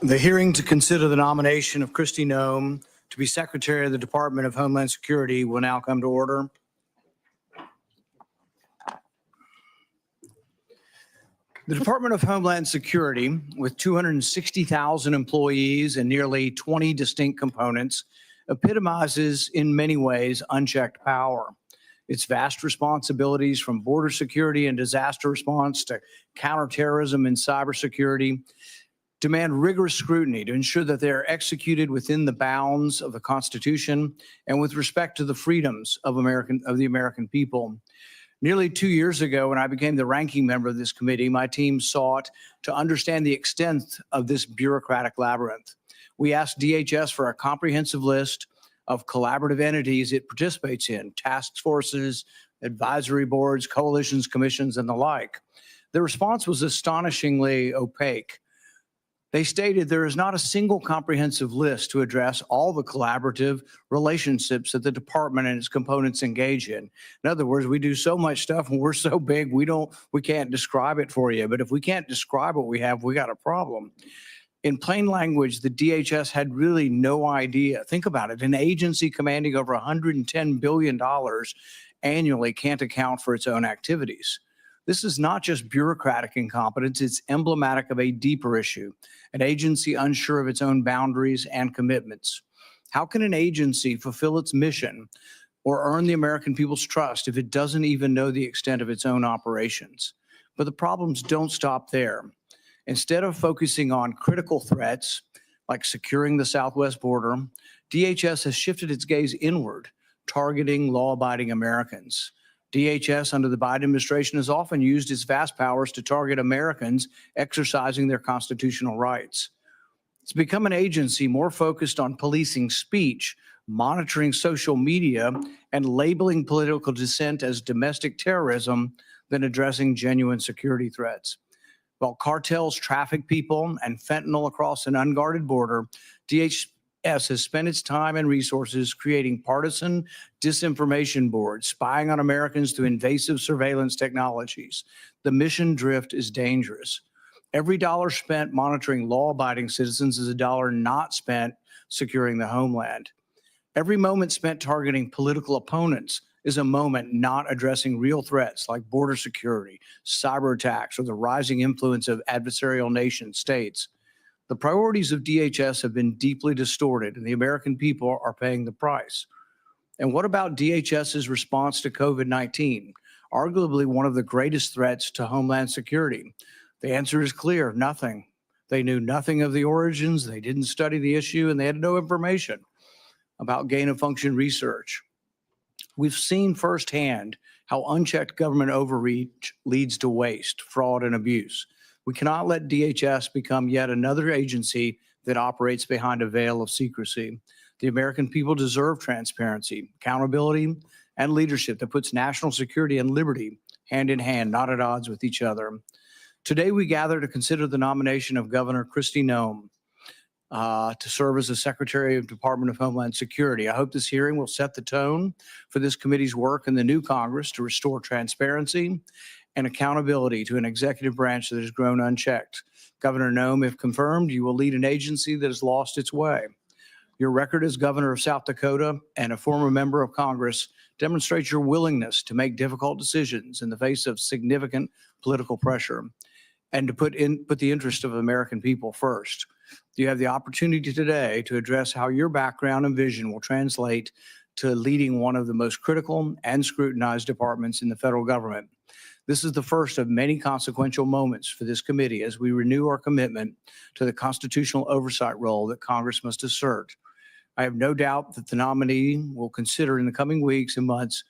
The hearing to consider the nomination of Kristi Noem to be Secretary of the Department of Homeland Security will now come to order. The Department of Homeland Security, with 260,000 employees and nearly 20 distinct components, epitomizes in many ways unchecked power. Its vast responsibilities from border security and disaster response to counterterrorism and cybersecurity demand rigorous scrutiny to ensure that they are executed within the bounds of the Constitution and with respect to the freedoms of the American people. Nearly 2 years ago, when I became the ranking member of this committee, my team sought to understand the extent of this bureaucratic labyrinth. We asked DHS for a comprehensive list of collaborative entities it participates in, task forces, advisory boards, coalitions, commissions, and the like. The response was astonishingly opaque. They stated there is not a single comprehensive list to address all the collaborative relationships that the department and its components engage in. In other words, we do so much stuff and we're so big, we can't describe it for you. But if we can't describe what we have, we got a problem. In plain language, the DHS had really no idea. Think about it. An agency commanding over $110 billion annually can't account for its own activities. This is not just bureaucratic incompetence, it's emblematic of a deeper issue, an agency unsure of its own boundaries and commitments. How can an agency fulfill its mission or earn the American people's trust if it doesn't even know the extent of its own operations? But the problems don't stop there. Instead of focusing on critical threats like securing the southwest border, DHS has shifted its gaze inward, targeting law-abiding Americans. DHS under the Biden administration has often used its vast powers to target Americans exercising their constitutional rights. It's become an agency more focused on policing speech, monitoring social media, and labeling political dissent as domestic terrorism than addressing genuine security threats. While cartels traffic people and fentanyl across an unguarded border, DHS has spent its time and resources creating partisan disinformation boards, spying on Americans through invasive surveillance technologies. The mission drift is dangerous. Every dollar spent monitoring law-abiding citizens is a dollar not spent securing the homeland. Every moment spent targeting political opponents is a moment not addressing real threats like border security, cyber attacks, or the rising influence of adversarial nation states. The priorities of DHS have been deeply distorted, and the American people are paying the price. And what about DHS's response to COVID-19, arguably one of the greatest threats to Homeland Security? The answer is clear: nothing. They knew nothing of the origins, they didn't study the issue, and they had no information about gain-of-function research. We've seen firsthand how unchecked government overreach leads to waste, fraud, and abuse. We cannot let DHS become yet another agency that operates behind a veil of secrecy. The American people deserve transparency, accountability, and leadership that puts national security and liberty hand in hand, not at odds with each other. Today, we gather to consider the nomination of Governor Kristi Noem to serve as the Secretary of the Department of Homeland Security. I hope this hearing will set the tone for this committee's work in the new Congress to restore transparency and accountability to an executive branch that has grown unchecked. Governor Noem, if confirmed, you will lead an agency that has lost its way. Your record as governor of South Dakota and a former member of Congress demonstrates your willingness to make difficult decisions in the face of significant political pressure and to put the interest of the American people first. You have the opportunity today to address how your background and vision will translate to leading one of the most critical and scrutinized departments in the federal government. This is the first of many consequential moments for this committee as we renew our commitment to the constitutional oversight role that Congress must assert. I have no doubt that the nominee will consider in the coming weeks and months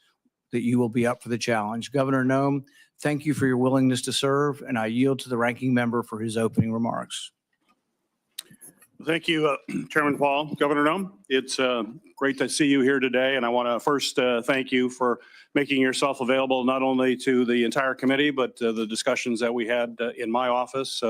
that you will be up for the challenge. Governor Noem, thank you for your willingness to serve, and I yield to the ranking member for his opening remarks. Thank you, Chairman Paul. Governor Noem, it's great to see you here today, and I want to first thank you for making yourself available not only to the entire committee, but the discussions that we had in my office,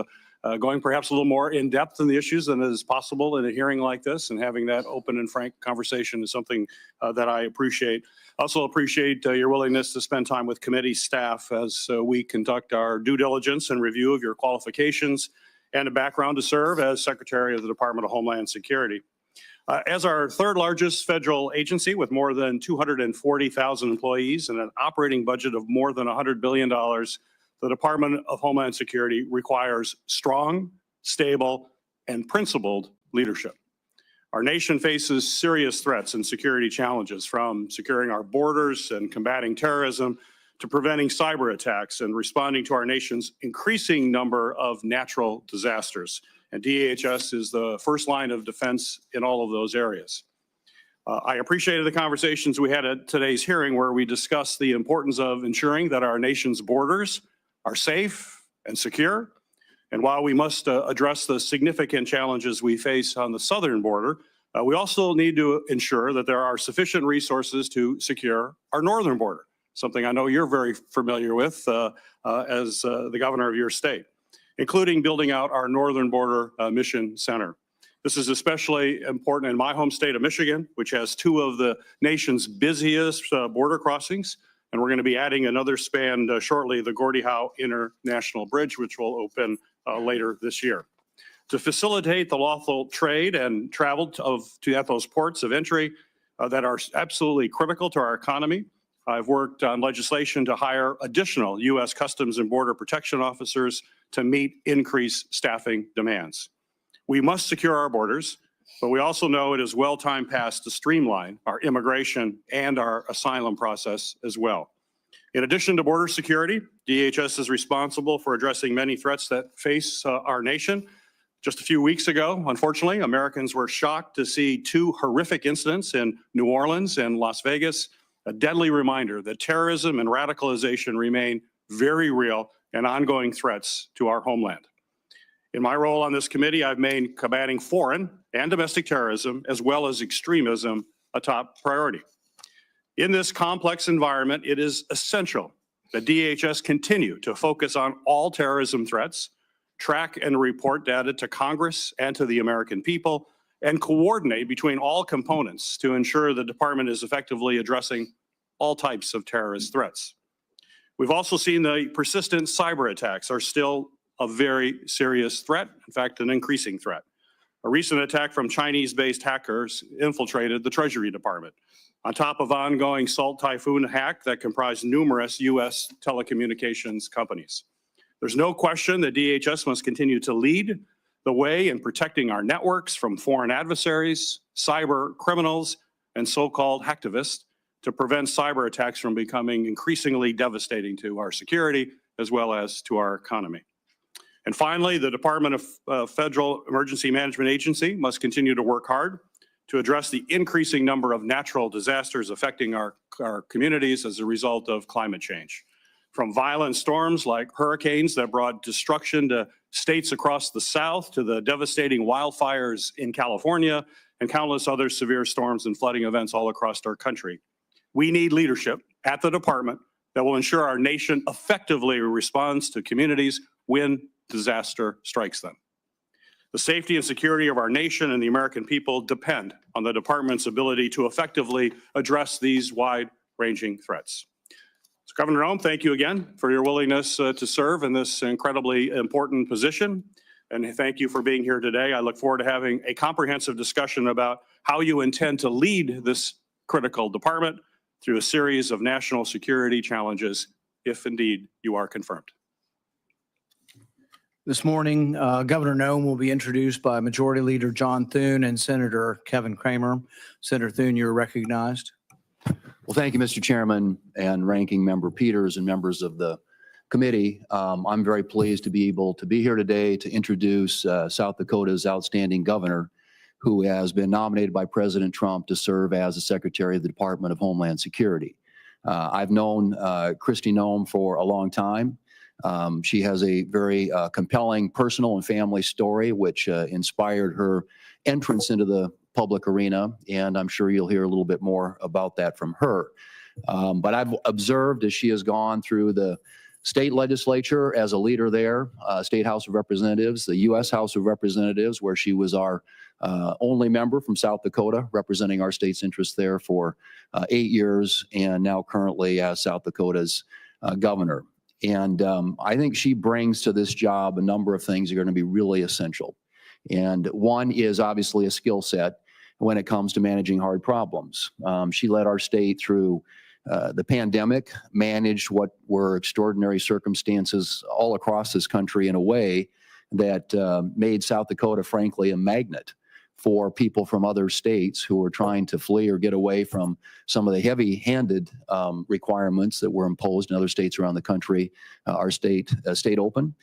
going perhaps a little more in depth in the issues than is possible in a hearing like this, and having that open and frank conversation is something that I appreciate. Also appreciate your willingness to spend time with committee staff as we conduct our due diligence and review of your qualifications and a background to serve as Secretary of the Department of Homeland Security. As our third largest federal agency with more than 240,000 employees and an operating budget of more than $100 billion, the Department of Homeland Security requires strong, stable, and principled leadership. Our nation faces serious threats and security challenges, from securing our borders and combating terrorism to preventing cyber attacks and responding to our nation's increasing number of natural disasters. And DHS is the first line of defense in all of those areas. I appreciated the conversations we had at today's hearing, where we discussed the importance of ensuring that our nation's borders are safe and secure. And while we must address the significant challenges we face on the southern border, we also need to ensure that there are sufficient resources to secure our northern border, something I know you're very familiar with as the governor of your state, including building out our Northern Border Mission Center. This is especially important in my home state of Michigan, which has two of the nation's busiest border crossings. And we're going to be adding another span shortly, the Gordie Howe International Bridge, which will open later this year. To facilitate the lawful trade and travel at those ports of entry that are absolutely critical to our economy, I've worked on legislation to hire additional U.S. Customs and Border Protection officers to meet increased staffing demands. We must secure our borders, but we also know it is well time past to streamline our immigration and our asylum process as well. In addition to border security, DHS is responsible for addressing many threats that face our nation. Just a few weeks ago, unfortunately, Americans were shocked to see two horrific incidents in New Orleans and Las Vegas, a deadly reminder that terrorism and radicalization remain very real and ongoing threats to our homeland. In my role on this committee, I've made combating foreign and domestic terrorism, as well as extremism, a top priority. In this complex environment, it is essential that DHS continue to focus on all terrorism threats, track and report data to Congress and to the American people, and coordinate between all components to ensure the department is effectively addressing all types of terrorist threats. We've also seen the persistent cyber attacks are still a very serious threat, in fact, an increasing threat. A recent attack from Chinese-based hackers infiltrated the Treasury Department, on top of ongoing Salt Typhoon hack that comprised numerous U.S. telecommunications companies. There's no question that DHS must continue to lead the way in protecting our networks from foreign adversaries, cyber criminals, and so-called hacktivists to prevent cyber attacks from becoming increasingly devastating to our security as well as to our economy. And finally, the Department of Federal Emergency Management Agency must continue to work hard to address the increasing number of natural disasters affecting our communities as a result of climate change. From violent storms like hurricanes that brought destruction to states across the South, to the devastating wildfires in California, and countless other severe storms and flooding events all across our country. We need leadership at the department that will ensure our nation effectively responds to communities when disaster strikes them. The safety and security of our nation and the American people depend on the department's ability to effectively address these wide-ranging threats. So, Governor Noem, thank you again for your willingness to serve in this incredibly important position. And thank you for being here today. I look forward to having a comprehensive discussion about how you intend to lead this critical department through a series of national security challenges, if indeed you are confirmed. This morning, Governor Noem will be introduced by Majority Leader John Thune and Senator Kevin Cramer. Senator Thune, you're recognized. Well, thank you, Mr. Chairman and Ranking Member Peters and members of the committee. I'm very pleased to be able to be here today to introduce South Dakota's outstanding governor, who has been nominated by President Trump to serve as the Secretary of the Department of Homeland Security. I've known Kristi Noem for a long time. She has a very compelling personal and family story, which inspired her entrance into the public arena, and I'm sure you'll hear a little bit more about that from her. But I've observed as she has gone through the state legislature as a leader there, State House of Representatives, the U.S. House of Representatives, where she was our only member from South Dakota, representing our state's interests there for 8 years, and now currently as South Dakota's governor. And I think she brings to this job a number of things that are going to be really essential. And one is obviously a skill set when it comes to managing hard problems. She led our state through the pandemic, managed what were extraordinary circumstances all across this country in a way that made South Dakota, frankly, a magnet for people from other states who were trying to flee or get away from some of the heavy-handed requirements that were imposed in other states around the country. Our state stayed open,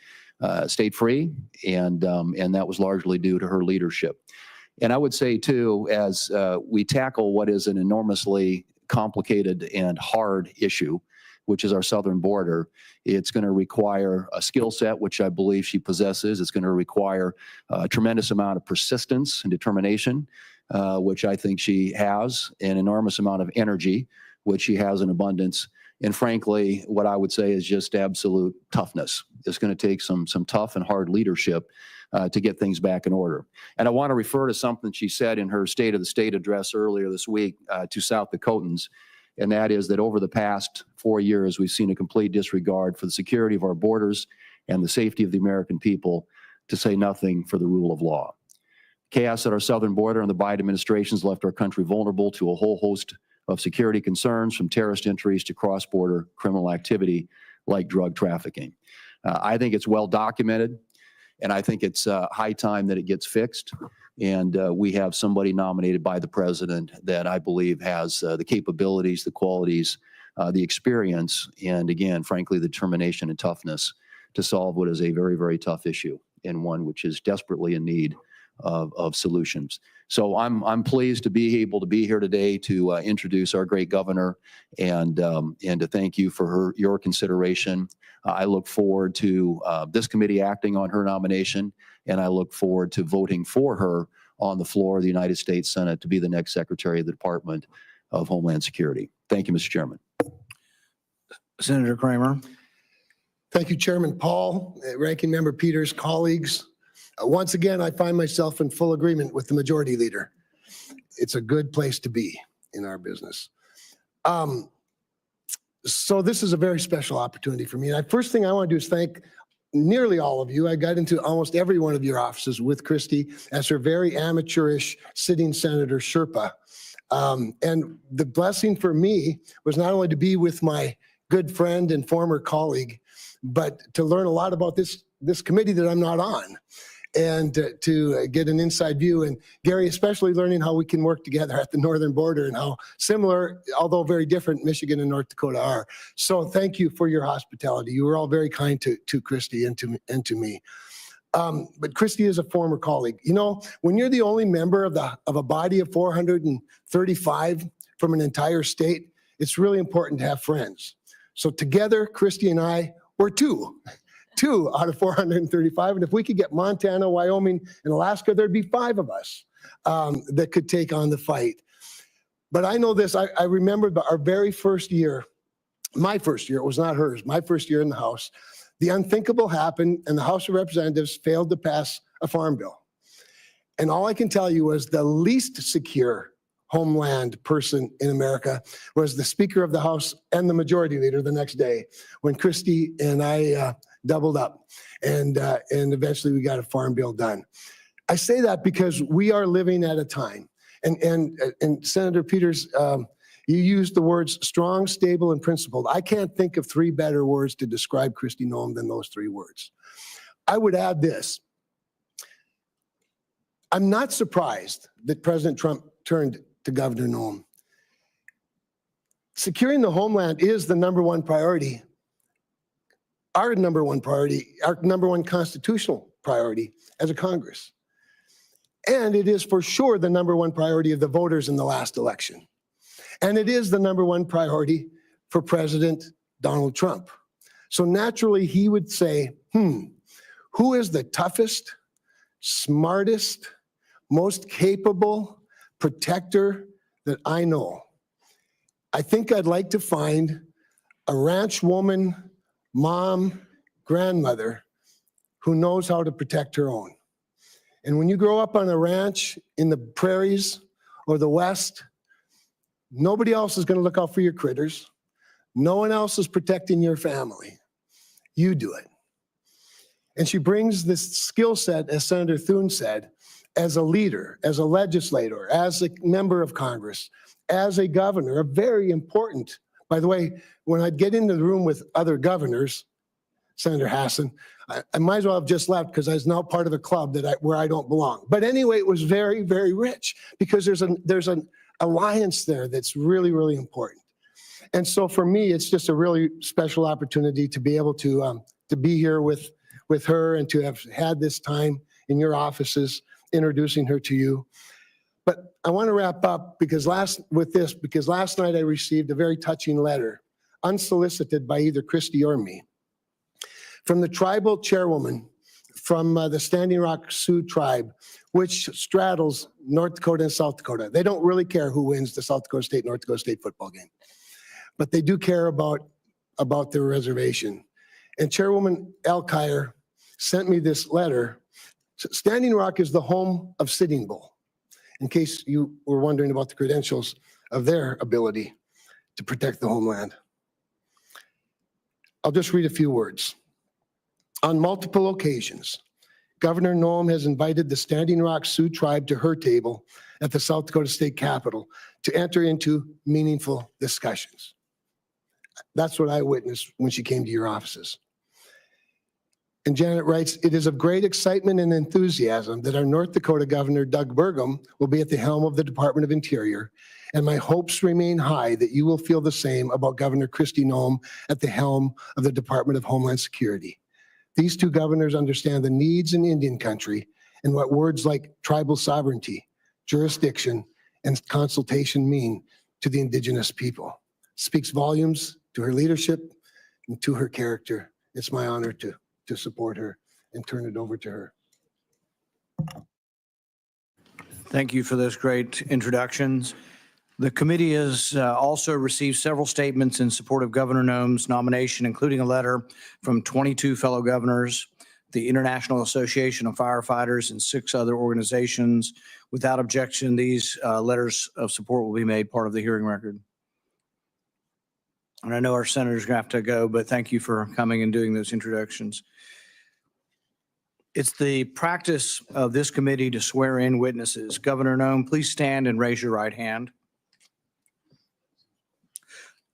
stayed free, and that was largely due to her leadership. And I would say, too, as we tackle what is an enormously complicated and hard issue, which is our southern border, it's going to require a skill set, which I believe she possesses. It's going to require a tremendous amount of persistence and determination, which I think she has, an enormous amount of energy, which she has in abundance. And frankly, what I would say is just absolute toughness. It's going to take some tough and hard leadership to get things back in order. And I want to refer to something she said in her State of the State address earlier this week to South Dakotans, and that is that over the past 4 years, we've seen a complete disregard for the security of our borders and the safety of the American people, to say nothing for the rule of law. Chaos at our southern border and the Biden administration has left our country vulnerable to a whole host of security concerns, from terrorist entries to cross-border criminal activity like drug trafficking. I think it's well documented, and I think it's high time that it gets fixed. And we have somebody nominated by the president that I believe has the capabilities, the qualities, the experience, and again, frankly, the determination and toughness to solve what is a very, very tough issue, and one which is desperately in need of solutions. So I'm pleased to be able to be here today to introduce our great governor and to thank you for your consideration. I look forward to this committee acting on her nomination, and I look forward to voting for her on the floor of the United States Senate to be the next Secretary of the Department of Homeland Security. Thank you, Mr. Chairman. Senator Kramer. Thank you, Chairman Paul, Ranking Member Peters, colleagues. Once again, I find myself in full agreement with the Majority Leader. It's a good place to be in our business. So this is a very special opportunity for me. And first thing I want to do is thank nearly all of you. I got into almost every one of your offices with Kristi as her very amateurish sitting Senator Sherpa. And the blessing for me was not only to be with my good friend and former colleague, but to learn a lot about this committee that I'm not on, and to get an inside view. And Gary, especially learning how we can work together at the northern border and how similar, although very different, Michigan and North Dakota are. So thank you for your hospitality. You were all very kind to Kristi and to me. But Kristi is a former colleague. You know, when you're the only member of a body of 435 from an entire state, it's really important to have friends. So together, Kristi and I were two out of 435. And if we could get Montana, Wyoming, and Alaska, there'd be 5 of us that could take on the fight. But I know this, I remember our very first year, my first year, it was not hers, my first year in the House, the unthinkable happened and the House of Representatives failed to pass a farm bill. And all I can tell you was the least secure Homeland person in America was the Speaker of the House and the Majority Leader the next day, when Kristi and I doubled up, and eventually we got a farm bill done. I say that because we are living at a time, and Senator Peters, you used the words strong, stable, and principled. I can't think of 3 better words to describe Kristi Noem than those 3 words. I would add this. I'm not surprised that President Trump turned to Governor Noem. Securing the homeland is the #1 priority, our #1 priority, our #1 constitutional priority as a Congress. And it is for sure the #1 priority of the voters in the last election. And it is the #1 priority for President Donald Trump. So naturally, he would say, who is the toughest, smartest, most capable protector that I know? I think I'd like to find a ranch woman, mom, grandmother who knows how to protect her own. And when you grow up on a ranch in the prairies or the West, nobody else is going to look out for your critters. No one else is protecting your family. You do it. And she brings this skill set, as Senator Thune said, as a leader, as a legislator, as a member of Congress, as a governor, a very important. By the way, when I'd get into the room with other governors, Senator Hassan, I might as well have just left because I was now part of a club where I don't belong. But anyway, it was very, very rich because there's an alliance there that's really, really important. And so for me, it's just a really special opportunity to be able to be here with her and to have had this time in your offices introducing her to you. But I want to wrap up because last night I received a very touching letter, unsolicited by either Kristi or me, from the tribal chairwoman from the Standing Rock Sioux tribe, which straddles North Dakota and South Dakota. They don't really care who wins the South Dakota State, North Dakota State football game, but they do care about their reservation. And Chairwoman Alkire sent me this letter. Standing Rock is the home of Sitting Bull, in case you were wondering about the credentials of their ability to protect the homeland. I'll just read a few words. On multiple occasions, Governor Noem has invited the Standing Rock Sioux tribe to her table at the South Dakota State Capitol to enter into meaningful discussions. That's what I witnessed when she came to your offices. And Janet writes, it is of great excitement and enthusiasm that our North Dakota Governor Doug Burgum will be at the helm of the Department of Interior, and my hopes remain high that you will feel the same about Governor Kristi Noem at the helm of the Department of Homeland Security. These two governors understand the needs in Indian country and what words like tribal sovereignty, jurisdiction, and consultation mean to the indigenous people. Speaks volumes to her leadership and to her character. It's my honor to support her and turn it over to her. Thank you for those great introductions. The committee has also received several statements in support of Governor Noem's nomination, including a letter from 22 fellow governors, the International Association of Firefighters, and 6 other organizations. Without objection, these letters of support will be made part of the hearing record. And I know our senator's going to have to go, but thank you for coming and doing those introductions. It's the practice of this committee to swear in witnesses. Governor Noem, please stand and raise your right hand.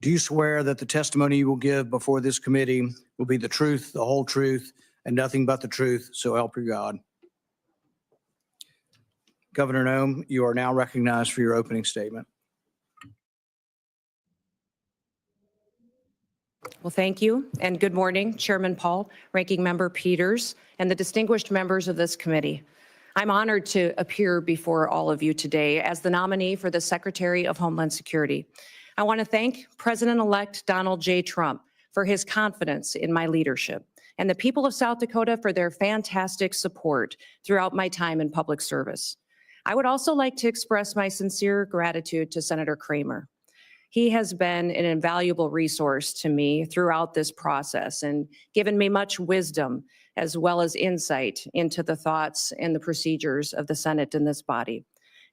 Do you swear that the testimony you will give before this committee will be the truth, the whole truth, and nothing but the truth, so help you God? Governor Noem, you are now recognized for your opening statement. Well, thank you, and good morning, Chairman Paul, Ranking Member Peters, and the distinguished members of this committee. I'm honored to appear before all of you today as the nominee for the Secretary of Homeland Security. I want to thank President-elect Donald J. Trump for his confidence in my leadership and the people of South Dakota for their fantastic support throughout my time in public service. I would also like to express my sincere gratitude to Senator Kramer. He has been an invaluable resource to me throughout this process and given me much wisdom as well as insight into the thoughts and the procedures of the Senate in this body.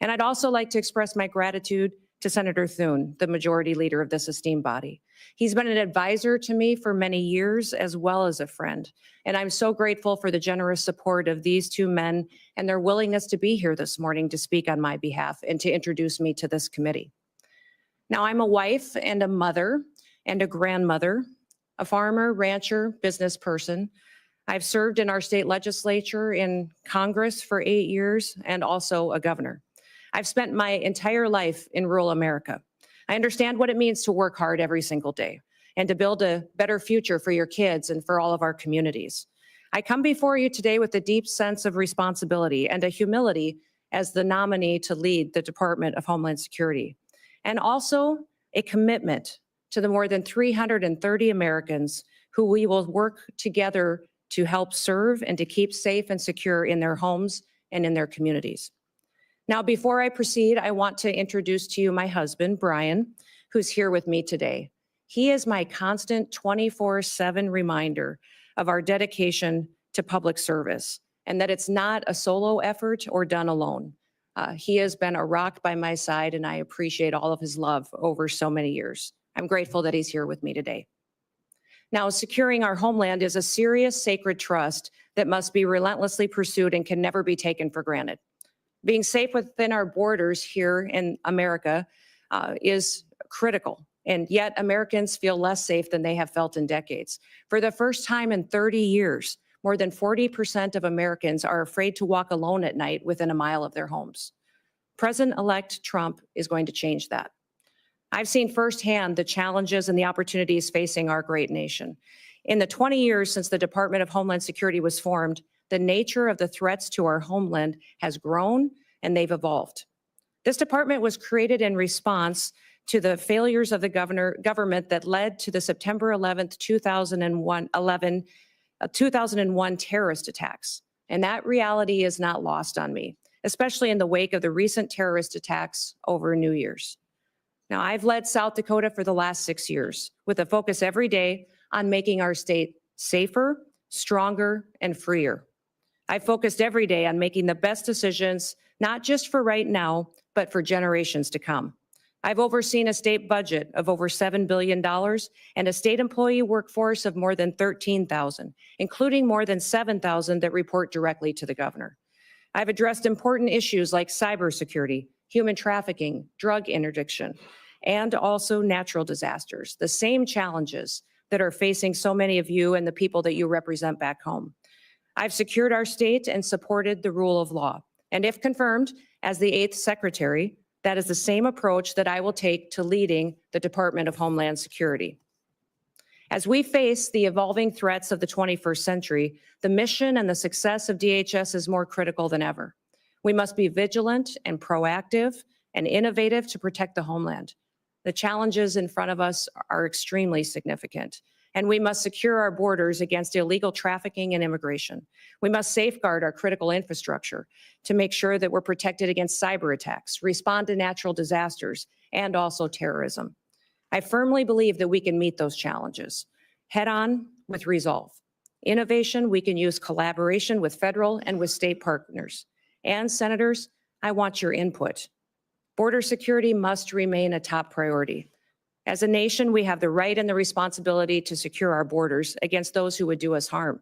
And I'd also like to express my gratitude to Senator Thune, the majority leader of this esteemed body. He's been an advisor to me for many years as well as a friend. And I'm so grateful for the generous support of these two men and their willingness to be here this morning to speak on my behalf and to introduce me to this committee. Now, I'm a wife and a mother and a grandmother, a farmer, rancher, business person. I've served in our state legislature, in Congress for 8 years, and also a governor. I've spent my entire life in rural America. I understand what it means to work hard every single day and to build a better future for your kids and for all of our communities. I come before you today with a deep sense of responsibility and a humility as the nominee to lead the Department of Homeland Security, and also a commitment to the more than 330 Americans who we will work together to help serve and to keep safe and secure in their homes and in their communities. Now, before I proceed, I want to introduce to you my husband, Brian, who's here with me today. He is my constant 24/7 reminder of our dedication to public service and that it's not a solo effort or done alone. He has been a rock by my side, and I appreciate all of his love over so many years. I'm grateful that he's here with me today. Now, securing our homeland is a serious sacred trust that must be relentlessly pursued and can never be taken for granted. Being safe within our borders here in America is critical, and yet Americans feel less safe than they have felt in decades. For the first time in 30 years, more than 40% of Americans are afraid to walk alone at night within a mile of their homes. President-elect Trump is going to change that. I've seen firsthand the challenges and the opportunities facing our great nation. In the 20 years since the Department of Homeland Security was formed, the nature of the threats to our homeland has grown and they've evolved. This department was created in response to the failures of the government that led to the September 11th, 2001 terrorist attacks. And that reality is not lost on me, especially in the wake of the recent terrorist attacks over New Year's. Now, I've led South Dakota for the last 6 years with a focus every day on making our state safer, stronger, and freer. I've focused every day on making the best decisions, not just for right now, but for generations to come. I've overseen a state budget of over $7 billion and a state employee workforce of more than 13,000, including more than 7,000 that report directly to the governor. I've addressed important issues like cybersecurity, human trafficking, drug interdiction, and also natural disasters, the same challenges that are facing so many of you and the people that you represent back home. I've secured our state and supported the rule of law. And if confirmed as the 8th Secretary, that is the same approach that I will take to leading the Department of Homeland Security. As we face the evolving threats of the 21st century, the mission and the success of DHS is more critical than ever. We must be vigilant and proactive and innovative to protect the homeland. The challenges in front of us are extremely significant, and we must secure our borders against illegal trafficking and immigration. We must safeguard our critical infrastructure to make sure that we're protected against cyber attacks, respond to natural disasters, and also terrorism. I firmly believe that we can meet those challenges head on with resolve. Innovation, we can use collaboration with federal and with state partners. And senators, I want your input. Border security must remain a top priority. As a nation, we have the right and the responsibility to secure our borders against those who would do us harm.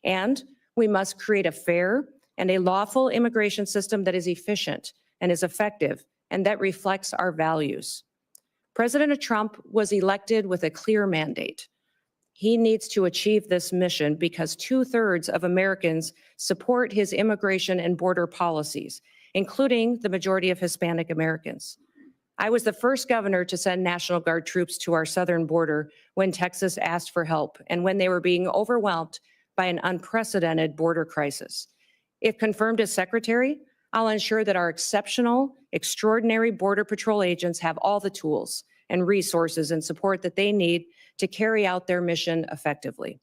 And we must create a fair and a lawful immigration system that is efficient and is effective and that reflects our values. President Trump was elected with a clear mandate. He needs to achieve this mission because 2/3 of Americans support his immigration and border policies, including the majority of Hispanic Americans. I was the first governor to send National Guard troops to our southern border when Texas asked for help and when they were being overwhelmed by an unprecedented border crisis. If confirmed as secretary, I'll ensure that our exceptional, extraordinary Border Patrol agents have all the tools and resources and support that they need to carry out their mission effectively.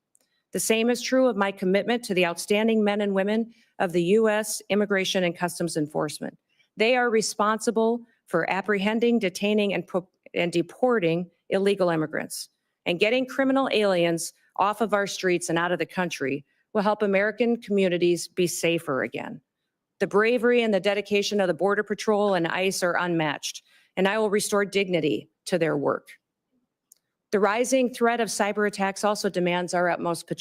The same is true of my commitment to the outstanding men and women of the U.S. Immigration and Customs Enforcement. They are responsible for apprehending, detaining, and deporting illegal immigrants. And getting criminal aliens off of our streets and out of the country will help American communities be safer again. The bravery and the dedication of the Border Patrol and ICE are unmatched, and I will restore dignity to their work. The rising threat of cyber attacks also demands our utmost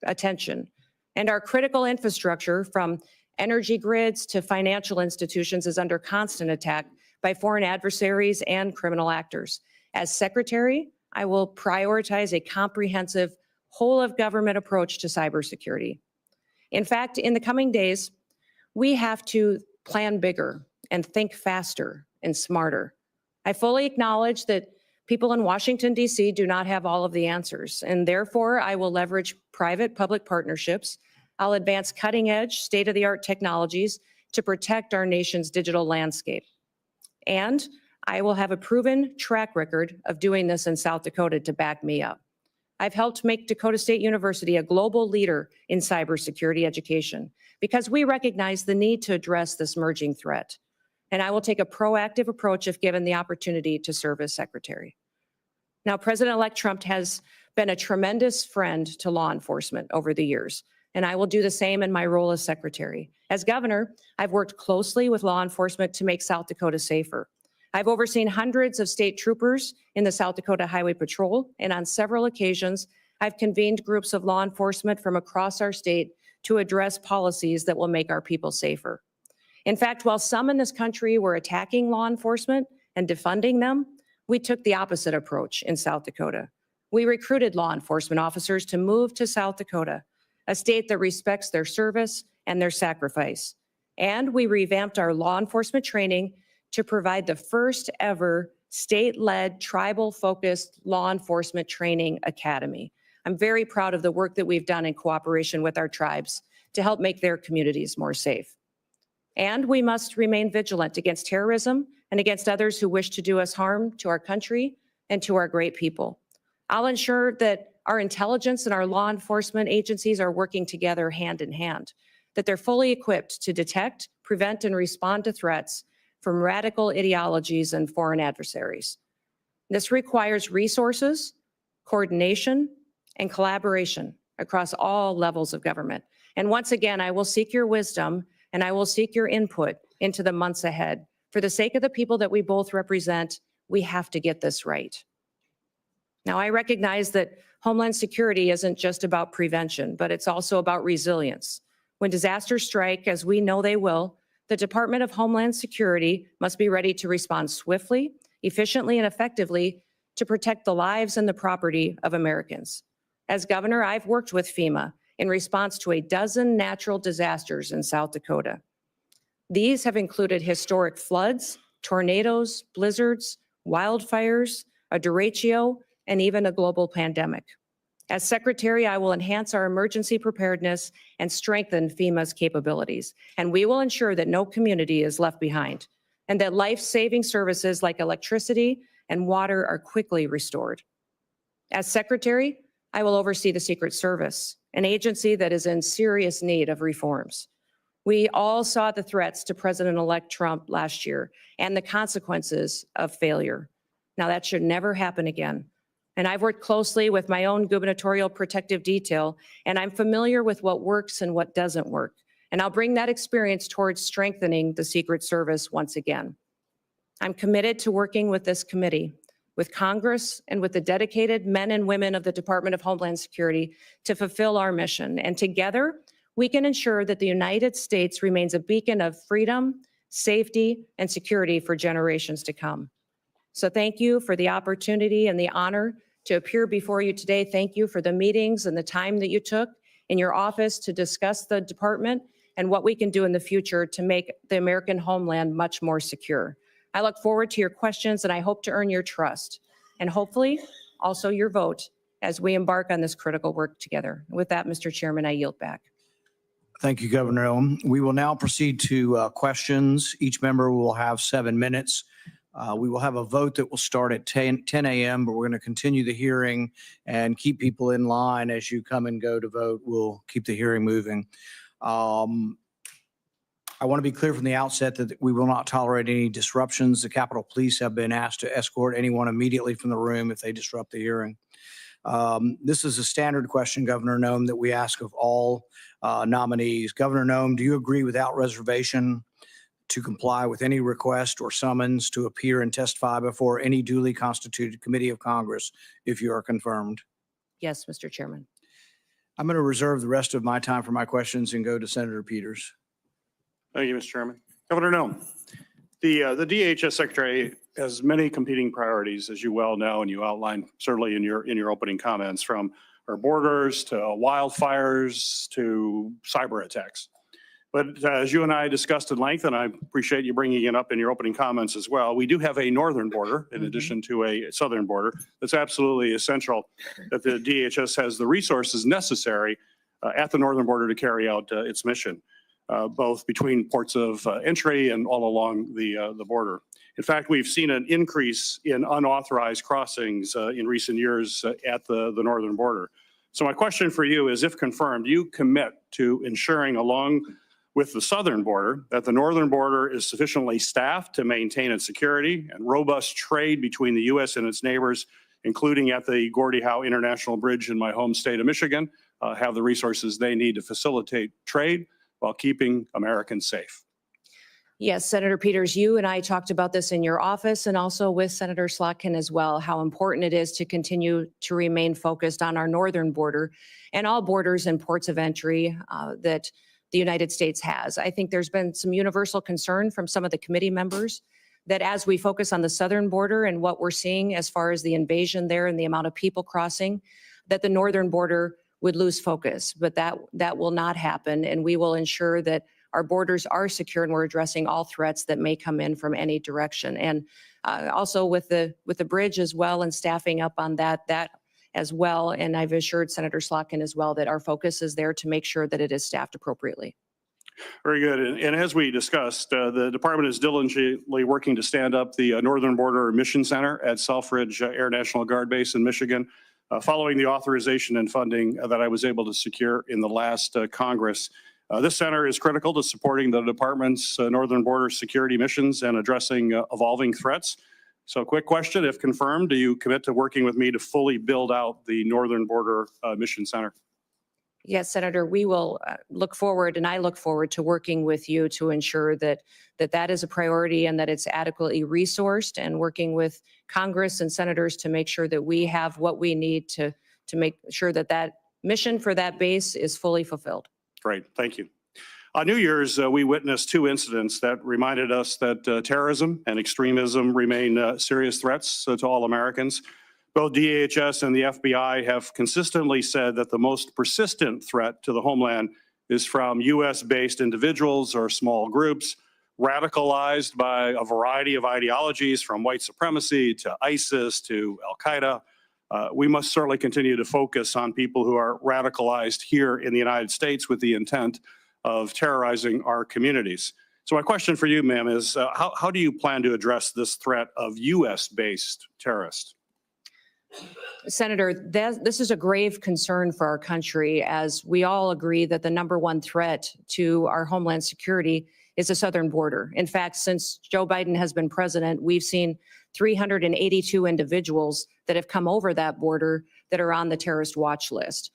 attention, and our critical infrastructure, from energy grids to financial institutions, is under constant attack by foreign adversaries and criminal actors. As secretary, I will prioritize a comprehensive whole-of-government approach to cybersecurity. In fact, in the coming days, we have to plan bigger and think faster and smarter. I fully acknowledge that people in Washington, D.C. do not have all of the answers, and therefore I will leverage private-public partnerships. I'll advance cutting-edge, state-of-the-art technologies to protect our nation's digital landscape. And I will have a proven track record of doing this in South Dakota to back me up. I've helped make Dakota State University a global leader in cybersecurity education because we recognize the need to address this emerging threat. And I will take a proactive approach if given the opportunity to serve as secretary. Now, President-elect Trump has been a tremendous friend to law enforcement over the years, and I will do the same in my role as secretary. As governor, I've worked closely with law enforcement to make South Dakota safer. I've overseen hundreds of state troopers in the South Dakota Highway Patrol, and on several occasions, I've convened groups of law enforcement from across our state to address policies that will make our people safer. In fact, while some in this country were attacking law enforcement and defunding them, we took the opposite approach in South Dakota. We recruited law enforcement officers to move to South Dakota, a state that respects their service and their sacrifice. And we revamped our law enforcement training to provide the first ever state-led, tribal-focused law enforcement training academy. I'm very proud of the work that we've done in cooperation with our tribes to help make their communities more safe. And we must remain vigilant against terrorism and against others who wish to do us harm to our country and to our great people. I'll ensure that our intelligence and our law enforcement agencies are working together hand in hand, that they're fully equipped to detect, prevent, and respond to threats from radical ideologies and foreign adversaries. This requires resources, coordination, and collaboration across all levels of government. And once again, I will seek your wisdom and I will seek your input into the months ahead. For the sake of the people that we both represent, we have to get this right. Now, I recognize that Homeland Security isn't just about prevention, but it's also about resilience. When disasters strike, as we know they will, the Department of Homeland Security must be ready to respond swiftly, efficiently, and effectively to protect the lives and the property of Americans. As governor, I've worked with FEMA in response to a dozen natural disasters in South Dakota. These have included historic floods, tornadoes, blizzards, wildfires, a derecho, and even a global pandemic. As Secretary, I will enhance our emergency preparedness and strengthen FEMA's capabilities. And we will ensure that no community is left behind and that life-saving services like electricity and water are quickly restored. As Secretary, I will oversee the Secret Service, an agency that is in serious need of reforms. We all saw the threats to President-elect Trump last year and the consequences of failure. Now, that should never happen again. And I've worked closely with my own gubernatorial protective detail, and I'm familiar with what works and what doesn't work. And I'll bring that experience towards strengthening the Secret Service once again. I'm committed to working with this committee, with Congress, and with the dedicated men and women of the Department of Homeland Security to fulfill our mission. And together, we can ensure that the United States remains a beacon of freedom, safety, and security for generations to come. So thank you for the opportunity and the honor to appear before you today. Thank you for the meetings and the time that you took in your office to discuss the department and what we can do in the future to make the American homeland much more secure. I look forward to your questions, and I hope to earn your trust and hopefully also your vote as we embark on this critical work together. With that, Mr. Chairman, I yield back. Thank you, Governor Noem. We will now proceed to questions. Each member will have 7 minutes. We will have a vote that will start at 10 a.m., but we're going to continue the hearing and keep people in line as you come and go to vote. We'll keep the hearing moving. I want to be clear from the outset that we will not tolerate any disruptions. The Capitol Police have been asked to escort anyone immediately from the room if they disrupt the hearing. This is a standard question, Governor Noem, that we ask of all nominees. Governor Noem, do you agree without reservation to comply with any request or summons to appear and testify before any duly constituted committee of Congress if you are confirmed? Yes, Mr. Chairman. I'm going to reserve the rest of my time for my questions and go to Senator Peters. Thank you, Mr. Chairman. Governor Noem, the DHS Secretary has many competing priorities, as you well know, and you outlined certainly in your opening comments, from our borders to wildfires to cyber attacks. But as you and I discussed at length, and I appreciate you bringing it up in your opening comments as well, we do have a northern border in addition to a southern border. That's absolutely essential that the DHS has the resources necessary at the northern border to carry out its mission, both between ports of entry and all along the border. In fact, we've seen an increase in unauthorized crossings in recent years at the northern border. So my question for you is, if confirmed, do you commit to ensuring, along with the southern border, that the northern border is sufficiently staffed to maintain its security and robust trade between the U.S. and its neighbors, including at the Gordie Howe International Bridge in my home state of Michigan, have the resources they need to facilitate trade while keeping Americans safe? Yes, Senator Peters, you and I talked about this in your office and also with Senator Slotkin as well, how important it is to continue to remain focused on our northern border and all borders and ports of entry that the United States has. I think there's been some universal concern from some of the committee members that as we focus on the southern border and what we're seeing as far as the invasion there and the amount of people crossing, that the northern border would lose focus. But that will not happen, and we will ensure that our borders are secure and we're addressing all threats that may come in from any direction. And also with the bridge as well and staffing up on that as well. And I've assured Senator Slotkin as well that our focus is there to make sure that it is staffed appropriately. Very good. And as we discussed, the department is diligently working to stand up the Northern Border Mission Center at Selfridge Air National Guard Base in Michigan, following the authorization and funding that I was able to secure in the last Congress. This center is critical to supporting the department's northern border security missions and addressing evolving threats. So quick question, if confirmed, do you commit to working with me to fully build out the Northern Border Mission Center? Yes, Senator, we will look forward, and I look forward to working with you to ensure that that is a priority and that it's adequately resourced, and working with Congress and senators to make sure that we have what we need to make sure that that mission for that base is fully fulfilled. Great, thank you. On New Year's, we witnessed two incidents that reminded us that terrorism and extremism remain serious threats to all Americans. Both DHS and the FBI have consistently said that the most persistent threat to the homeland is from U.S.-based individuals or small groups radicalized by a variety of ideologies, from white supremacy to ISIS to Al-Qaeda. We must certainly continue to focus on people who are radicalized here in the United States with the intent of terrorizing our communities. So my question for you, ma'am, is how do you plan to address this threat of U.S.-based terrorists? Senator, this is a grave concern for our country, as we all agree that the #1 threat to our homeland security is the southern border. In fact, since Joe Biden has been president, we've seen 382 individuals that have come over that border that are on the terrorist watch list.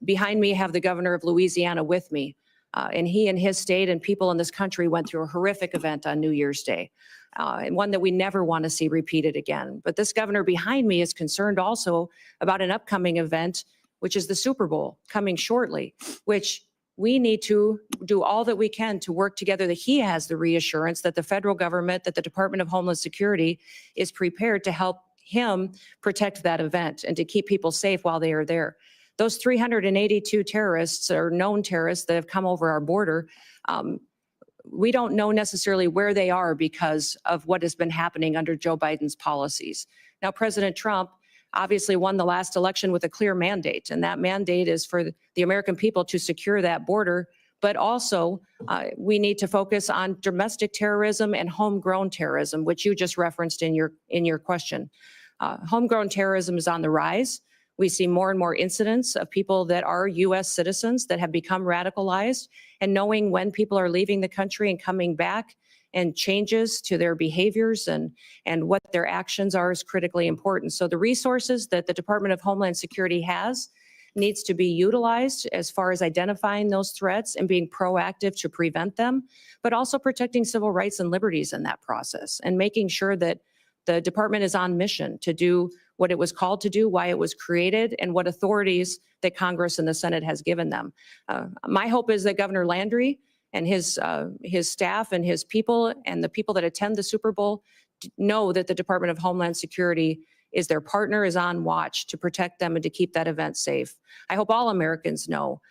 Behind me have the governor of Louisiana with me, and he and his state and people in this country went through a horrific event on New Year's Day, and one that we never want to see repeated again. But this governor behind me is concerned also about an upcoming event, which is the Super Bowl coming shortly, which we need to do all that we can to work together, that he has the reassurance that the federal government, that the Department of Homeland Security is prepared to help him protect that event and to keep people safe while they are there. Those 382 terrorists or known terrorists that have come over our border, we don't know necessarily where they are because of what has been happening under Joe Biden's policies. Now, President Trump obviously won the last election with a clear mandate, and that mandate is for the American people to secure that border. But also, we need to focus on domestic terrorism and homegrown terrorism, which you just referenced in your question. Homegrown terrorism is on the rise. We see more and more incidents of people that are U.S. citizens that have become radicalized, and knowing when people are leaving the country and coming back and changes to their behaviors and what their actions are is critically important. So the resources that the Department of Homeland Security has needs to be utilized as far as identifying those threats and being proactive to prevent them, but also protecting civil rights and liberties in that process, and making sure that the department is on mission to do what it was called to do, why it was created, and what authorities that Congress and the Senate has given them. My hope is that Governor Landry and his staff and his people and the people that attend the Super Bowl know that the Department of Homeland Security is their partner, is on watch to protect them and to keep that event safe. I hope all Americans know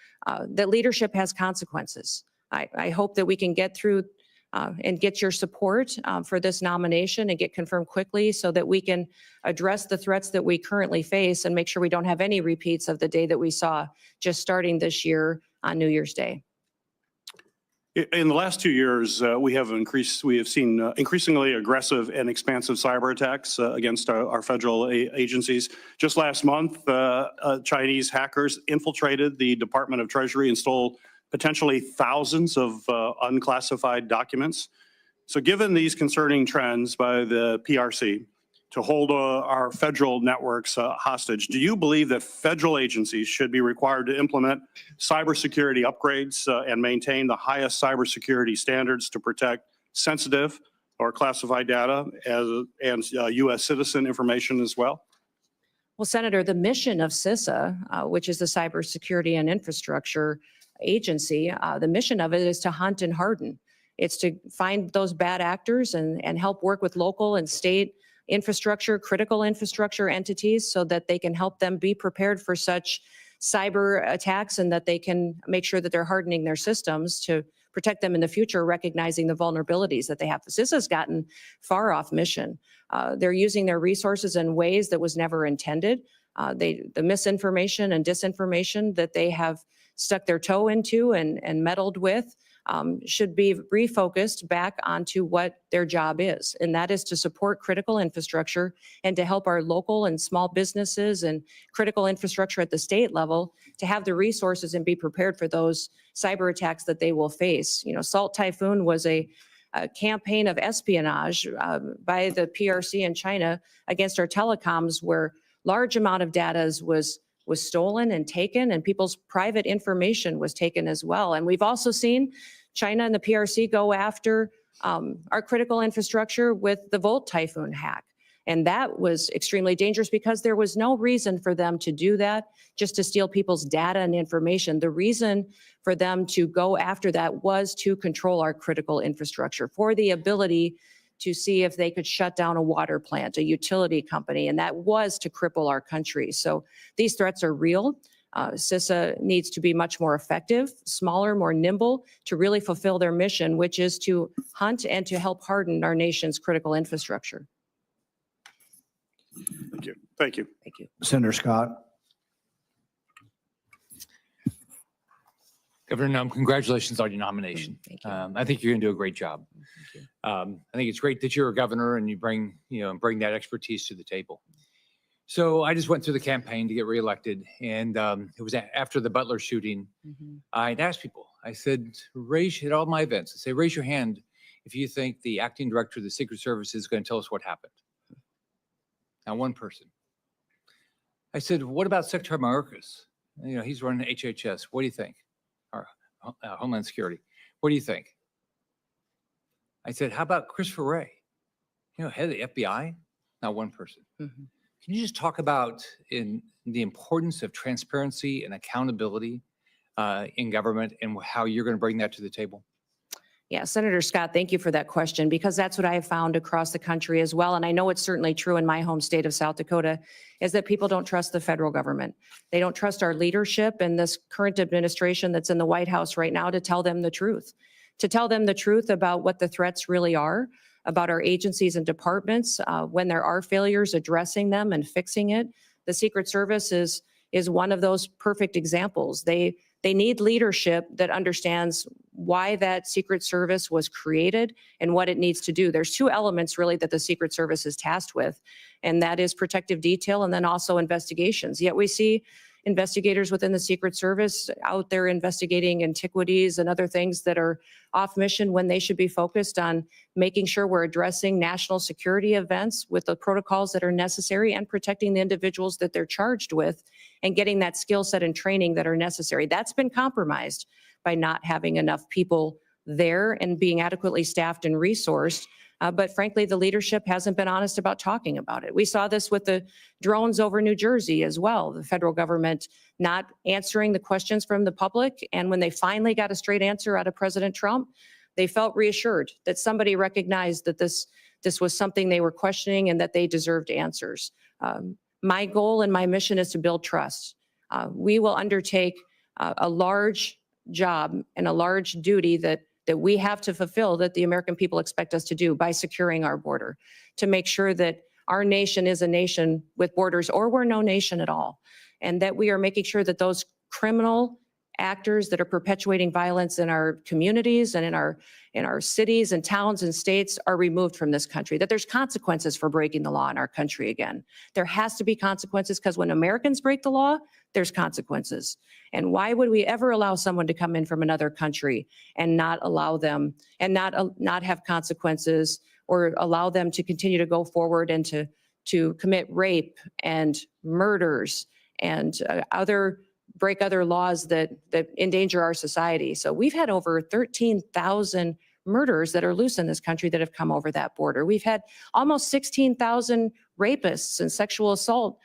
that leadership has consequences. I hope that we can get through and get your support for this nomination and get confirmed quickly so that we can address the threats that we currently face and make sure we don't have any repeats of the day that we saw just starting this year on New Year's Day. In the last 2 years, we have seen increasingly aggressive and expansive cyber attacks against our federal agencies. Just last month, Chinese hackers infiltrated the Department of Treasury and stole potentially thousands of unclassified documents. So given these concerning trends by the PRC to hold our federal networks hostage. Do you believe that federal agencies should be required to implement cybersecurity upgrades and maintain the highest cybersecurity standards to protect sensitive or classified data and U.S. citizen information as well? Well, Senator, the mission of CISA, which is the Cybersecurity and Infrastructure Agency, the mission of it is to hunt and harden. It's to find those bad actors and help work with local and state infrastructure, critical infrastructure entities so that they can help them be prepared for such cyber attacks and that they can make sure that they're hardening their systems to protect them in the future, recognizing the vulnerabilities that they have. CISA's gotten far off mission. They're using their resources in ways that was never intended. The misinformation and disinformation that they have stuck their toe into and meddled with should be refocused back onto what their job is, and that is to support critical infrastructure and to help our local and small businesses and critical infrastructure at the state level to have the resources and be prepared for those cyber attacks that they will face. You know, Salt Typhoon was a campaign of espionage by the PRC in China against our telecoms, where large amount of data was stolen and taken, and people's private information was taken as well. And we've also seen China and the PRC go after our critical infrastructure with the Volt Typhoon hack. And that was extremely dangerous because there was no reason for them to do that, just to steal people's data and information. The reason for them to go after that was to control our critical infrastructure, for the ability to see if they could shut down a water plant, a utility company, and that was to cripple our country. So these threats are real. CISA needs to be much more effective, smaller, more nimble, to really fulfill their mission, which is to hunt and to help harden our nation's critical infrastructure. Thank you. Thank you. Thank you. Senator Scott. Governor Noem, congratulations on your nomination. Thank you. I think you're going to do a great job. Thank you. I think it's great that you're a governor and you bring that expertise to the table. So I just went through the campaign to get reelected, and it was after the Butler shooting. I'd asked people, I said, at all my events, I say, raise your hand if you think the acting director of the Secret Service is going to tell us what happened. Not one person. I said, what about Secretary Mayorkas? You know, he's running HHS. What do you think? Or Homeland Security. What do you think? I said, how about Christopher Wray? You know, head of the FBI? Not one person. Can you just talk about the importance of transparency and accountability in government and how you're going to bring that to the table? Yeah, Senator Scott, thank you for that question, because that's what I have found across the country as well. And I know it's certainly true in my home state of South Dakota, is that people don't trust the federal government. They don't trust our leadership and this current administration that's in the White House right now to tell them the truth about what the threats really are, about our agencies and departments, when there are failures, addressing them and fixing it. The Secret Service is one of those perfect examples. They need leadership that understands why that Secret Service was created and what it needs to do. There's two elements really that the Secret Service is tasked with, and that is protective detail and then also investigations. Yet we see investigators within the Secret Service out there investigating antiquities and other things that are off mission when they should be focused on making sure we're addressing national security events with the protocols that are necessary and protecting the individuals that they're charged with and getting that skill set and training that are necessary. That's been compromised by not having enough people there and being adequately staffed and resourced. But frankly, the leadership hasn't been honest about talking about it. We saw this with the drones over New Jersey as well, the federal government not answering the questions from the public. And when they finally got a straight answer out of President Trump, they felt reassured that somebody recognized that this was something they were questioning and that they deserved answers. My goal and my mission is to build trust. We will undertake a large job and a large duty that we have to fulfill, that the American people expect us to do by securing our border, to make sure that our nation is a nation with borders, or we're no nation at all, and that we are making sure that those criminal actors that are perpetuating violence in our communities and in our cities and towns and states are removed from this country, that there's consequences for breaking the law in our country again. There has to be consequences, because when Americans break the law, there's consequences. And why would we ever allow someone to come in from another country and not allow them and not have consequences, or allow them to continue to go forward and to to commit rape and murders and break other laws that endanger our society. So we've had over 13,000 murders that are loose in this country that have come over that border. We've had almost 16,000 rapists and sexual assault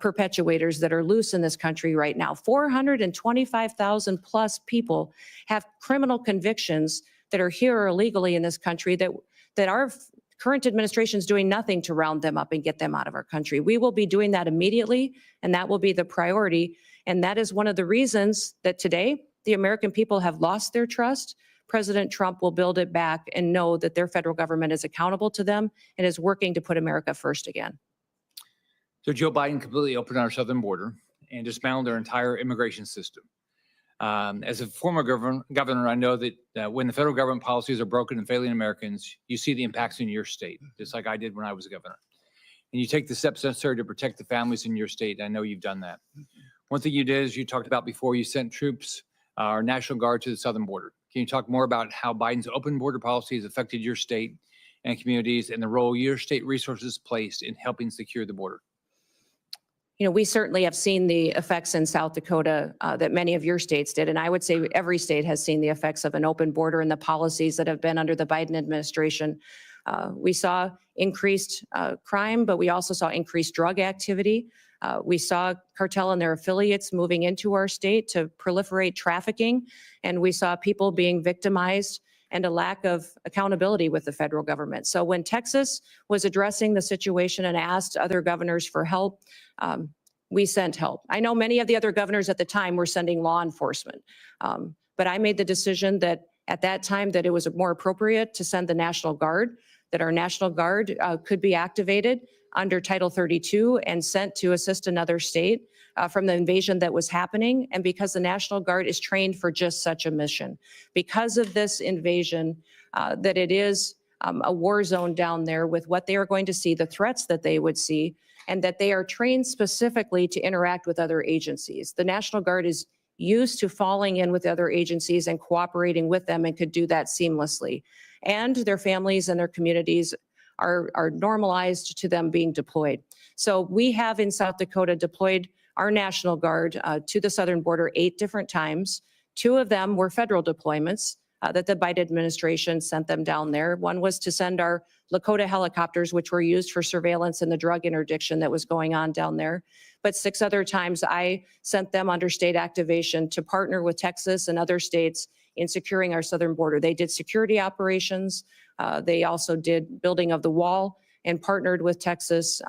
perpetuators that are loose in this country right now. 425,000 plus people have criminal convictions that are here illegally in this country that our current administration is doing nothing to round them up and get them out of our country. We will be doing that immediately, and that will be the priority. And that is one of the reasons that today the American people have lost their trust. President Trump will build it back and know that their federal government is accountable to them and is working to put America first again. So Joe Biden completely opened our southern border and dismantled our entire immigration system. As a former governor, I know that when the federal government policies are broken and failing Americans, you see the impacts in your state, just like I did when I was a governor. And you take the steps necessary to protect the families in your state. I know you've done that. One thing you did is you talked about before, you sent troops, our National Guard, to the southern border. Can you talk more about how Biden's open border policy has affected your state and communities and the role your state resources placed in helping secure the border? You know, we certainly have seen the effects in South Dakota that many of your states did. And I would say every state has seen the effects of an open border and the policies that have been under the Biden administration. We saw increased crime, but we also saw increased drug activity. We saw cartel and their affiliates moving into our state to proliferate trafficking. And we saw people being victimized and a lack of accountability with the federal government. So when Texas was addressing the situation and asked other governors for help, we sent help. I know many of the other governors at the time were sending law enforcement, but I made the decision that at that time that it was more appropriate to send the National Guard, that our National Guard could be activated under Title 32 and sent to assist another state from the invasion that was happening. And because the National Guard is trained for just such a mission. Because of this invasion, that it is a war zone down there with what they are going to see, the threats that they would see, and that they are trained specifically to interact with other agencies. The National Guard is used to falling in with other agencies and cooperating with them and could do that seamlessly. And their families and their communities are normalized to them being deployed. So we have in South Dakota deployed our National Guard to the southern border 8 different times. 2 of them were federal deployments that the Biden administration sent them down there. One was to send our Lakota helicopters, which were used for surveillance and the drug interdiction that was going on down there. But 6 other times I sent them under state activation to partner with Texas and other states in securing our southern border. They did security operations. They also did building of the wall and partnered with Texas,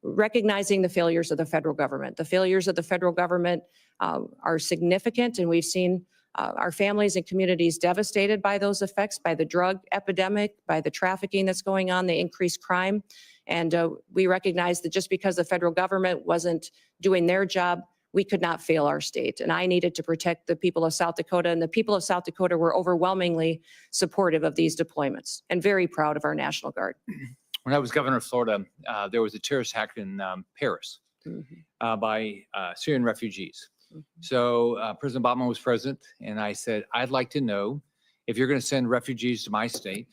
recognizing the failures of the federal government. The failures of the federal government are significant, and we've seen our families and communities devastated by those effects, by the drug epidemic, by the trafficking that's going on, the increased crime. And we recognize that just because the federal government wasn't doing their job, we could not fail our state. And I needed to protect the people of South Dakota, and the people of South Dakota were overwhelmingly supportive of these deployments and very proud of our National Guard. When I was governor of Florida, there was a terrorist attack in Paris by Syrian refugees. So President Obama was president, and I said, I'd like to know if you're going to send refugees to my state,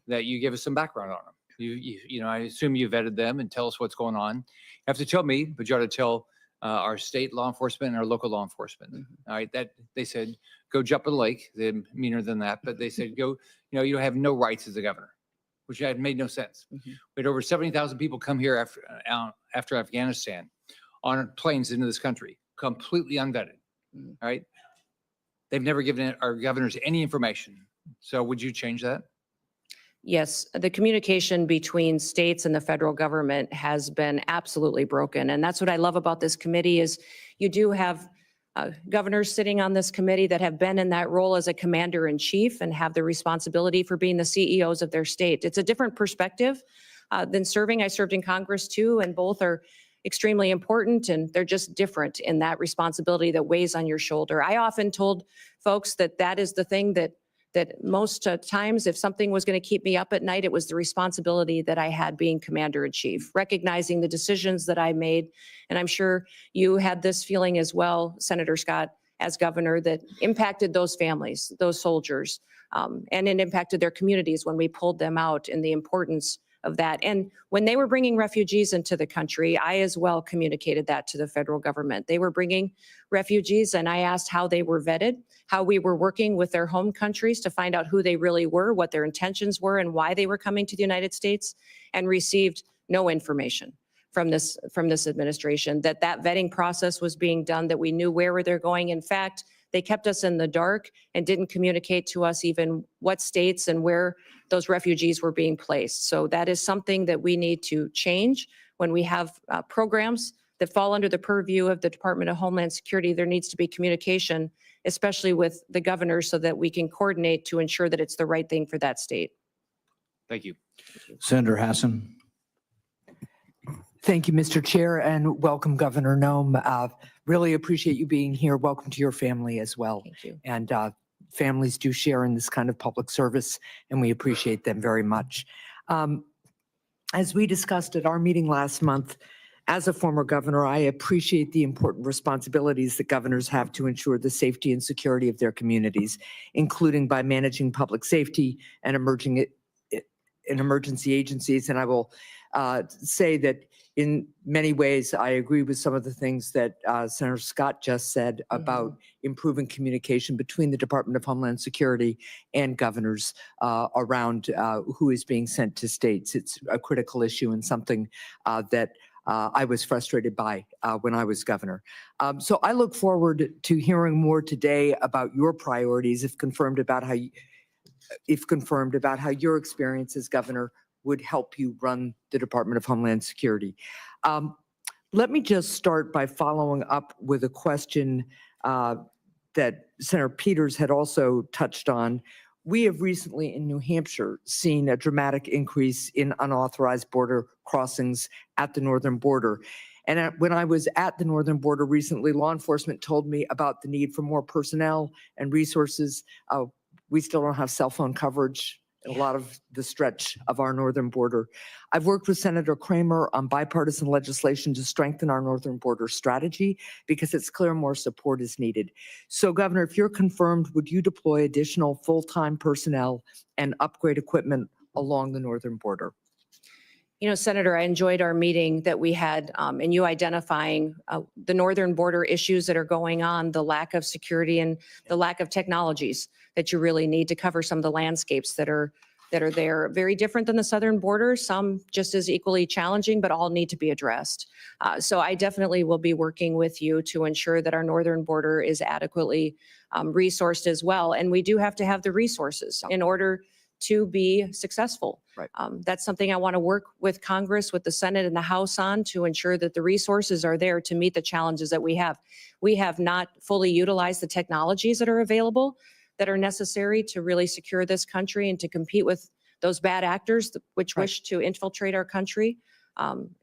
that you give us some background on them. You know, I assume you vetted them and tell us what's going on. You have to tell me, but you ought to tell our state law enforcement and our local law enforcement. All right, that they said, go jump in the lake. They're meaner than that, but they said, go, you know, you have no rights as a governor, which had made no sense. We had over 70,000 people come here after Afghanistan on planes into this country, completely unvetted. All right. They've never given our governors any information. So would you change that? Yes, the communication between states and the federal government has been absolutely broken. And that's what I love about this committee is you do have governors sitting on this committee that have been in that role as a commander in chief and have the responsibility for being the CEOs of their state. It's a different perspective than serving. I served in Congress too, and both are extremely important, and they're just different in that responsibility that weighs on your shoulder. I often told folks that that is the thing that most times, if something was going to keep me up at night, it was the responsibility that I had being commander in chief, recognizing the decisions that I made. And I'm sure you had this feeling as well, Senator Scott, as governor, that impacted those families, those soldiers, and it impacted their communities when we pulled them out, and the importance of that. And when they were bringing refugees into the country, I as well communicated that to the federal government. They were bringing refugees, and I asked how they were vetted, how we were working with their home countries to find out who they really were, what their intentions were, and why they were coming to the United States, and received no information from this administration, that vetting process was being done, that we knew where they're going. In fact, they kept us in the dark and didn't communicate to us even what states and where those refugees were being placed. So that is something that we need to change. When we have programs that fall under the purview of the Department of Homeland Security, there needs to be communication, especially with the governor, so that we can coordinate to ensure that it's the right thing for that state. Thank you. Senator Hassan. Thank you, Mr. Chair, and welcome, Governor Noem. Really appreciate you being here. Welcome to your family as well. Thank you. And families do share in this kind of public service, and we appreciate them very much. As we discussed at our meeting last month, as a former governor, I appreciate the important responsibilities that governors have to ensure the safety and security of their communities, including by managing public safety and emergency agencies. And I will say that in many ways, I agree with some of the things that Senator Scott just said about improving communication between the Department of Homeland Security and governors around who is being sent to states. It's a critical issue and something that I was frustrated by when I was governor. So I look forward to hearing more today about your priorities, if confirmed, about how your experience as governor would help you run the Department of Homeland Security. Let me just start by following up with a question that Senator Peters had also touched on. We have recently in New Hampshire seen a dramatic increase in unauthorized border crossings at the northern border. And when I was at the northern border recently, law enforcement told me about the need for more personnel and resources. We still don't have cell phone coverage in a lot of the stretch of our northern border. I've worked with Senator Kramer on bipartisan legislation to strengthen our northern border strategy because it's clear more support is needed. So, Governor, if you're confirmed, would you deploy additional full-time personnel and upgrade equipment along the northern border? You know, Senator, I enjoyed our meeting that we had and you identifying the northern border issues that are going on, the lack of security and the lack of technologies that you really need to cover some of the landscapes that are there. Very different than the southern border, some just as equally challenging, but all need to be addressed. So I definitely will be working with you to ensure that our northern border is adequately resourced as well. And we do have to have the resources in order to be successful. Right. That's something I want to work with Congress, with the Senate and the House on, to ensure that the resources are there to meet the challenges that we have. We have not fully utilized the technologies that are available, that are necessary to really secure this country and to compete with those bad actors which wish to infiltrate our country.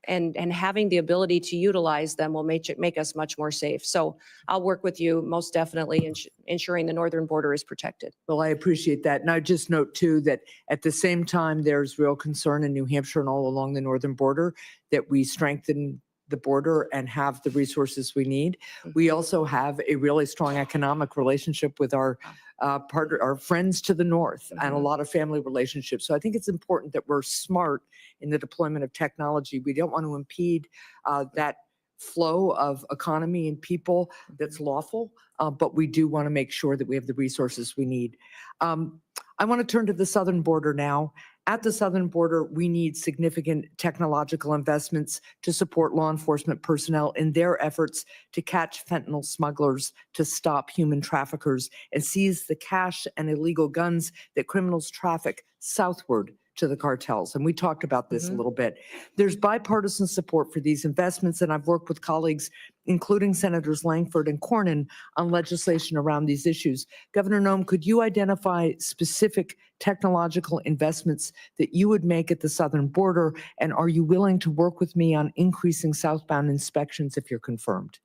And having the ability to utilize them will make us much more safe. So I'll work with you most definitely in ensuring the northern border is protected. Well, I appreciate that. And I just note too that at the same time, there's real concern in New Hampshire and all along the northern border that we strengthen the border and have the resources we need. We also have a really strong economic relationship with our partner, our friends to the north, and a lot of family relationships. So I think it's important that we're smart in the deployment of technology. We don't want to impede that flow of economy and people that's lawful, but we do want to make sure that we have the resources we need. I want to turn to the southern border now. At the southern border, we need significant technological investments to support law enforcement personnel in their efforts to catch fentanyl smugglers, to stop human traffickers, and seize the cash and illegal guns that criminals traffic southward to the cartels. And we talked about this a little bit. There's bipartisan support for these investments, and I've worked with colleagues, including Senators Langford and Cornyn, on legislation around these issues. Governor Noem, could you identify specific technological investments that you would make at the southern border? And are you willing to work with me on increasing southbound inspections if you're confirmed?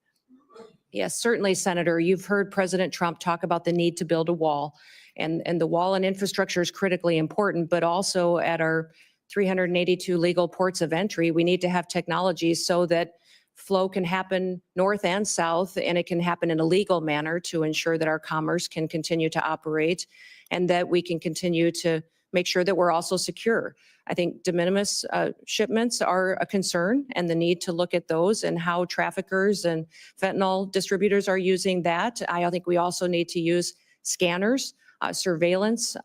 Yes, certainly, Senator. You've heard President Trump talk about the need to build a wall, and the wall and infrastructure is critically important, but also at our 382 legal ports of entry, we need to have technology so that flow can happen north and south, and it can happen in a legal manner to ensure that our commerce can continue to operate and that we can continue to make sure that we're also secure. I think de minimis shipments are a concern, and the need to look at those and how traffickers and fentanyl distributors are using that. I think we also need to use scanners, surveillance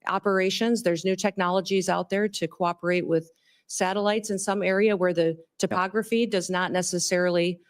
operations. There's new technologies out there to cooperate with satellites in some area where the topography does not necessarily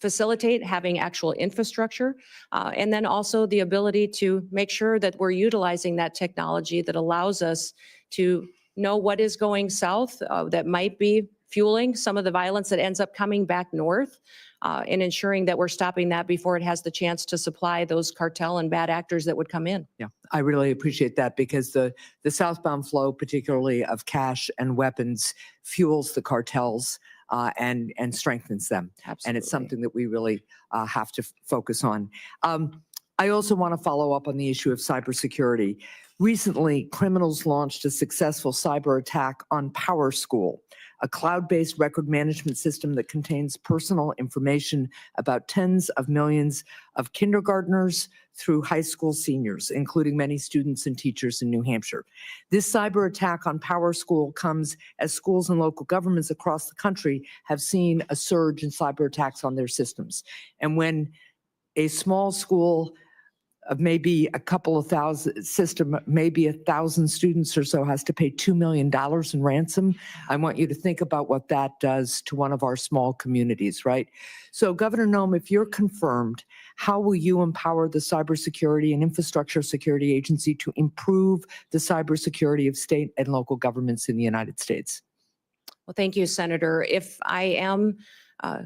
facilitate having actual infrastructure. And then also the ability to make sure that we're utilizing that technology that allows us to know what is going south that might be fueling some of the violence that ends up coming back north, and ensuring that we're stopping that before it has the chance to supply those cartel and bad actors that would come in. Yeah, I really appreciate that, because the southbound flow, particularly of cash and weapons, fuels the cartels and strengthens them. Absolutely. And it's something that we really have to focus on. I also want to follow up on the issue of cybersecurity. Recently, criminals launched a successful cyber attack on PowerSchool, a cloud-based record management system that contains personal information about tens of millions of kindergartners through high school seniors, including many students and teachers in New Hampshire. This cyber attack on PowerSchool comes as schools and local governments across the country have seen a surge in cyber attacks on their systems. And when a small school of maybe a couple of thousand system, maybe 1,000 students or so has to pay $2 million in ransom, I want you to think about what that does to one of our small communities, right? So Governor Noem, if you're confirmed, how will you empower the Cybersecurity and Infrastructure Security Agency to improve the cybersecurity of state and local governments in the United States? Well, thank you, Senator. If I am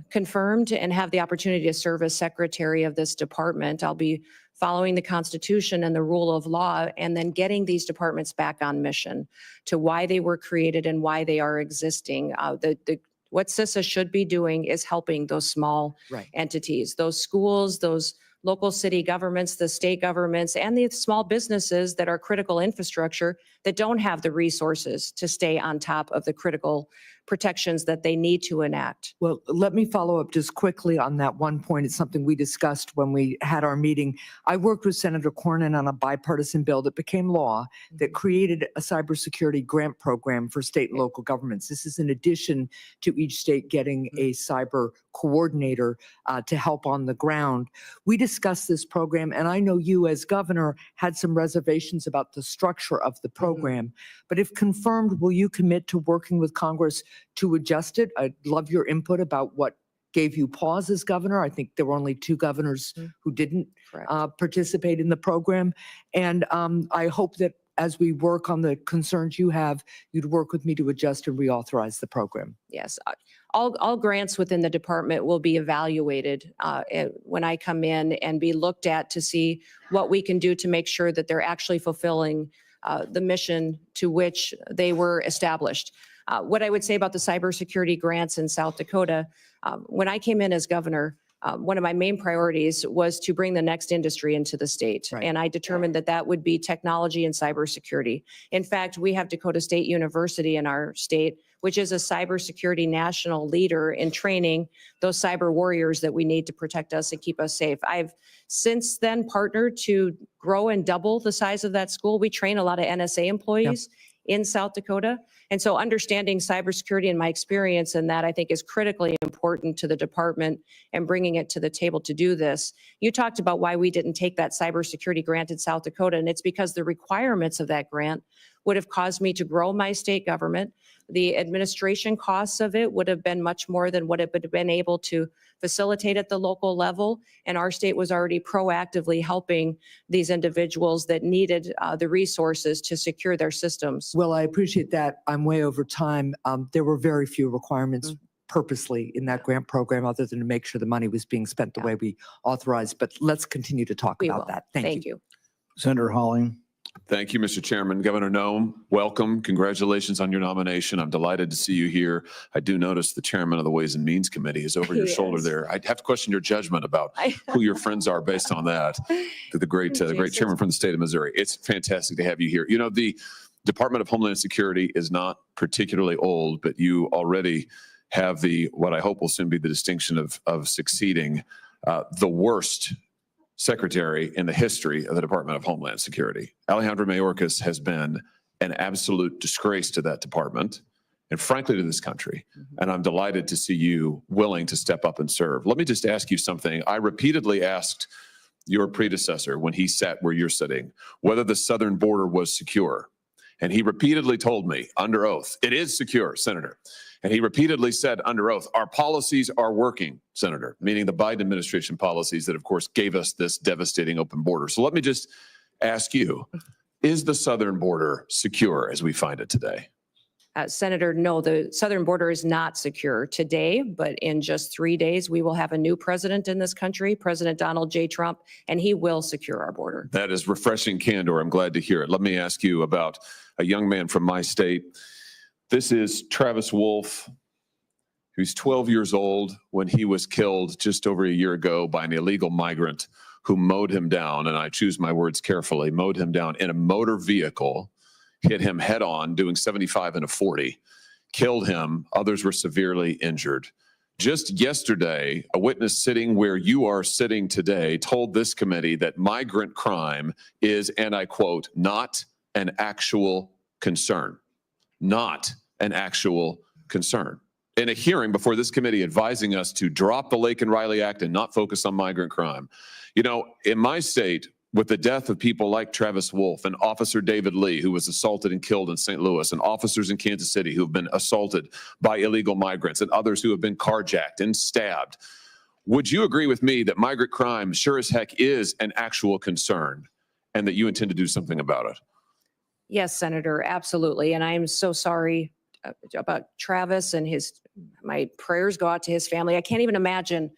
confirmed and have the opportunity to serve as secretary of this department, I'll be following the Constitution and the rule of law, and then getting these departments back on mission to why they were created and why they are existing. What CISA should be doing is helping those small entities, those schools, those local city governments, the state governments, and the small businesses that are critical infrastructure that don't have the resources to stay on top of the critical protections that they need to enact. Well, let me follow up just quickly on that one point. It's something we discussed when we had our meeting. I worked with Senator Cornyn on a bipartisan bill that became law that created a cybersecurity grant program for state and local governments. This is in addition to each state getting a cyber coordinator to help on the ground. We discussed this program, and I know you as governor had some reservations about the structure of the program. But if confirmed, will you commit to working with Congress to adjust it? I'd love your input about what gave you pause as governor. I think there were only 2 governors who didn't participate in the program. And I hope that as we work on the concerns you have, you'd work with me to adjust and reauthorize the program. Yes, all grants within the department will be evaluated when I come in and be looked at to see what we can do to make sure that they're actually fulfilling the mission to which they were established. What I would say about the cybersecurity grants in South Dakota, when I came in as governor, one of my main priorities was to bring the next industry into the state. And I determined that that would be technology and cybersecurity. In fact, we have Dakota State University in our state, which is a cybersecurity national leader in training those cyber warriors that we need to protect us and keep us safe. I've since then partnered to grow and double the size of that school. We train a lot of NSA employees in South Dakota. And so understanding cybersecurity and my experience in that, I think, is critically important to the department and bringing it to the table to do this. You talked about why we didn't take that cybersecurity grant in South Dakota, and it's because the requirements of that grant would have caused me to grow my state government. The administration costs of it would have been much more than what it would have been able to facilitate at the local level. And our state was already proactively helping these individuals that needed the resources to secure their systems. Well, I appreciate that. I'm way over time. There were very few requirements purposely in that grant program other than to make sure the money was being spent the way we authorized. But let's continue to talk We about will. that. Thank you. Senator Holling. Thank you, Mr. Chairman. Governor Noem, welcome. Congratulations on your nomination. I'm delighted to see you here. I do notice the chairman of the Ways and Means Committee is over your shoulder there. I'd have to question your judgment about who your friends are based on that. The great chairman from the state of Missouri. It's fantastic to have you here. You know, the Department of Homeland Security is not particularly old, but you already have what I hope will soon be the distinction of succeeding the worst secretary in the history of the Department of Homeland Security. Alejandro Mayorkas has been an absolute disgrace to that department and frankly to this country. And I'm delighted to see you willing to step up and serve. Let me just ask you something. I repeatedly asked your predecessor when he sat where you're sitting whether the southern border was secure. And he repeatedly told me under oath, it is secure, Senator. And he repeatedly said under oath, our policies are working, Senator, meaning the Biden administration policies that, of course, gave us this devastating open border. So let me just ask you, is the southern border secure as we find it today? Senator, no, the southern border is not secure today, but in just 3 days, we will have a new president in this country, President Donald J. Trump, and he will secure our border. That is refreshing candor. I'm glad to hear it. Let me ask you about a young man from my state. This is Travis Wolf, who's 12 years old when he was killed just over a year ago by an illegal migrant who mowed him down, and I choose my words carefully, mowed him down in a motor vehicle, hit him head on, doing 75 and a 40, killed him. Others were severely injured. Just yesterday, a witness sitting where you are sitting today told this committee that migrant crime is, and I quote, not an actual concern. Not an actual concern. In a hearing before this committee advising us to drop the Lake and Riley Act and not focus on migrant crime. You know, in my state, with the death of people like Travis Wolf and Officer David Lee, who was assaulted and killed in St. Louis, and officers in Kansas City who have been assaulted by illegal migrants, and others who have been carjacked and stabbed, would you agree with me that migrant crime sure as heck is an actual concern and that you intend to do something about it? Yes, Senator, absolutely. And I am so sorry about Travis and my prayers go out to his family. I can't even imagine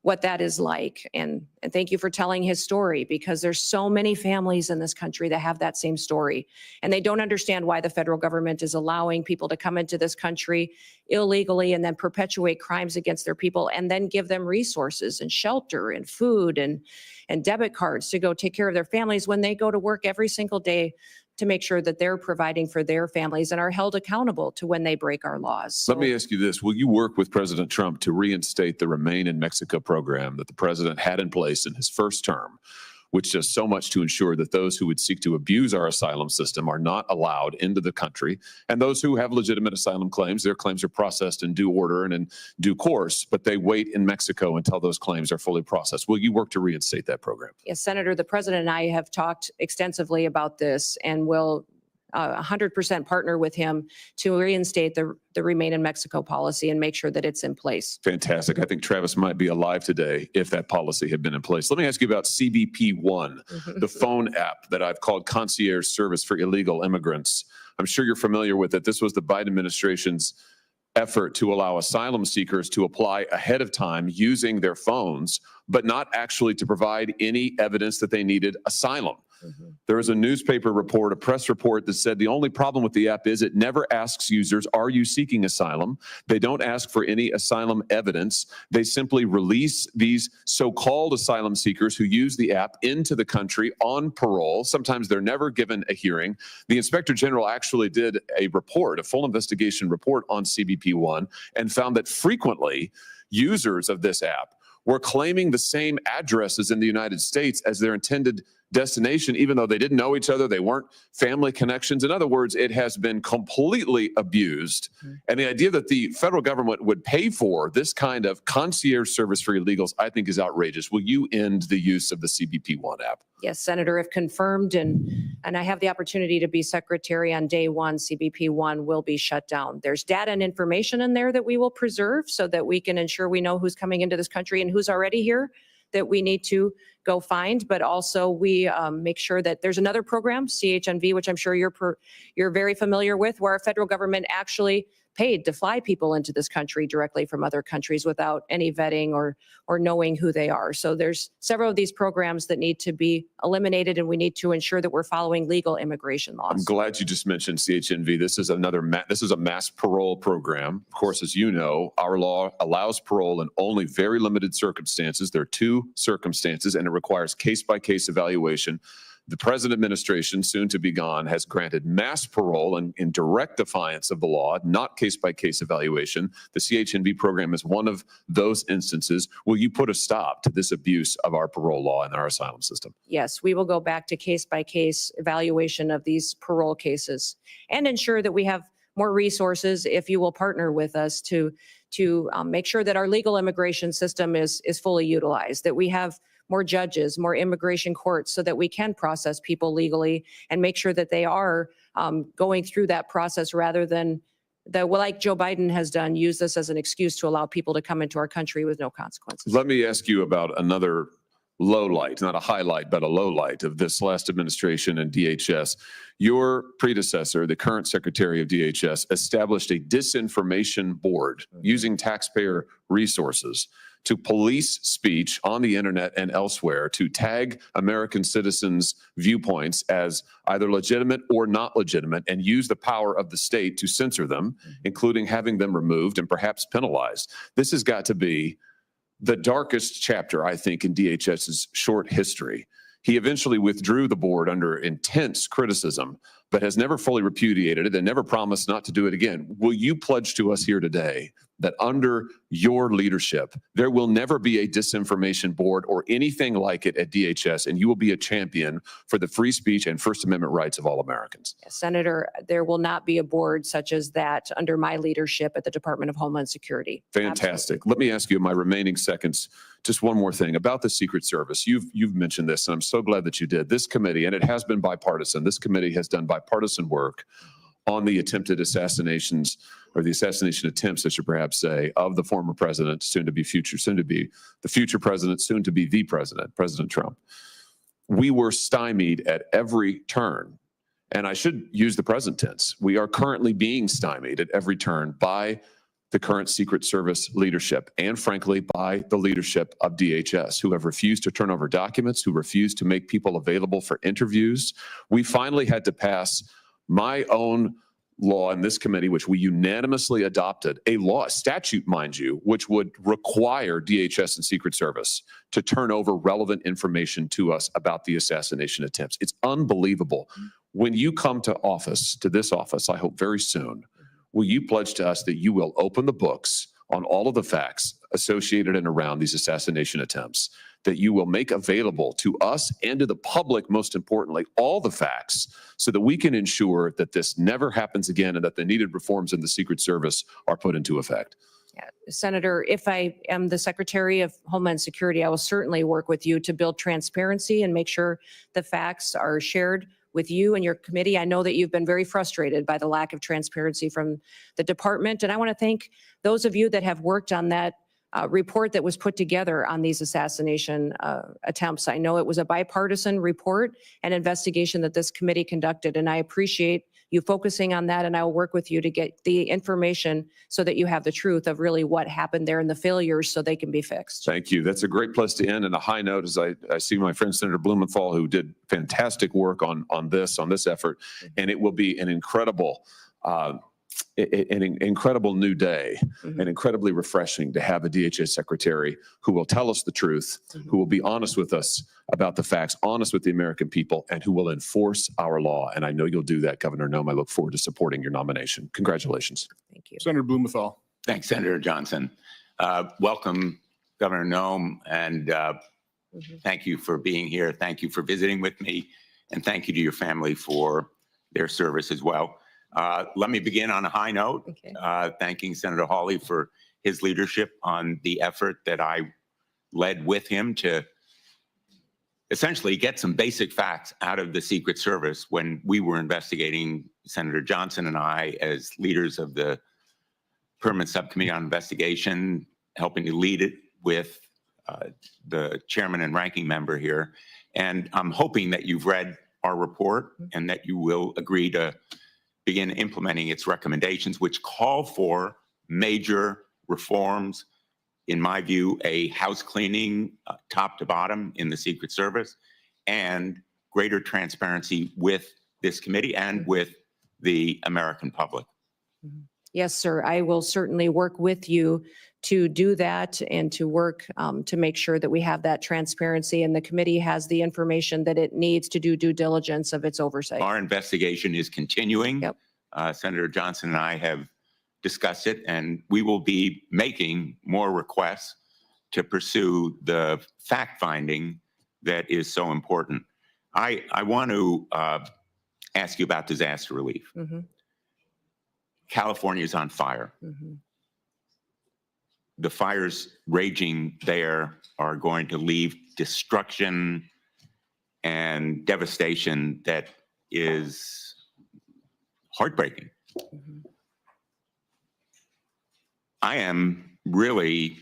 what that is like. And thank you for telling his story, because there's so many families in this country that have that same story. And they don't understand why the federal government is allowing people to come into this country illegally and then perpetuate crimes against their people and then give them resources and shelter and food and debit cards to go take care of their families when they go to work every single day to make sure that they're providing for their families and are held accountable to when they break our laws. Let me ask you this. Will you work with President Trump to reinstate the Remain in Mexico program that the president had in place in his first term, which does so much to ensure that those who would seek to abuse our asylum system are not allowed into the country, and those who have legitimate asylum claims, their claims are processed in due order and in due course, but they wait in Mexico until those claims are fully processed. Will you work to reinstate that program? Yes, Senator, the president and I have talked extensively about this and will 100% partner with him to reinstate the Remain in Mexico policy and make sure that it's in place. Fantastic. I think Travis might be alive today if that policy had been in place. Let me ask you about CBP One, the phone app that I've called concierge service for illegal immigrants. I'm sure you're familiar with it. This was the Biden administration's effort to allow asylum seekers to apply ahead of time using their phones, but not actually to provide any evidence that they needed asylum. There was a newspaper report, a press report that said the only problem with the app is it never asks users, are you seeking asylum? They don't ask for any asylum evidence. They simply release these so-called asylum seekers who use the app into the country on parole. Sometimes they're never given a hearing. The Inspector General actually did a report, a full investigation report on CBP One, and found that frequently users of this app were claiming the same addresses in the United States as their intended destination, even though they didn't know each other, they weren't family connections. In other words, it has been completely abused. And the idea that the federal government would pay for this kind of concierge service for illegals, I think is outrageous. Will you end the use of the CBP One app? Yes, Senator, if confirmed, and I have the opportunity to be secretary on day one, CBP One will be shut down. There's data and information in there that we will preserve so that we can ensure we know who's coming into this country and who's already here that we need to go find, but also we make sure that there's another program, CHNV, which I'm sure you're very familiar with, where our federal government actually paid to fly people into this country directly from other countries without any vetting or knowing who they are. So there's several of these programs that need to be eliminated, and we need to ensure that we're following legal immigration laws. I'm glad you just mentioned CHNV. This is this is a mass parole program. Of course, as you know, our law allows parole in only very limited circumstances. There are two circumstances, and it requires case-by-case evaluation. The present administration, soon to be gone, has granted mass parole in direct defiance of the law, not case-by-case evaluation. The CHNB program is one of those instances. Will you put a stop to this abuse of our parole law and our asylum system? Yes, we will go back to case-by-case evaluation of these parole cases and ensure that we have more resources if you will partner with us to make sure that our legal immigration system is fully utilized, that we have more judges, more immigration courts so that we can process people legally and make sure that they are going through that process rather than like Joe Biden has done, use this as an excuse to allow people to come into our country with no consequences. Let me ask you about another low light, not a highlight, but a low light of this last administration and DHS. Your predecessor, the current Secretary of DHS, established a disinformation board using taxpayer resources to police speech on the internet and elsewhere, to tag American citizens' viewpoints as either legitimate or not legitimate, and use the power of the state to censor them, including having them removed and perhaps penalized. This has got to be the darkest chapter, I think, in DHS's short history. He eventually withdrew the board under intense criticism, but has never fully repudiated it and never promised not to do it again. Will you pledge to us here today that under your leadership, there will never be a disinformation board or anything like it at DHS, and you will be a champion for the free speech and First Amendment rights of all Americans? Yes, Senator, there will not be a board such as that under my leadership at the Department of Homeland Security. Fantastic. Absolutely. Let me ask you in my remaining seconds, just one more thing about the Secret Service. You've mentioned this, and I'm so glad that you did. This committee, and it has been bipartisan, this committee has done bipartisan work on the attempted assassinations, or the assassination attempts, I should perhaps say, of the former president, soon to be the future president, soon to be the president, President Trump. We were stymied at every turn. And I should use the present tense. We are currently being stymied at every turn by the current Secret Service leadership and, frankly, by the leadership of DHS, who have refused to turn over documents, who refused to make people available for interviews. We finally had to pass my own law in this committee, which we unanimously adopted, a law, a statute, mind you, which would require DHS and Secret Service to turn over relevant information to us about the assassination attempts. It's unbelievable. When you come to office, to this office, I hope very soon, will you pledge to us that you will open the books on all of the facts associated and around these assassination attempts, that you will make available to us and to the public, most importantly, all the facts so that we can ensure that this never happens again and that the needed reforms in the Secret Service are put into effect? Yeah. Senator, if I am the Secretary of Homeland Security, I will certainly work with you to build transparency and make sure the facts are shared with you and your committee. I know that you've been very frustrated by the lack of transparency from the department. And I want to thank those of you that have worked on that report that was put together on these assassination attempts. I know it was a bipartisan report and investigation that this committee conducted, and I appreciate you focusing on that, and I will work with you to get the information so that you have the truth of really what happened there and the failures so they can be fixed. Thank you. That's a great place to end. And a high note as I see my friend Senator Blumenthal, who did fantastic work on this effort, and it will be an incredible new day, and incredibly refreshing to have a DHS secretary who will tell us the truth, who will be honest with us about the facts, honest with the American people, and who will enforce our law. And I know you'll do that, Governor Noem. I look forward to supporting your nomination. Congratulations. Thank you. Senator Blumenthal. Thanks, Senator Johnson. Welcome, Governor Noem, and thank you for being here. Thank you for visiting with me, and thank you to your family for their service as well. Let me begin on a high note, thanking Senator Hawley for his leadership on the effort that I led with him to essentially get some basic facts out of the Secret Service when we were investigating, Senator Johnson and I, as leaders of the Permanent Subcommittee on Investigation, helping to lead it with the chairman and ranking member here. And I'm hoping that you've read our report and that you will agree to begin implementing its recommendations, which call for major reforms, in my view, a house cleaning top to bottom in the Secret Service, and greater transparency with this committee and with the American public. Yes, sir. I will certainly work with you to do that and to work to make sure that we have that transparency and the committee has the information that it needs to do due diligence of its oversight. Our investigation is continuing. Yep. Senator Johnson and I have discussed it, and we will be making more requests to pursue the fact-finding that is so important. I want to ask you about disaster relief. Mhm, California is on fire. mhm. The fires raging there are going to leave destruction and devastation that is heartbreaking. Mhm. I am really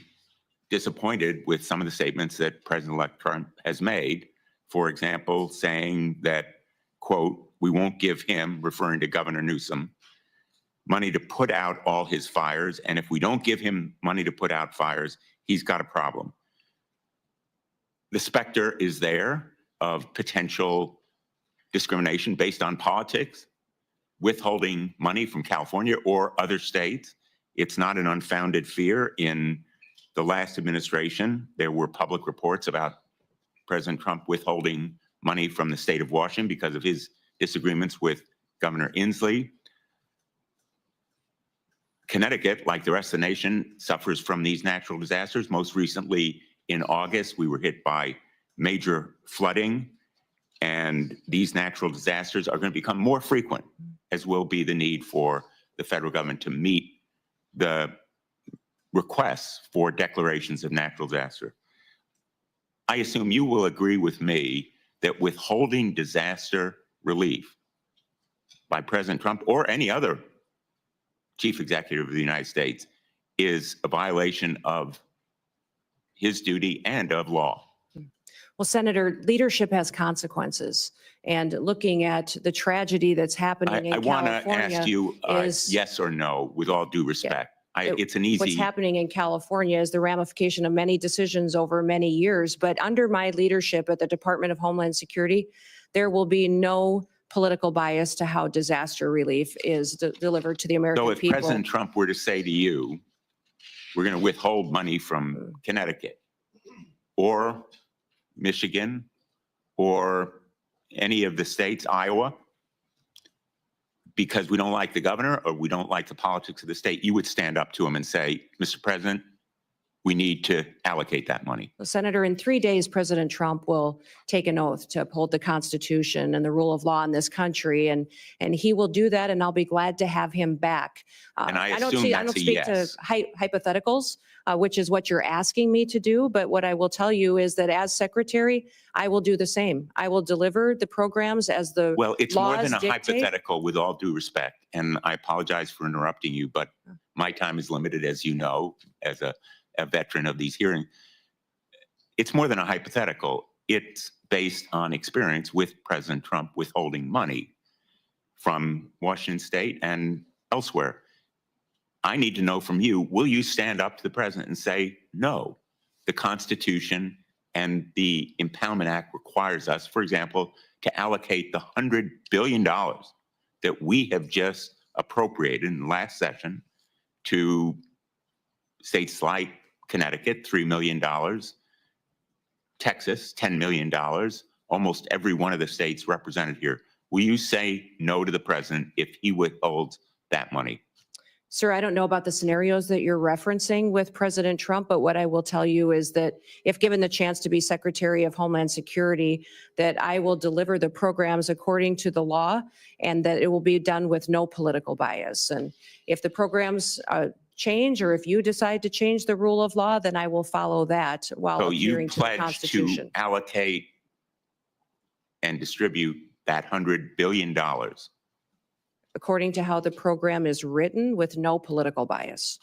disappointed with some of the statements that President-elect Trump has made. For example, saying that, quote, "We won't give him," referring to Governor Newsom, "money to put out all his fires. And if we don't give him money to put out fires, he's got a problem." The specter is there of potential discrimination based on politics, withholding money from California or other states. It's not an unfounded fear. In the last administration, there were public reports about President Trump withholding money from the state of Washington because of his disagreements with Governor Inslee. Connecticut, like the rest of the nation, suffers from these natural disasters. Most recently, in August, we were hit by major flooding, and these natural disasters are going to become more frequent, as will be the need for the federal government to meet the requests for declarations of natural disaster. I assume you will agree with me that withholding disaster relief by President Trump or any other chief executive of the United States is a violation of his duty and of law. Well, Senator, leadership has consequences. And looking at the tragedy that's happening in I want to California. ask you is- yes or no, with all due respect. It's an What's easy, happening in California is the ramification of many decisions over many years. But under my leadership at the Department of Homeland Security, there will be no political bias to how disaster relief is delivered to the American so if people. President Trump were to say to you, we're going to withhold money from Connecticut or Michigan or any of the states, Iowa, because we don't like the governor or we don't like the politics of the state, you would stand up to him and say, "Mr. President, we need to allocate that money." Well, Senator, in 3 days, President Trump will take an oath to uphold the Constitution and the rule of law in this country, and he will do that, and I'll be glad to have him back. And I don't assume see- I that's don't a speak yes. to hypotheticals, which is what you're asking me to do. But what I will tell you is that as secretary, I will do the same. I will deliver the programs as the Well, it's more laws than a dictate. hypothetical, with all due respect. And I apologize for interrupting you, but my time is limited, as you know, as a veteran of these hearings. It's more than a hypothetical. It's based on experience with President Trump withholding money from Washington State and elsewhere. I need to know from you, will you stand up to the president and say, no, the Constitution and the Impoundment Act requires us, for example, to allocate the $100 billion that we have just appropriated in the last session to states like Connecticut, $3 million, Texas, $10 million, almost every one of the states represented here. Will you say no to the president if he withholds that money? Sir, I don't know about the scenarios that you're referencing with President Trump, but what I will tell you is that if given the chance to be Secretary of Homeland Security, that I will deliver the programs according to the law and that it will be done with no political bias. And if the programs change, or if you decide to change the rule of law, then I will follow that while So you adhering to the pledge to Constitution. allocate and distribute that $100 billion. According to how the program is written with no political bias.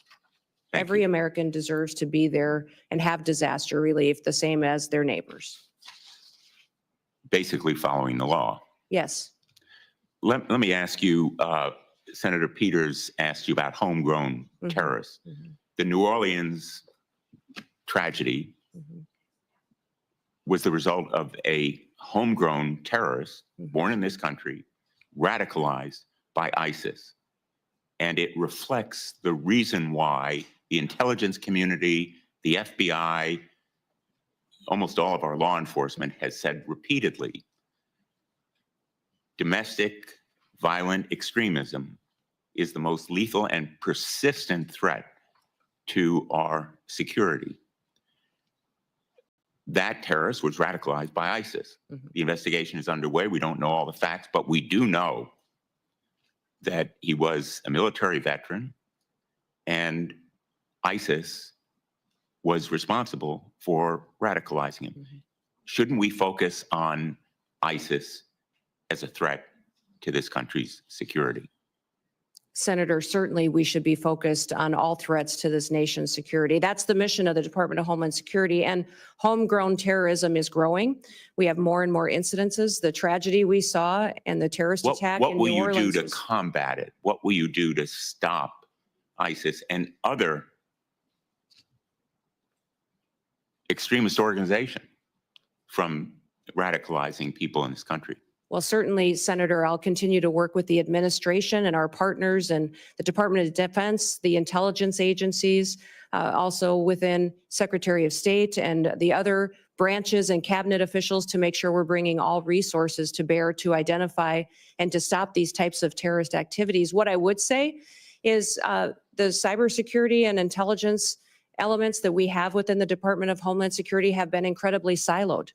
Thank Every you. American deserves to be there and have disaster relief the same as their neighbors. Basically following the law. Yes. Let me ask you, Senator Peters asked you about homegrown Mhm. terrorists. Mhm. The New Orleans tragedy Mhm. was the result of a homegrown terrorist Mhm. born in this country, radicalized by ISIS. And it reflects the reason why the intelligence community, the FBI, almost all of our law enforcement has said repeatedly, domestic violent extremism is the most lethal and persistent threat to our security. That terrorist was radicalized by ISIS. The investigation is underway. We don't know all the facts, but we do know that he was a military veteran and ISIS was responsible for radicalizing him. Shouldn't we focus on ISIS as a threat to this country's security? Senator, certainly we should be focused on all threats to this nation's security. That's the mission of the Department of Homeland Security, and homegrown terrorism is growing. We have more and more incidences. The tragedy we saw and the terrorist attack What in will New you Orleans do to was- combat it? What will you do to stop ISIS and other extremist organizations from radicalizing people in this country? Well, certainly, Senator, I'll continue to work with the administration and our partners and the Department of Defense, the intelligence agencies, also within Secretary of State and the other branches and cabinet officials to make sure we're bringing all resources to bear to identify and to stop these types of terrorist activities. What I would say is the cybersecurity and intelligence elements that we have within the Department of Homeland Security have been incredibly siloed.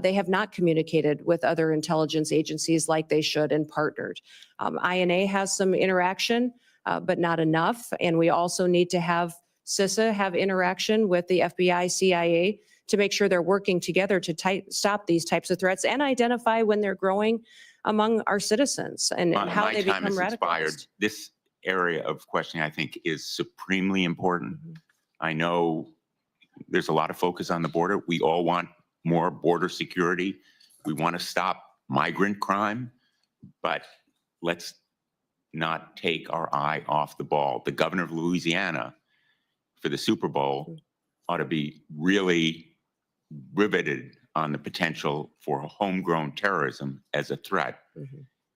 They have not communicated with other intelligence agencies like they should and partnered. INA has some interaction, but not enough. And we also need to have CISA have interaction with the FBI, CIA to make sure they're working together to stop these types of threats and identify when they're growing among our citizens and how My they time become has expired. radicalized. This area of questioning, I think, is supremely important. I know there's a lot of focus on the border. We all want more border security. We want to stop migrant crime, but let's not take our eye off the ball. The governor of Louisiana for the Super Bowl ought to be really riveted on the potential for homegrown terrorism as a threat.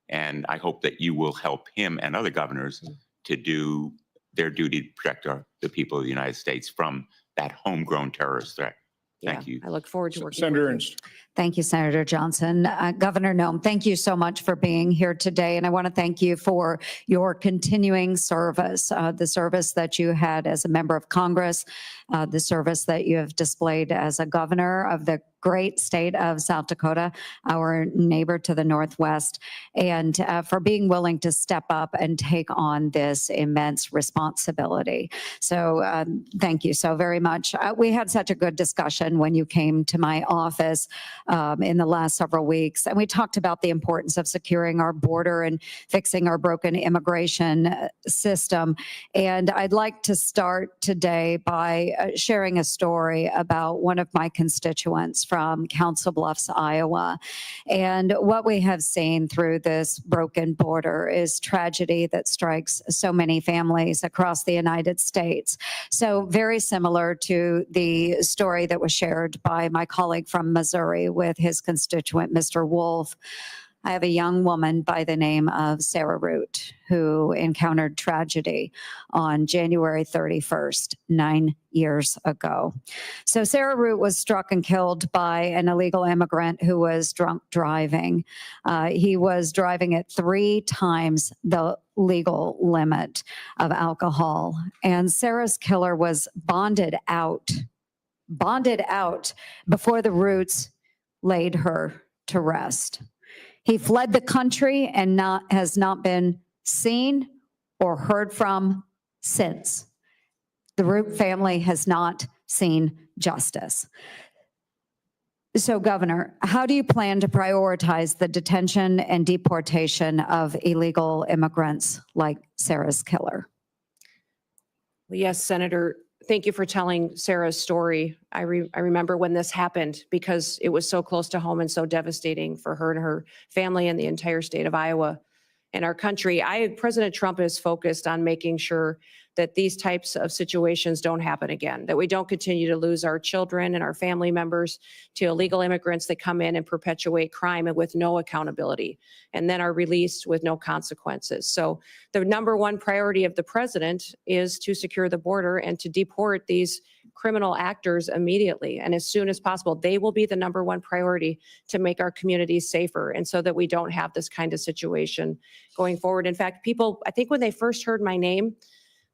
And I hope that you will help him and other governors to do their duty to protect the people of the United States from that homegrown terrorist threat. Thank Yeah, you. I look forward to working Senator with you. Ernst. Thank you, Senator Johnson. Governor Noem, thank you so much for being here today. And I want to thank you for your continuing service, the service that you had as a member of Congress, the service that you have displayed as a governor of the great state of South Dakota, our neighbor to the northwest, and for being willing to step up and take on this immense responsibility. So thank you so very much. We had such a good discussion when you came to my office in the last several weeks, and we talked about the importance of securing our border and fixing our broken immigration system. And I'd like to start today by sharing a story about one of my constituents from Council Bluffs, Iowa. And what we have seen through this broken border is tragedy that strikes so many families across the United States. So very similar to the story that was shared by my colleague from Missouri with his constituent, Mr. Wolf. I have a young woman by the name of Sarah Root who encountered tragedy on January 31st, 9 years ago. So Sarah Root was struck and killed by an illegal immigrant who was drunk driving. He was driving at 3 times the legal limit of alcohol. And Sarah's killer was bonded out before the Roots laid her to rest. He fled the country and has not been seen or heard from since. The Root family has not seen justice. So, Governor, how do you plan to prioritize the detention and deportation of illegal immigrants like Sarah's killer? Well, yes, Senator, thank you for telling Sarah's story. I remember when this happened because it was so close to home and so devastating for her and her family and the entire state of Iowa. in our country. President Trump is focused on making sure that these types of situations don't happen again, that we don't continue to lose our children and our family members to illegal immigrants that come in and perpetuate crime and with no accountability, and then are released with no consequences. So the number one priority of the president is to secure the border and to deport these criminal actors immediately and as soon as possible. They will be the number one priority to make our communities safer and so that we don't have this kind of situation going forward. In fact, people, I think when they first heard my name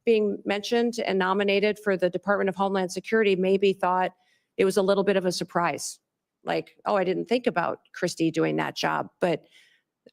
being mentioned and nominated for the Department of Homeland Security, maybe thought it was a little bit of a surprise. Like, oh, I didn't think about Kristi doing that job. But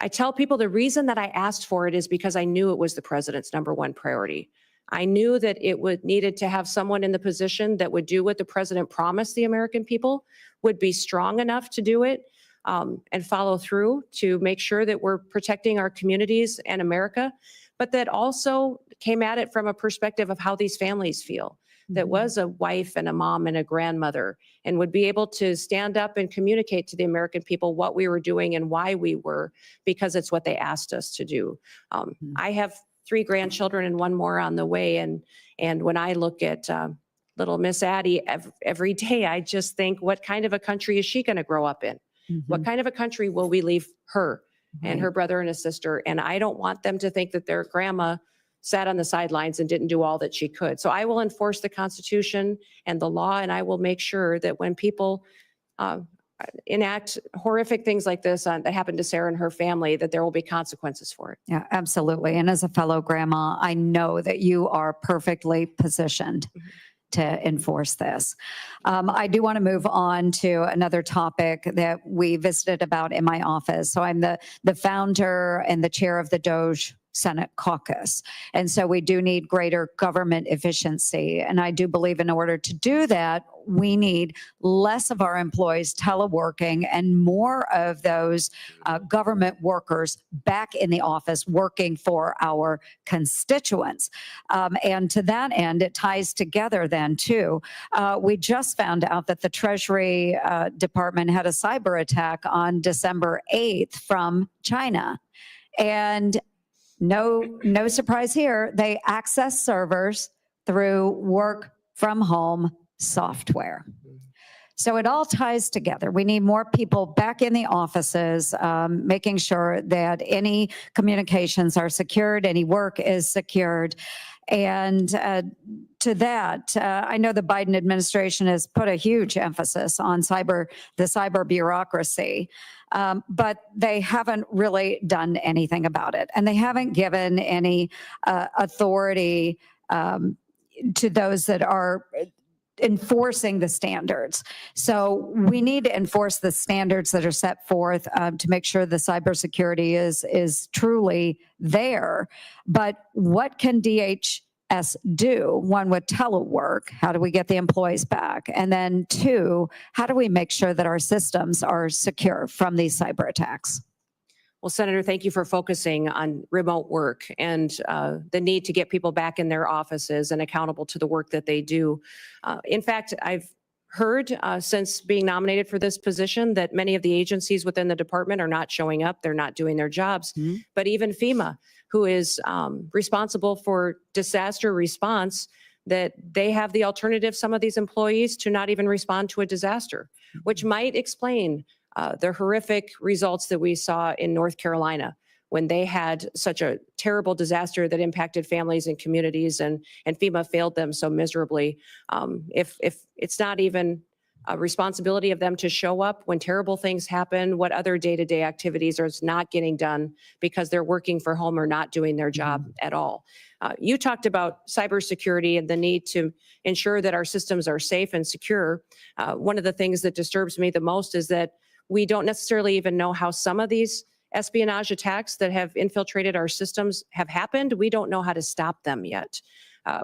I tell people the reason that I asked for it is because I knew it was the president's number one priority. I knew that it needed to have someone in the position that would do what the president promised the American people, would be strong enough to do it, and follow through to make sure that we're protecting our communities and America, but that also came at it from a perspective of how these families feel, that was a wife and a mom and a grandmother, and would be able to stand up and communicate to the American people what we were doing and why we were, because it's what they asked us to do. I have 3 grandchildren and 1 more on the way. And when I look at little Miss Addie every day, I just think, what kind of a country is she going to grow up in? What kind of a country will we leave her and her brother and his sister? And I don't want them to think that their grandma sat on the sidelines and didn't do all that she could. So I will enforce the Constitution and the law, and I will make sure that when people enact horrific things like this that happened to Sarah and her family, that there will be consequences for it. Yeah, absolutely. And as a fellow grandma, I know that you are perfectly positioned to enforce this. I do want to move on to another topic that we visited about in my office. So I'm the founder and the chair of the DOJ Senate caucus. And so we do need greater government efficiency. And I do believe in order to do that, we need less of our employees teleworking and more of those government workers back in the office working for our constituents. And to that end, it ties together then too. We just found out that the Treasury Department had a cyber attack on December 8th from China. And no surprise here, they access servers through work from home software. So it all ties together. We need more people back in the offices, making sure that any communications are secured, any work is secured. And to that, I know the Biden administration has put a huge emphasis on the cyber bureaucracy, but they haven't really done anything about it. And they haven't given any authority to those that are enforcing the standards. So we need to enforce the standards that are set forth to make sure the cybersecurity is truly there. But what can DHS do? One, with telework, how do we get the employees back? And then 2, how do we make sure that our systems are secure from these cyber attacks? Well, Senator, thank you for focusing on remote work and the need to get people back in their offices and accountable to the work that they do. In fact, I've heard since being nominated for this position that many of the agencies within the department are not showing up. They're not doing their jobs. But even FEMA, who is responsible for disaster response, that they have the alternative, some of these employees, to not even respond to a disaster, which might explain the horrific results that we saw in North Carolina when they had such a terrible disaster that impacted families and communities, and FEMA failed them so miserably. If it's not even a responsibility of them to show up when terrible things happen, what other day-to-day activities are not getting done because they're working for home or not doing their job at all. You talked about cybersecurity and the need to ensure that our systems are safe and secure. One of the things that disturbs me the most is that we don't necessarily even know how some of these espionage attacks that have infiltrated our systems have happened. We don't know how to stop them yet.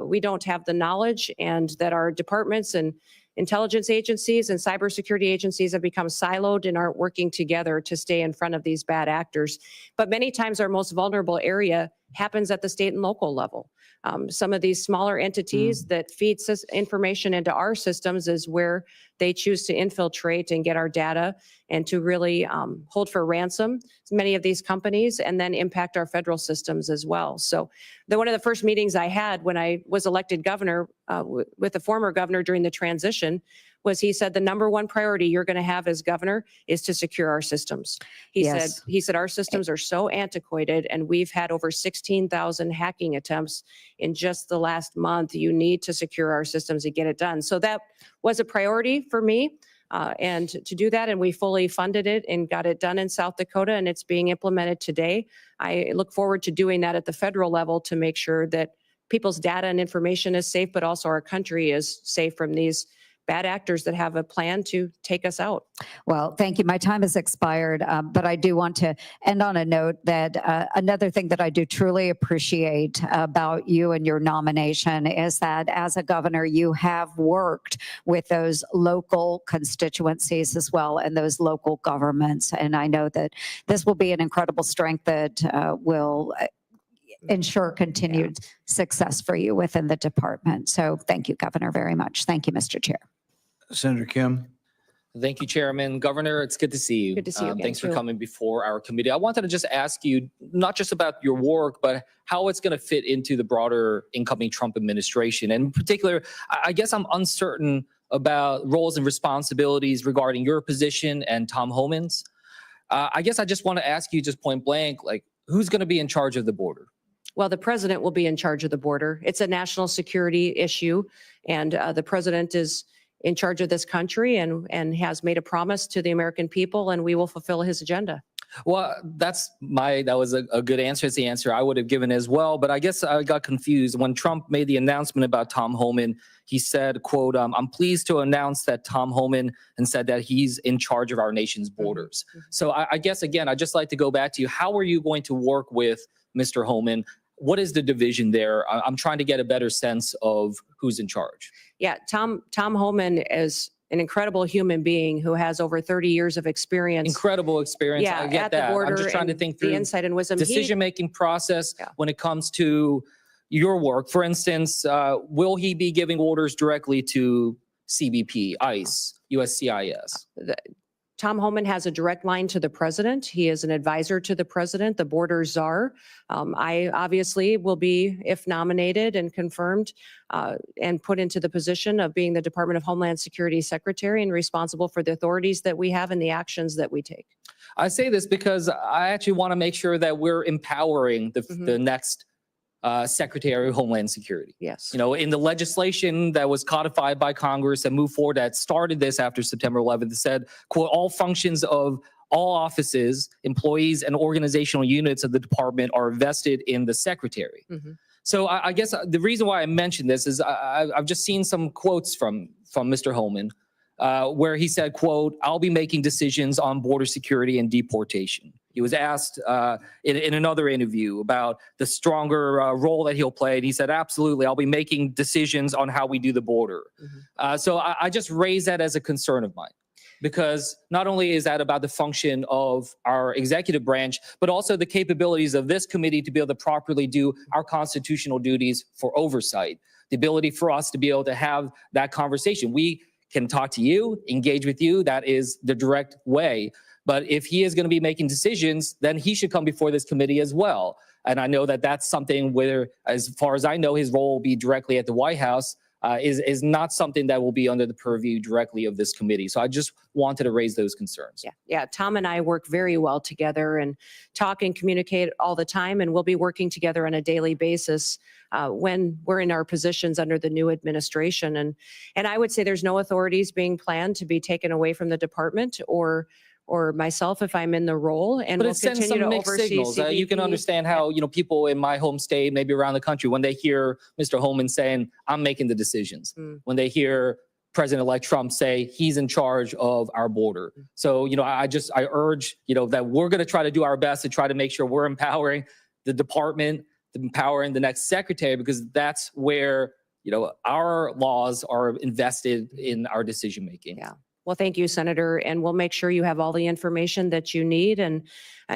We don't have the knowledge, and that our departments and intelligence agencies and cybersecurity agencies have become siloed and aren't working together to stay in front of these bad actors. But many times our most vulnerable area happens at the state and local level. Some of these smaller entities that feeds us information into our systems is where they choose to infiltrate and get our data and to really hold for ransom many of these companies and then impact our federal systems as well. So one of the first meetings I had when I was elected governor with the former governor during the transition was he said the number one priority you're going to have as governor is to secure our systems. He said our systems are so antiquated and we've had over 16,000 hacking attempts in just the last month. You need to secure our systems and get it done. So that was a priority for me. And to do that, and we fully funded it and got it done in South Dakota, and it's being implemented today. I look forward to doing that at the federal level to make sure that people's data and information is safe, but also our country is safe from these bad actors that have a plan to take us out. Well, thank you. My time has expired, but I do want to end on a note that another thing that I do truly appreciate about you and your nomination is that as a governor, you have worked with those local constituencies as well and those local governments. And I know that this will be an incredible strength that will ensure continued success for you within the department. So thank you, Governor, very much. Thank you, Mr. Chair. Senator Kim. Thank you, Chairman. Governor, it's good to see you. Good to see you again, Thanks for too. coming before our committee. I wanted to just ask you, not just about your work, but how it's going to fit into the broader incoming Trump administration. And in particular, I guess I'm uncertain about roles and responsibilities regarding your position and Tom Homan's. I guess I just want to ask you just point blank, like, who's going to be in charge of the border? Well, the president will be in charge of the border. It's a national security issue, and the president is in charge of this country and has made a promise to the American people, and we will fulfill his agenda. Well, that was a good answer. It's the answer I would have given as well. But I guess I got confused when Trump made the announcement about Tom Homan. He said, quote, I'm pleased to announce that Tom Homan, and said that he's in charge of our nation's borders. So I guess, again, I'd just like to go back to you. How are you going to work with Mr. Homan? What is the division there? I'm trying to get a better sense of who's in charge. Yeah, Tom Homan is an incredible human being who has over 30 years of experience. Incredible experience. Yeah, I get at the that. border I'm just trying to and think the through insight and wisdom. decision-making process Yeah. when it comes to your work. For instance, will he be giving orders directly to CBP, ICE, USCIS? Tom Homan has a direct line to the president. He is an advisor to the president, the border czar. I obviously will be, if nominated and confirmed, and put into the position of being the Department of Homeland Security Secretary and responsible for the authorities that we have and the actions that we take. I say this because I actually want to make sure that we're empowering the next Secretary of Homeland Security. Yes. You know, in the legislation that was codified by Congress and moved forward that started this after September 11th, it said, quote, all functions of all offices, employees, and organizational units of the department are vested in the secretary. So I guess the reason why I mentioned this is I've just seen some quotes from Mr. Homan where he said, quote, I'll be making decisions on border security and deportation. He was asked in another interview about the stronger role that he'll play. And he said, absolutely, I'll be making decisions on how we do the border. So I just raise that as a concern of mine, because not only is that about the function of our executive branch, but also the capabilities of this committee to be able to properly do our constitutional duties for oversight, the ability for us to be able to have that conversation. We can talk to you, engage with you. That is the direct way. But if he is going to be making decisions, then he should come before this committee as well. And I know that that's something where, as far as I know, his role will be directly at the White House, is not something that will be under the purview directly of this committee. So I just wanted to raise those concerns. Yeah. Tom and I work very well together and talk and communicate all the time. And we'll be working together on a daily basis when we're in our positions under the new administration. And I would say there's no authorities being planned to be taken away from the department or myself if I'm in the role, and But we'll it sends continue some to mixed oversee signals. You can CBP. understand how, people in my home state, maybe around the country, when they hear Mr. Homan saying, I'm making the decisions, when they hear President-elect Trump say he's in charge of our border. So, I urge, that we're going to try to do our best to try to make sure we're empowering the department, empowering the next secretary, because that's where, our laws are invested in our decision making. Yeah. Well, thank you, Senator, and we'll make sure you have all the information that you need. And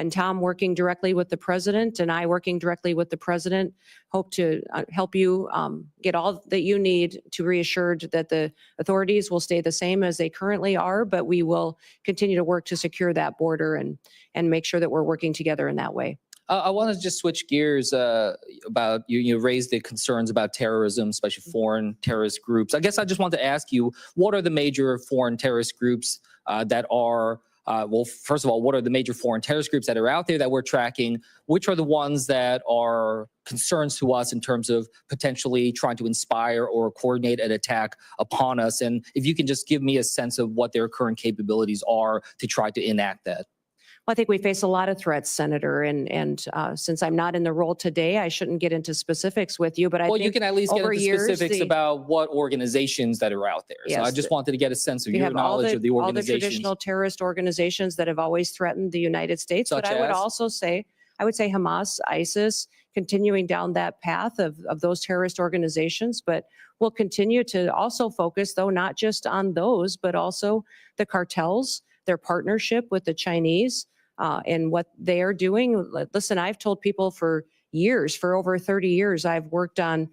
Tom working directly with the president and I working directly with the president hope to help you get all that you need to reassured that the authorities will stay the same as they currently are, but we will continue to work to secure that border and make sure that we're working together in that way. I want to just switch gears about you raised the concerns about terrorism, especially foreign terrorist groups. I guess I just want to ask you, what are the major foreign terrorist groups that are, well, first of all, what are the major foreign terrorist groups that are out there that we're tracking? Which are the ones that are concerns to us in terms of potentially trying to inspire or coordinate an attack upon us? And if you can just give me a sense of what their current capabilities are to try to enact that. Well, I think we face a lot of threats, Senator, and since I'm not in the role today, I shouldn't get into specifics with you, but I Well, think you can at least get over into years, specifics the- about what organizations that are out there. So I Yes, just wanted to get a sense of you your have all knowledge of the all the organizations. traditional terrorist organizations that have always threatened the United States. But Such I would as? also say, I would say Hamas, ISIS, continuing down that path of those terrorist organizations. But we'll continue to also focus, though, not just on those, but also the cartels, their partnership with the Chinese, and what they are doing. Listen, I've told people for years, for over 30 years, I've worked on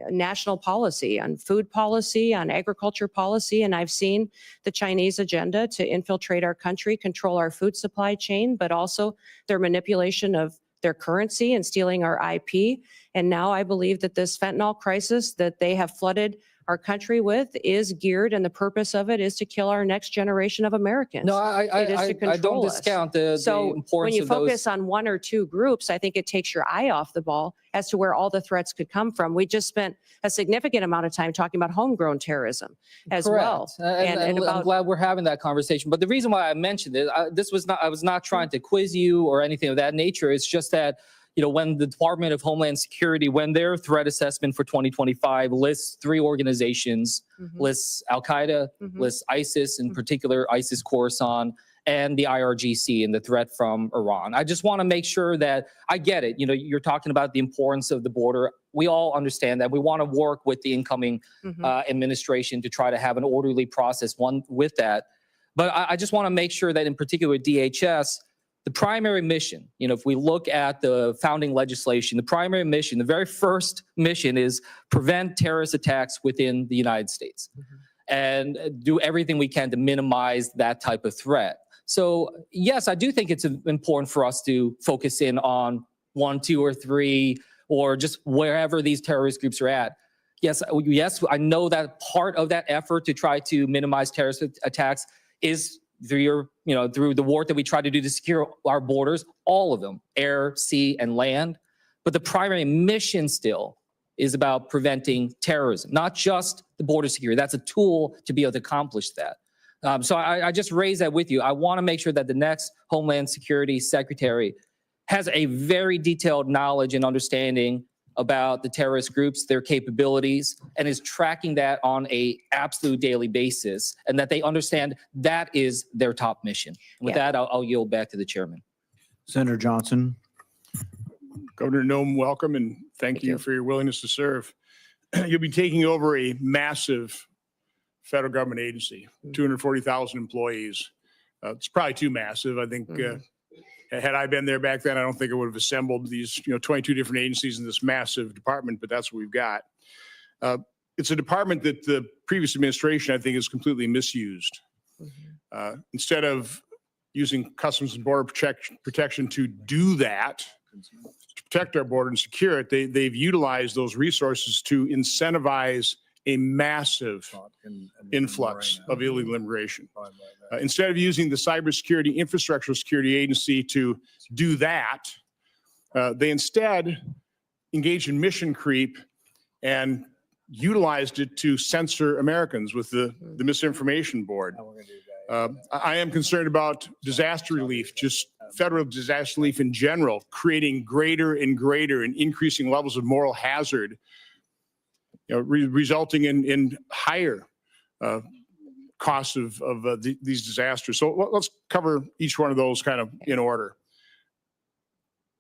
national policy, on food policy, on agriculture policy, and I've seen the Chinese agenda to infiltrate our country, control our food supply chain, but also their manipulation of their currency and stealing our IP. And now I believe that this fentanyl crisis that they have flooded our country with is geared, and the purpose of it is to kill our next generation of Americans. No, It is to I don't control us. discount the So importance when you of those. focus on one or two groups, I think it takes your eye off the ball as to where all the threats could come from. We just spent a significant amount of time talking about homegrown terrorism as well. Correct. And I'm about glad we're having that conversation. But the reason why I mentioned it, I was not trying to quiz you or anything of that nature. It's just that, when the Department of Homeland Security, when their threat assessment for 2025 lists 3 organizations, lists Al-Qaeda, lists ISIS, in particular ISIS Khorasan, and the IRGC and the threat from Iran. I just want to make sure that I get it. You're talking about the importance of the border. We all understand that. We want to work with the incoming administration to try to have an orderly process, one with that. But I just want to make sure that in particular DHS, the primary mission, if we look at the founding legislation, the primary mission, the very first mission is prevent terrorist attacks within the United States and do everything we can to minimize that type of threat. So yes, I do think it's important for us to focus in on 1, 2, or 3, or just wherever these terrorist groups are at. Yes, I know that part of that effort to try to minimize terrorist attacks is through the work that we try to do to secure our borders, all of them, air, sea, and land. But the primary mission still is about preventing terrorism, not just the border security. That's a tool to be able to accomplish that. So I just raise that with you. I want to make sure that the next Homeland Security Secretary has a very detailed knowledge and understanding about the terrorist groups, their capabilities, and is tracking that on a absolute daily basis, and that they understand that is their top mission. With that, I'll yield back to the chairman. Senator Johnson. Governor Noem, welcome, and thank you for your willingness to serve. You'll be taking over a massive federal government agency, 240,000 employees. It's probably too massive. I think had I been there back then, I don't think I would have assembled these 22 different agencies in this massive department, but that's what we've got. It's a department that the previous administration, I think, has completely misused. Instead of using Customs and Border Protection to do that, to protect our border and secure it, they've utilized those resources to incentivize a massive influx of illegal immigration. Instead of using the Cybersecurity Infrastructure Security Agency to do that, they instead engaged in mission creep and utilized it to censor Americans with the misinformation board. I am concerned about disaster relief, just federal disaster relief in general, creating greater and greater and increasing levels of moral hazard, resulting in higher costs of these disasters. So let's cover each one of those kind of in order.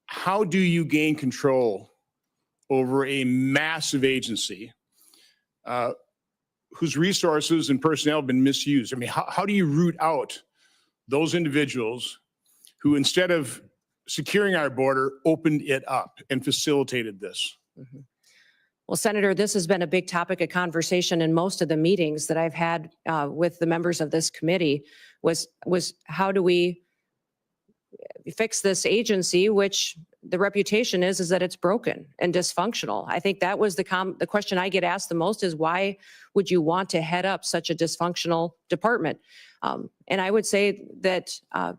How do you gain control over a massive agency whose resources and personnel have been misused. I mean, how do you root out those individuals who, instead of securing our border, opened it up and facilitated this? Well, Senator, this has been a big topic of conversation in most of the meetings that I've had with the members of this committee was how do we fix this agency, which the reputation is that it's broken and dysfunctional. I think that was the question I get asked the most is why would you want to head up such a dysfunctional department? And I would say that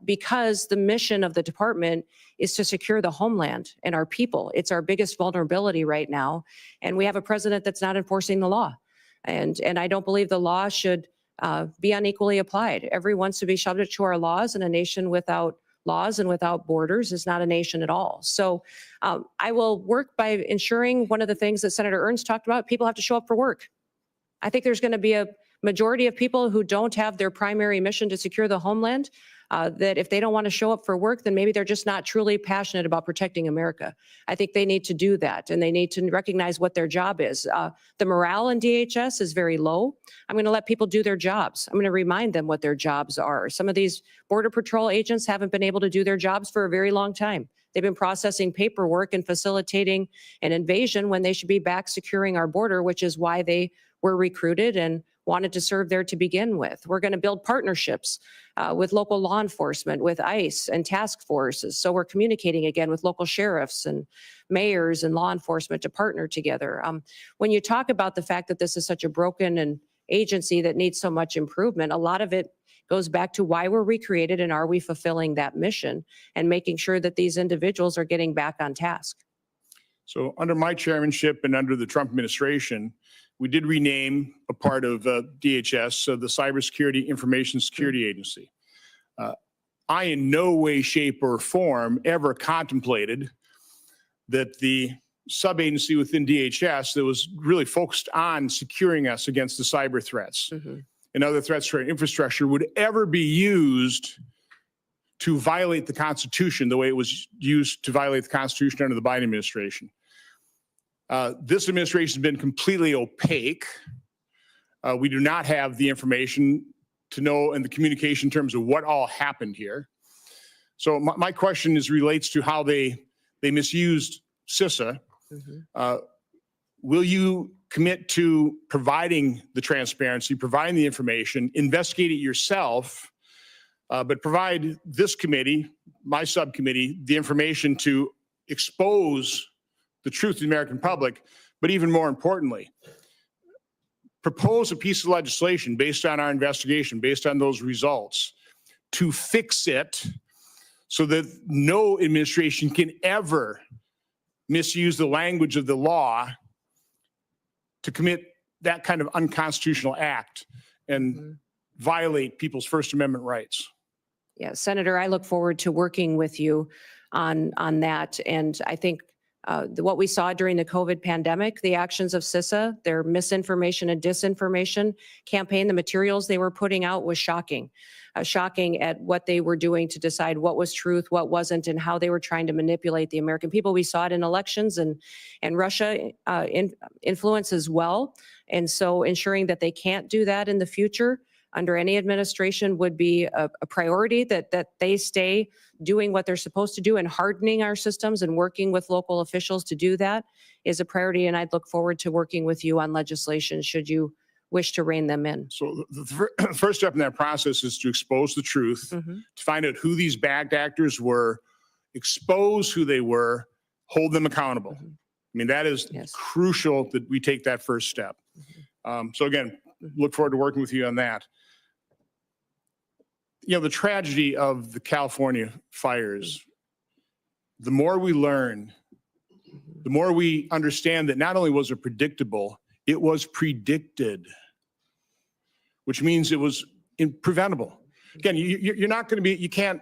because the mission of the department is to secure the homeland and our people. It's our biggest vulnerability right now. And we have a president that's not enforcing the law. And I don't believe the law should be unequally applied. Everyone's to be subject to our laws, and a nation without laws and without borders is not a nation at all. So I will work by ensuring one of the things that Senator Ernst talked about, people have to show up for work. I think there's going to be a majority of people who don't have their primary mission to secure the homeland, that if they don't want to show up for work, then maybe they're just not truly passionate about protecting America. I think they need to do that, and they need to recognize what their job is. The morale in DHS is very low. I'm going to let people do their jobs. I'm going to remind them what their jobs are. Some of these Border Patrol agents haven't been able to do their jobs for a very long time. They've been processing paperwork and facilitating an invasion when they should be back securing our border, which is why they were recruited and wanted to serve there to begin with. We're going to build partnerships with local law enforcement, with ICE and task forces. So we're communicating again with local sheriffs and mayors and law enforcement to partner together. When you talk about the fact that this is such a broken and agency that needs so much improvement, a lot of it goes back to why we're recreated and are we fulfilling that mission and making sure that these individuals are getting back on task. So under my chairmanship and under the Trump administration, we did rename a part of DHS, so the Cybersecurity Information Security Agency. I in no way, shape, or form ever contemplated that the sub-agency within DHS that was really focused on securing us against the cyber threats and other threats to our infrastructure would ever be used to violate the Constitution the way it was used to violate the Constitution under the Biden administration. This administration has been completely opaque. We do not have the information to know and the communication in terms of what all happened here. So my question relates to how they misused CISA. Will you commit to providing the transparency, providing the information, investigate it yourself, but provide this committee, my subcommittee, the information to expose the truth to the American public, but even more importantly, propose a piece of legislation based on our investigation, based on those results, to fix it so that no administration can ever misuse the language of the law to commit that kind of unconstitutional act and violate people's First Amendment rights. Yeah, Senator, I look forward to working with you on that. And I think what we saw during the COVID pandemic, the actions of CISA, their misinformation and disinformation campaign, the materials they were putting out was shocking. Shocking at what they were doing to decide what was truth, what wasn't, and how they were trying to manipulate the American people. We saw it in elections and Russia influence as well. And so ensuring that they can't do that in the future under any administration would be a priority, that they stay doing what they're supposed to do, and hardening our systems and working with local officials to do that is a priority. And I'd look forward to working with you on legislation should you wish to rein them in. So the first step in that process is to expose the truth, to find out who these bad actors were, expose who they were, hold them accountable. I mean, that is crucial that we take that first step. So again, look forward to working with you on that. You know, the tragedy of the California fires, the more we learn, the more we understand that not only was it predictable, it was predicted, which means it was preventable. Again, you're not going to be, you can't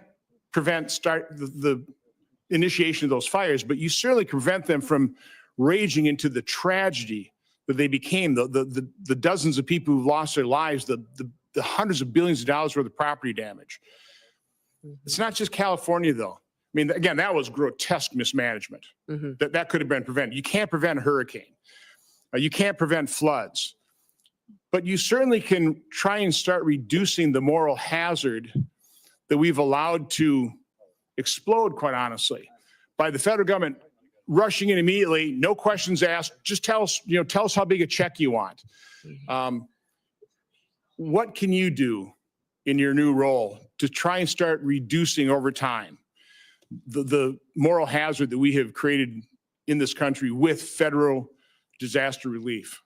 prevent the initiation of those fires, but you certainly prevent them from raging into the tragedy that they became, the dozens of people who lost their lives, the hundreds of billions of dollars worth of property damage. It's not just California, though. I mean, again, that was grotesque mismanagement. That could have been prevented. You can't prevent a hurricane. You can't prevent floods. but you certainly can try and start reducing the moral hazard that we've allowed to explode, quite honestly, by the federal government rushing in immediately, no questions asked, just tell us how big a check you want. What can you do in your new role to try and start reducing over time the moral hazard that we have created in this country with federal disaster relief?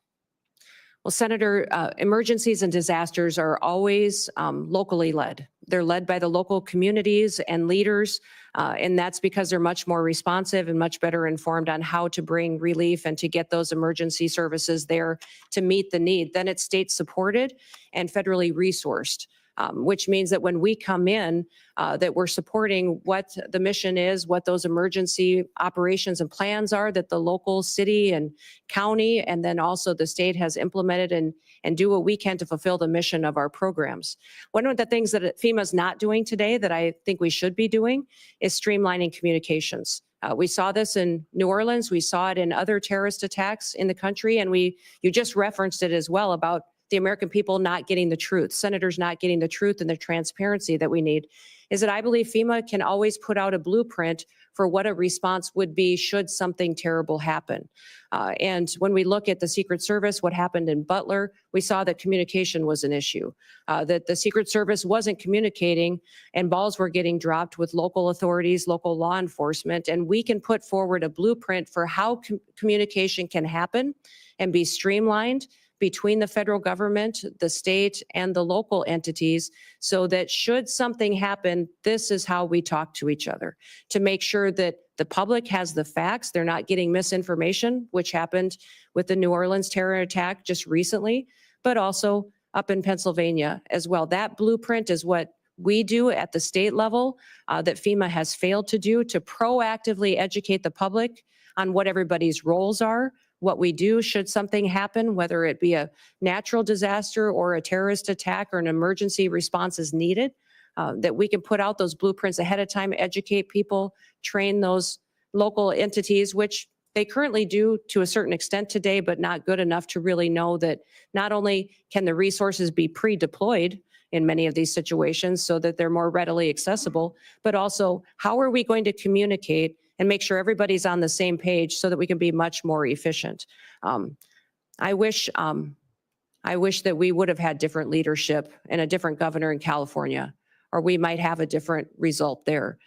Well, Senator, emergencies and disasters are always locally led. They're led by the local communities and leaders, and that's because they're much more responsive and much better informed on how to bring relief and to get those emergency services there to meet the need. Then it's state supported and federally resourced. Which means that when we come in, that we're supporting what the mission is, what those emergency operations and plans are that the local city and county, and then also the state has implemented and do what we can to fulfill the mission of our programs. One of the things that FEMA is not doing today that I think we should be doing is streamlining communications. We saw this in New Orleans. We saw it in other terrorist attacks in the country. And you just referenced it as well about the American people not getting the truth, senators not getting the truth and the transparency that we need, is that I believe FEMA can always put out a blueprint for what a response would be should something terrible happen. And when we look at the Secret Service, what happened in Butler, we saw that communication was an issue, that the Secret Service wasn't communicating and balls were getting dropped with local authorities, local law enforcement, and we can put forward a blueprint for how communication can happen and be streamlined between the federal government, the state, and the local entities, so that should something happen, this is how we talk to each other to make sure that the public has the facts, they're not getting misinformation, which happened with the New Orleans terror attack just recently, but also up in Pennsylvania as well. That blueprint is what we do at the state level that FEMA has failed to do, to proactively educate the public on what everybody's roles are, what we do should something happen, whether it be a natural disaster or a terrorist attack or an emergency response is needed, that we can put out those blueprints ahead of time, educate people, train those local entities, which they currently do to a certain extent today, but not good enough to really know that not only can the resources be pre-deployed in many of these situations so that they're more readily accessible, but also how are we going to communicate and make sure everybody's on the same page so that we can be much more efficient. I wish that we would have had different leadership and a different governor in California, or we might have a different result there.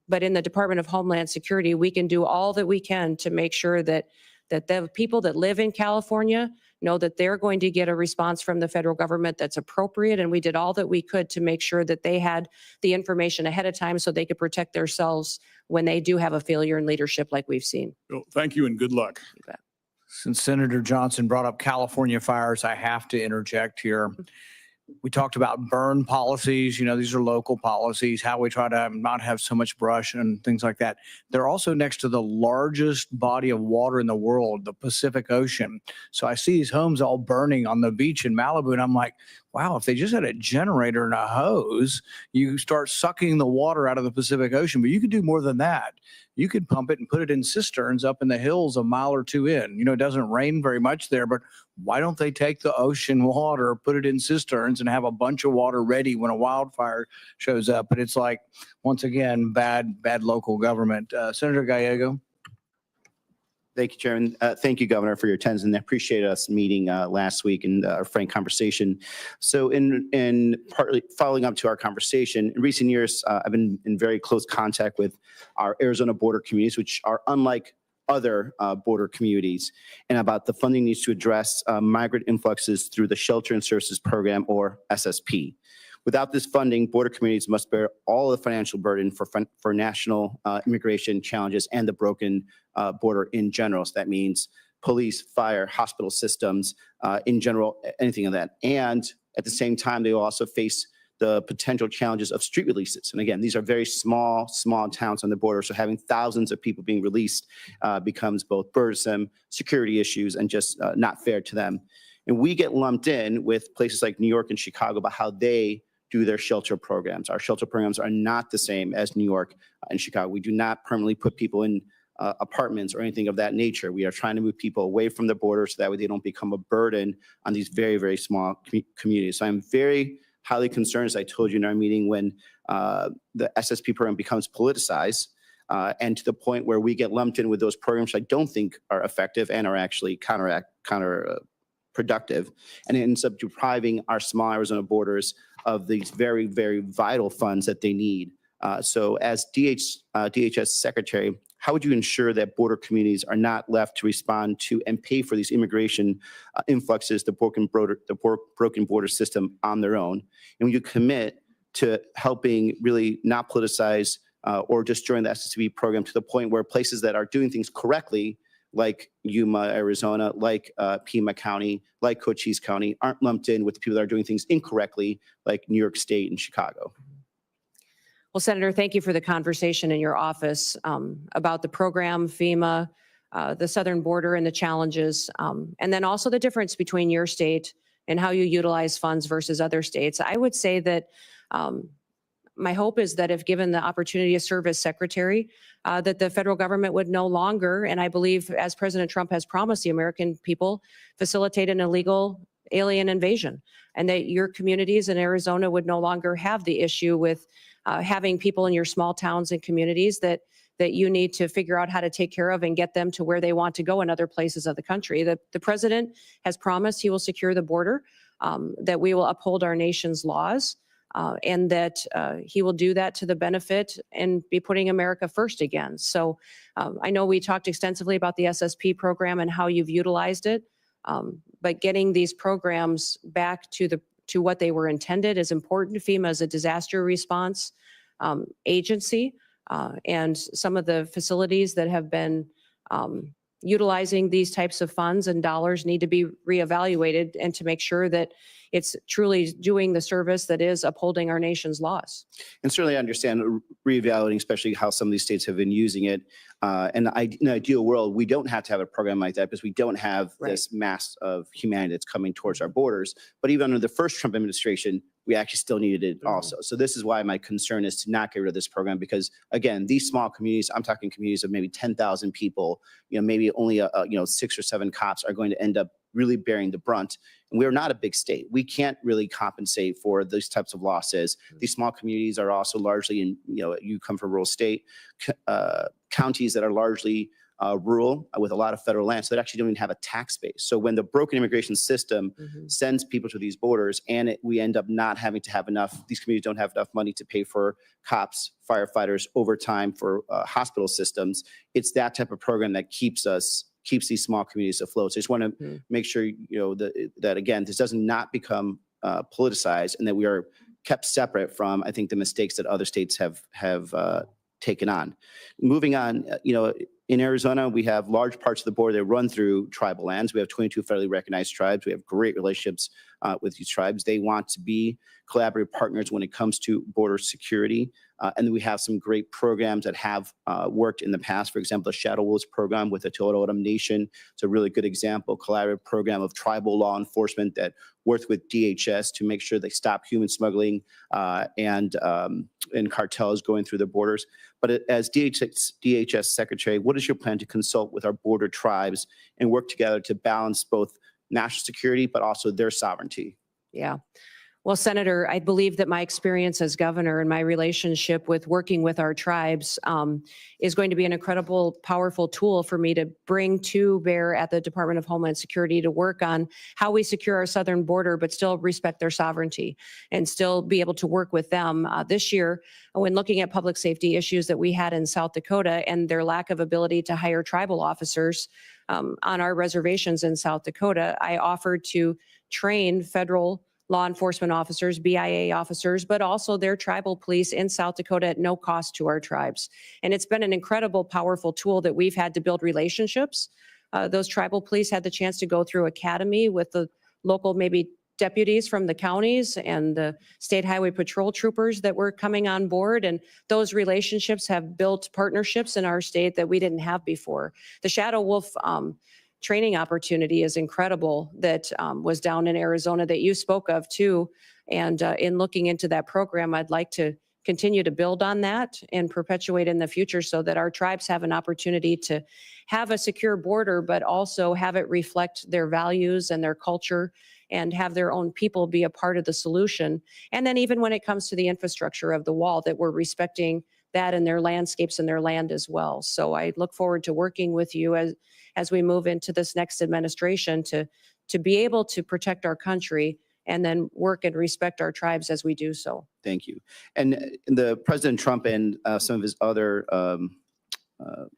But in the Department of Homeland Security, we can do all that we can to make sure that the people that live in California know that they're going to get a response from the federal government that's appropriate. And we did all that we could to make sure that they had the information ahead of time so they could protect themselves when they do have a failure in leadership like we've seen. Well, thank you and good luck. You bet. Since Senator Johnson brought up California fires, I have to interject here. We talked about burn policies. These are local policies, how we try to not have so much brush and things like that. They're also next to the largest body of water in the world, the Pacific Ocean. So I see these homes all burning on the beach in Malibu, and I'm like, wow, if they just had a generator and a hose, you start sucking the water out of the Pacific Ocean. But you could do more than that. You could pump it and put it in cisterns up in the hills a mile or two in. It doesn't rain very much there, but why don't they take the ocean water, put it in cisterns, and have a bunch of water ready when a wildfire shows up? But it's like, once again, bad local government. Senator Gallego. Thank you, Chairman. Thank you, Governor, for your attendance, and I appreciate us meeting last week and our frank conversation. So in partly following up to our conversation, in recent years, I've been in very close contact with our Arizona border communities, which are unlike other border communities, and about the funding needs to address migrant influxes through the Shelter and Services Program, or SSP. Without this funding, border communities must bear all the financial burden for national immigration challenges and the broken border in general. So that means police, fire, hospital systems, in general, anything of that. And at the same time, they will also face the potential challenges of street releases. And again, these are very small towns on the border. So having thousands of people being released becomes both burdensome, security issues, and just not fair to them. And we get lumped in with places like New York and Chicago about how they do their shelter programs. Our shelter programs are not the same as New York and Chicago. We do not permanently put people in apartments or anything of that nature. We are trying to move people away from the border so that way they don't become a burden on these very, very small communities. So I'm very highly concerned, as I told you in our meeting, when the SSP program becomes politicized and to the point where we get lumped in with those programs I don't think are effective and are actually counterproductive, and it ends up depriving our small Arizona borders of these very, very vital funds that they need. So as DHS Secretary, how would you ensure that border communities are not left to respond to and pay for these immigration influxes, the broken border system on their own? And when you commit to helping really not politicize or just join the SSP program to the point where places that are doing things correctly, like Yuma, Arizona, like Pima County, like Cochise County, aren't lumped in with the people that are doing things incorrectly, like New York State and Chicago? Well, Senator, thank you for the conversation in your office about the program, FEMA, the southern border and the challenges, and then also the difference between your state and how you utilize funds versus other states. I would say that my hope is that if given the opportunity to serve as secretary, that the federal government would no longer, and I believe as President Trump has promised the American people, facilitate an illegal alien invasion, and that your communities in Arizona would no longer have the issue with having people in your small towns and communities that you need to figure out how to take care of and get them to where they want to go in other places of the country. The president has promised he will secure the border, that we will uphold our nation's laws, and that he will do that to the benefit and be putting America first again. So I know we talked extensively about the SSP program and how you've utilized it, but getting these programs back to what they were intended is important. FEMA is a disaster response agency, and some of the facilities that have been utilizing these types of funds and dollars need to be reevaluated and to make sure that it's truly doing the service that is upholding our nation's laws. And certainly I understand reevaluating, especially how some of these states have been using it. And in an ideal world, we don't have to have a program like that because we don't have this mass of humanity that's coming towards our borders. But even under the first Trump administration, we actually still needed it also. So this is why my concern is to not get rid of this program, because again, these small communities, I'm talking communities of maybe 10,000 people, maybe only 6 or 7 cops are going to end up really bearing the brunt. And we're not a big state. We can't really compensate for these types of losses. These small communities are also largely in, you come from a rural state, counties that are largely rural with a lot of federal land, so they actually don't even have a tax base. So when the broken immigration system sends people to these borders and we end up not having to have enough, these communities don't have enough money to pay for cops, firefighters, overtime for hospital systems, it's that type of program that keeps these small communities afloat. So I just want to make sure, that again, this does not become politicized and that we are kept separate from, I think, the mistakes that other states have taken on. Moving on, in Arizona, we have large parts of the border that run through tribal lands. We have 22 federally recognized tribes. We have great relationships with these tribes. They want to be collaborative partners when it comes to border security. And then we have some great programs that have worked in the past. For example, the Shadow Wolves program with the Tohono O'odham Nation. It's a really good example, collaborative program of tribal law enforcement that worked with DHS to make sure they stop human smuggling and cartels going through the borders. But as DHS Secretary, what is your plan to consult with our border tribes and work together to balance both national security, but also their sovereignty? Yeah. Well, Senator, I believe that my experience as governor and my relationship with working with our tribes is going to be an incredible, powerful tool for me to bring to bear at the Department of Homeland Security to work on how we secure our southern border, but still respect their sovereignty and still be able to work with them. This year, when looking at public safety issues that we had in South Dakota and their lack of ability to hire tribal officers on our reservations in South Dakota, I offered to train federal law enforcement officers, BIA officers, but also their tribal police in South Dakota at no cost to our tribes. And it's been an incredible, powerful tool that we've had to build relationships. Those tribal police had the chance to go through academy with the local maybe deputies from the counties and the state highway patrol troopers that were coming on board. And those relationships have built partnerships in our state that we didn't have before. The Shadow Wolf training opportunity is incredible that was down in Arizona that you spoke of too. And in looking into that program, I'd like to continue to build on that and perpetuate in the future so that our tribes have an opportunity to have a secure border, but also have it reflect their values and their culture and have their own people be a part of the solution. And then even when it comes to the infrastructure of the wall, that we're respecting that in their landscapes and their land as well. So I look forward to working with you as we move into this next administration to be able to protect our country and then work and respect our tribes as we do so. Thank you. And the President Trump and some of his other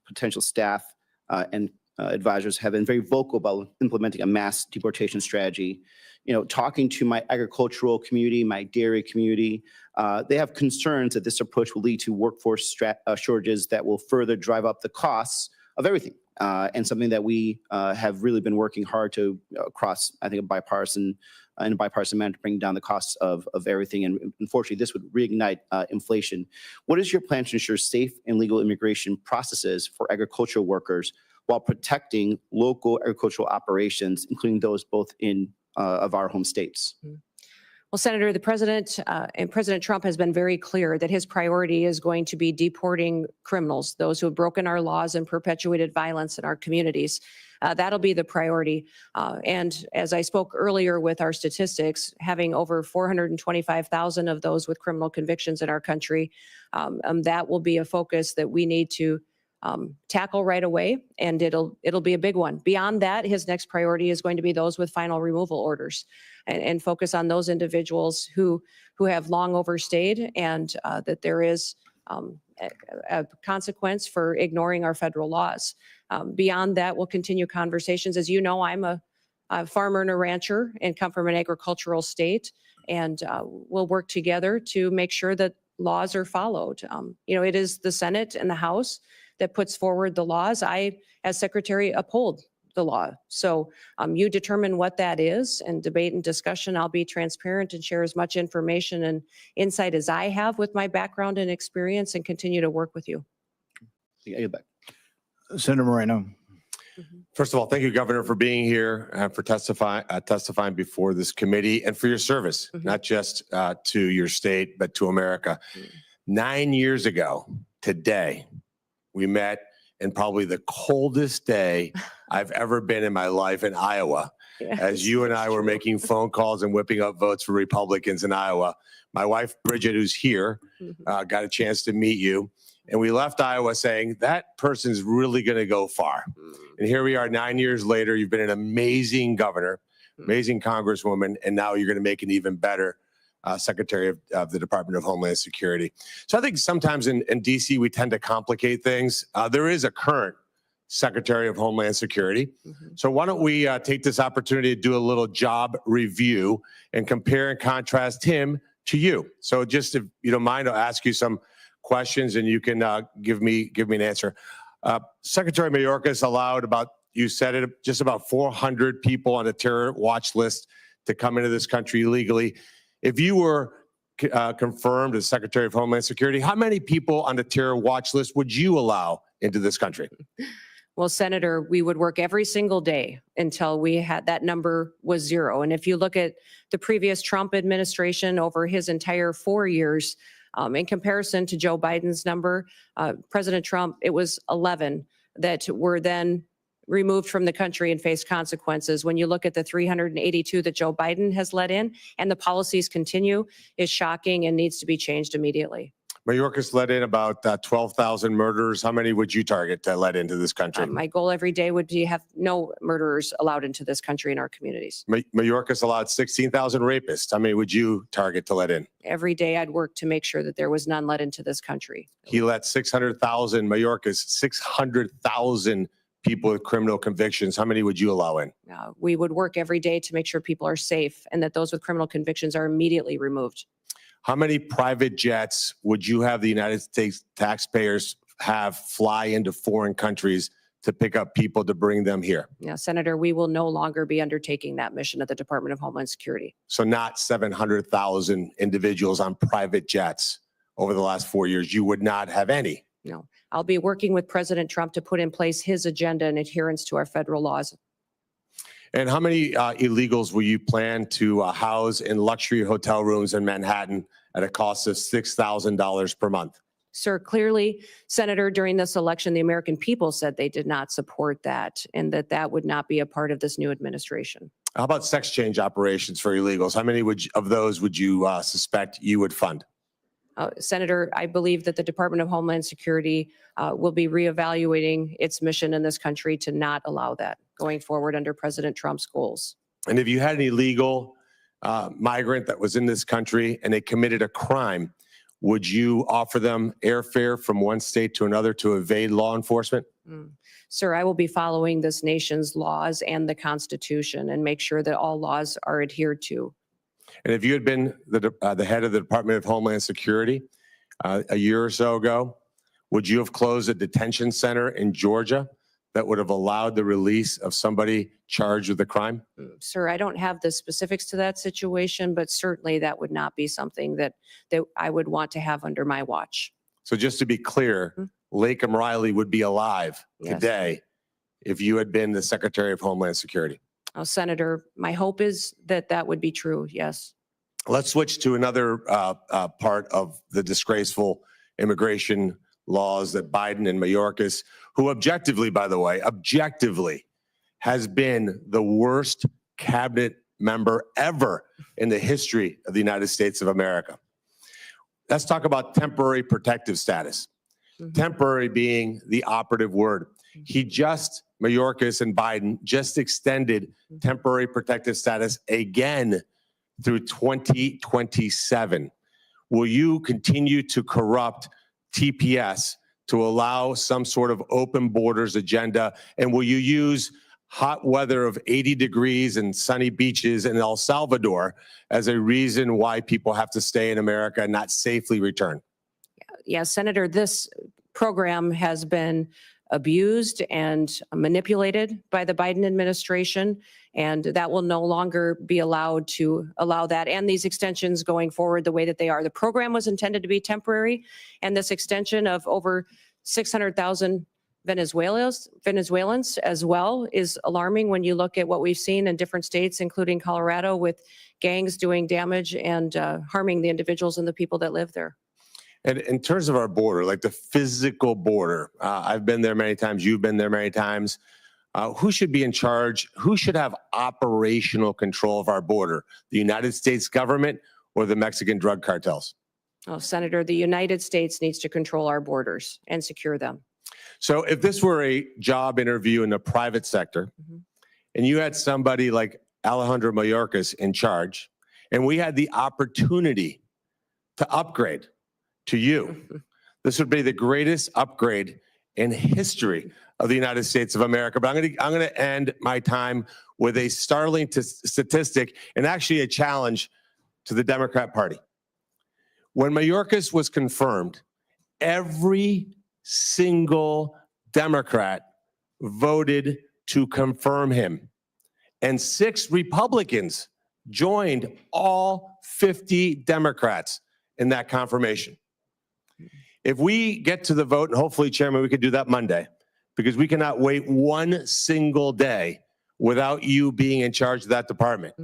potential staff and advisors have been very vocal about implementing a mass deportation strategy. You know, talking to my agricultural community, my dairy community, they have concerns that this approach will lead to workforce shortages that will further drive up the costs of everything. And something that we have really been working hard to across, I think, a bipartisan manner to bring down the costs of everything. And unfortunately, this would reignite inflation. What is your plan to ensure safe and legal immigration processes for agricultural workers while protecting local agricultural operations, including those both in of our home states? Well, Senator, the president and President Trump has been very clear that his priority is going to be deporting criminals, those who have broken our laws and perpetuated violence in our communities. That'll be the priority. And as I spoke earlier with our statistics, having over 425,000 of those with criminal convictions in our country, that will be a focus that we need to tackle right away, and it'll be a big one. Beyond that, his next priority is going to be those with final removal orders, and focus on those individuals who have long overstayed, and that there is a consequence for ignoring our federal laws. Beyond that, we'll continue conversations. As you know, I'm a farmer and a rancher and come from an agricultural state, and we'll work together to make sure that laws are followed. You know, it is the Senate and the House that puts forward the laws. I, as secretary, uphold the law. So you determine what that is, and debate and discussion. I'll be transparent and share as much information and insight as I have with my background and experience, and continue to work with you. Senator Moreno. First of all, thank you, Governor, for being here and for testifying before this committee, and for your service, not just to your state, but to America. 9 years ago today, we met in probably the coldest day I've ever been in my life in Iowa, as you and I were making phone calls and whipping up votes for Republicans in Iowa. My wife, Bridget, who's here, got a chance to meet you. And we left Iowa saying, that person's really going to go far. And here we are 9 years later. You've been an amazing governor, amazing congresswoman, and now you're going to make an even better Secretary of the Department of Homeland Security. So I think sometimes in DC, we tend to complicate things. There is a current Secretary of Homeland Security. So why don't we take this opportunity to do a little job review and compare and contrast him to you. So just, if you don't mind, I'll ask you some questions and you can give me an answer. Secretary Mayorkas allowed you said it, just about 400 people on a terror watch list to come into this country illegally. If you were confirmed as Secretary of Homeland Security, how many people on the terror watch list would you allow into this country? Well, Senator, we would work every single day until we had that number was zero. And if you look at the previous Trump administration over his entire 4 years, in comparison to Joe Biden's number, President Trump, it was 11 that were then removed from the country and face consequences. When you look at the 382 that Joe Biden has let in, and the policies continue, is shocking and needs to be changed immediately. Mayorkas let in about 12,000 murderers. How many would you target to let into this country? My goal every day would be have no murderers allowed into this country in our communities. Mayorkas allowed 16,000 rapists. How many would you target to let in? Every day I'd work to make sure that there was none let into this country. He let 600,000, Mayorkas, 600,000 people with criminal convictions. How many would you allow in? We would work every day to make sure people are safe and that those with criminal convictions are immediately removed. How many private jets would you have the United States taxpayers have fly into foreign countries to pick up people to bring them here? Yeah, Senator, we will no longer be undertaking that mission at the Department of Homeland Security. So not 700,000 individuals on private jets over the last 4 years. You would not have any. No, I'll be working with President Trump to put in place his agenda and adherence to our federal laws. And how many illegals will you plan to house in luxury hotel rooms in Manhattan at a cost of $6,000 per month. Sir, clearly, Senator, during this election, the American people said they did not support that and that that would not be a part of this new administration. How about sex change operations for illegals? How many of those would you suspect you would fund? Senator, I believe that the Department of Homeland Security will be reevaluating its mission in this country to not allow that going forward under President Trump's goals. And if you had an illegal migrant that was in this country and they committed a crime, would you offer them airfare from one state to another to evade law enforcement? Sir, I will be following this nation's laws and the Constitution and make sure that all laws are adhered to. And if you had been the head of the Department of Homeland Security a year or so ago, would you have closed a detention center in Georgia that would have allowed the release of somebody charged with a crime? Sir, I don't have the specifics to that situation, but certainly that would not be something that I would want to have under my watch. So just to be clear, Lakem Riley would be alive Yes. today if you had been the Secretary of Homeland Security. Senator, my hope is that that would be true, yes. Let's switch to another part of the disgraceful immigration laws that Biden and Mayorkas, who objectively, by the way, has been the worst cabinet member ever in the history of the United States of America. Let's talk about temporary protective status. Temporary being the operative word. Mayorkas and Biden just extended temporary protective status again through 2027. Will you continue to corrupt TPS to allow some sort of open borders agenda? And will you use hot weather of 80 degrees and sunny beaches in El Salvador as a reason why people have to stay in America and not safely return? Yes, Senator, this program has been abused and manipulated by the Biden administration, and that will no longer be allowed to allow that and these extensions going forward the way that they are. The program was intended to be temporary, and this extension of over 600,000 Venezuelans as well is alarming when you look at what we've seen in different states, including Colorado, with gangs doing damage and harming the individuals and the people that live there. And in terms of our border, like the physical border, I've been there many times, you've been there many times. Who should be in charge? Who should have operational control of our border? The United States government or the Mexican drug cartels? Oh, Senator, the United States needs to control our borders and secure them. So if this were a job interview in the private sector, and you had somebody like Alejandro Mayorkas in charge, and we had the opportunity to upgrade to you, this would be the greatest upgrade in history of the United States of America. But I'm going to end my time with a startling statistic and actually a challenge to the Democrat Party. When Mayorkas was confirmed, every single Democrat voted to confirm him, and 6 Republicans joined all 50 Democrats in that confirmation. If we get to the vote, and hopefully, Chairman, we could do that Monday, because we cannot wait one single day without you being in charge of that department.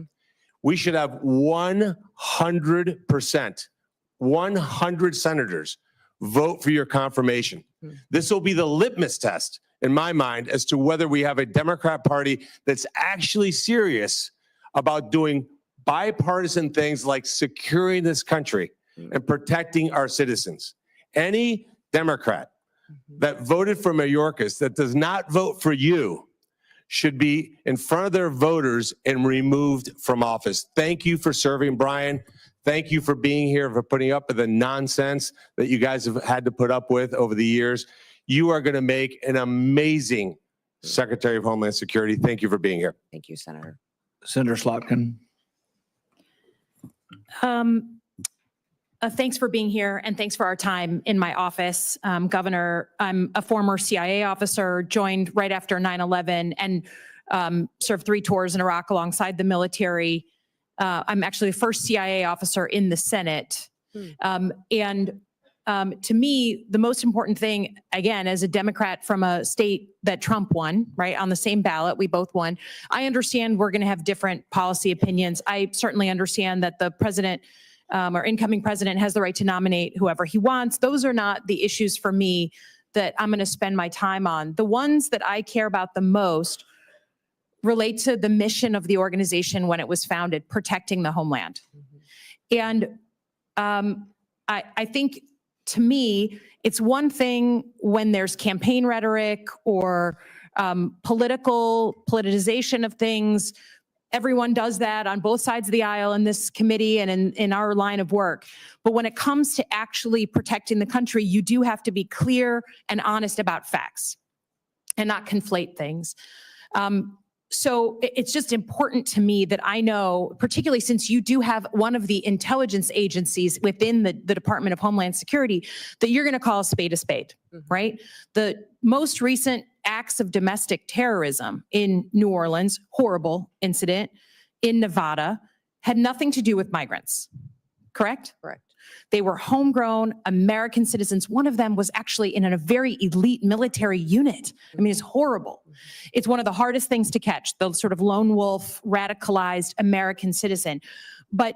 We should have 100%, 100 senators vote for your confirmation. This will be the litmus test, in my mind, as to whether we have a Democrat Party that's actually serious about doing bipartisan things like securing this country and protecting our citizens. Any Democrat that voted for Mayorkas that does not vote for you should be in front of their voters and removed from office. Thank you for serving, Brian. Thank you for being here, for putting up with the nonsense that you guys have had to put up with over the years. You are going to make an amazing Secretary of Homeland Security. Thank you for being here. Thank you, Senator. Senator Slotkin. Thanks for being here, and thanks for our time in my office. Governor, I'm a former CIA officer, joined right after 9/11, and served 3 tours in Iraq alongside the military. I'm actually the first CIA officer in the Senate. To me, the most important thing, again, as a Democrat from a state that Trump won, right, on the same ballot, we both won. I understand we're going to have different policy opinions. I certainly understand that the president or incoming president has the right to nominate whoever he wants. Those are not the issues for me that I'm going to spend my time on. The ones that I care about the most relate to the mission of the organization when it was founded, protecting the homeland. And I think, to me, it's one thing when there's campaign rhetoric or politicization of things. Everyone does that on both sides of the aisle in this committee and in our line of work. But when it comes to actually protecting the country, you do have to be clear and honest about facts and not conflate things. So it's just important to me that I know, particularly since you do have one of the intelligence agencies within the Department of Homeland Security, that you're going to call a spade, right? The most recent acts of domestic terrorism in New Orleans, horrible incident in Nevada, had nothing to do with migrants, correct? Correct. They were homegrown American citizens. One of them was actually in a very elite military unit. I mean, it's horrible. It's one of the hardest things to catch, the sort of lone wolf, radicalized American citizen. But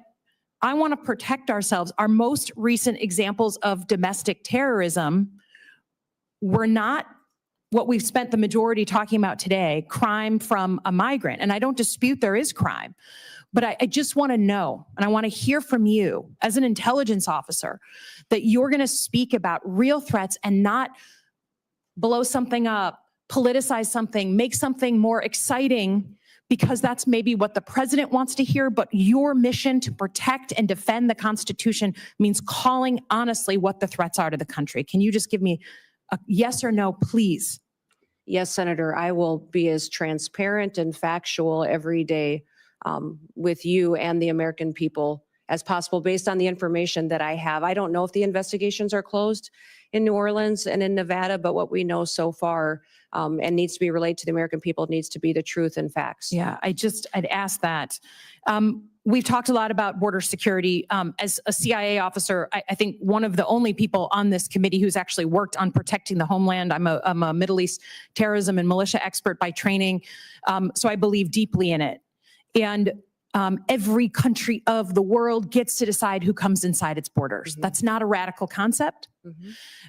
I want to protect ourselves. Our most recent examples of domestic terrorism were not what we've spent the majority talking about today, crime from a migrant. And I don't dispute there is crime. But I just want to know, and I want to hear from you as an intelligence officer, that you're going to speak about real threats and not blow something up, politicize something, make something more exciting, because that's maybe what the president wants to hear. But your mission to protect and defend the Constitution means calling honestly what the threats are to the country. Can you just give me a yes or no, please? Yes, Senator, I will be as transparent and factual every day with you and the American people as possible based on the information that I have. I don't know if the investigations are closed in New Orleans and in Nevada, but what we know so far and needs to be relayed to the American people needs to be the truth and facts. Yeah, I'd ask that. We've talked a lot about border security. As a CIA officer, I think one of the only people on this committee who's actually worked on protecting the homeland. I'm a Middle East terrorism and militia expert by training, so I believe deeply in it. And every country of the world gets to decide who comes inside its borders. That's not a radical concept.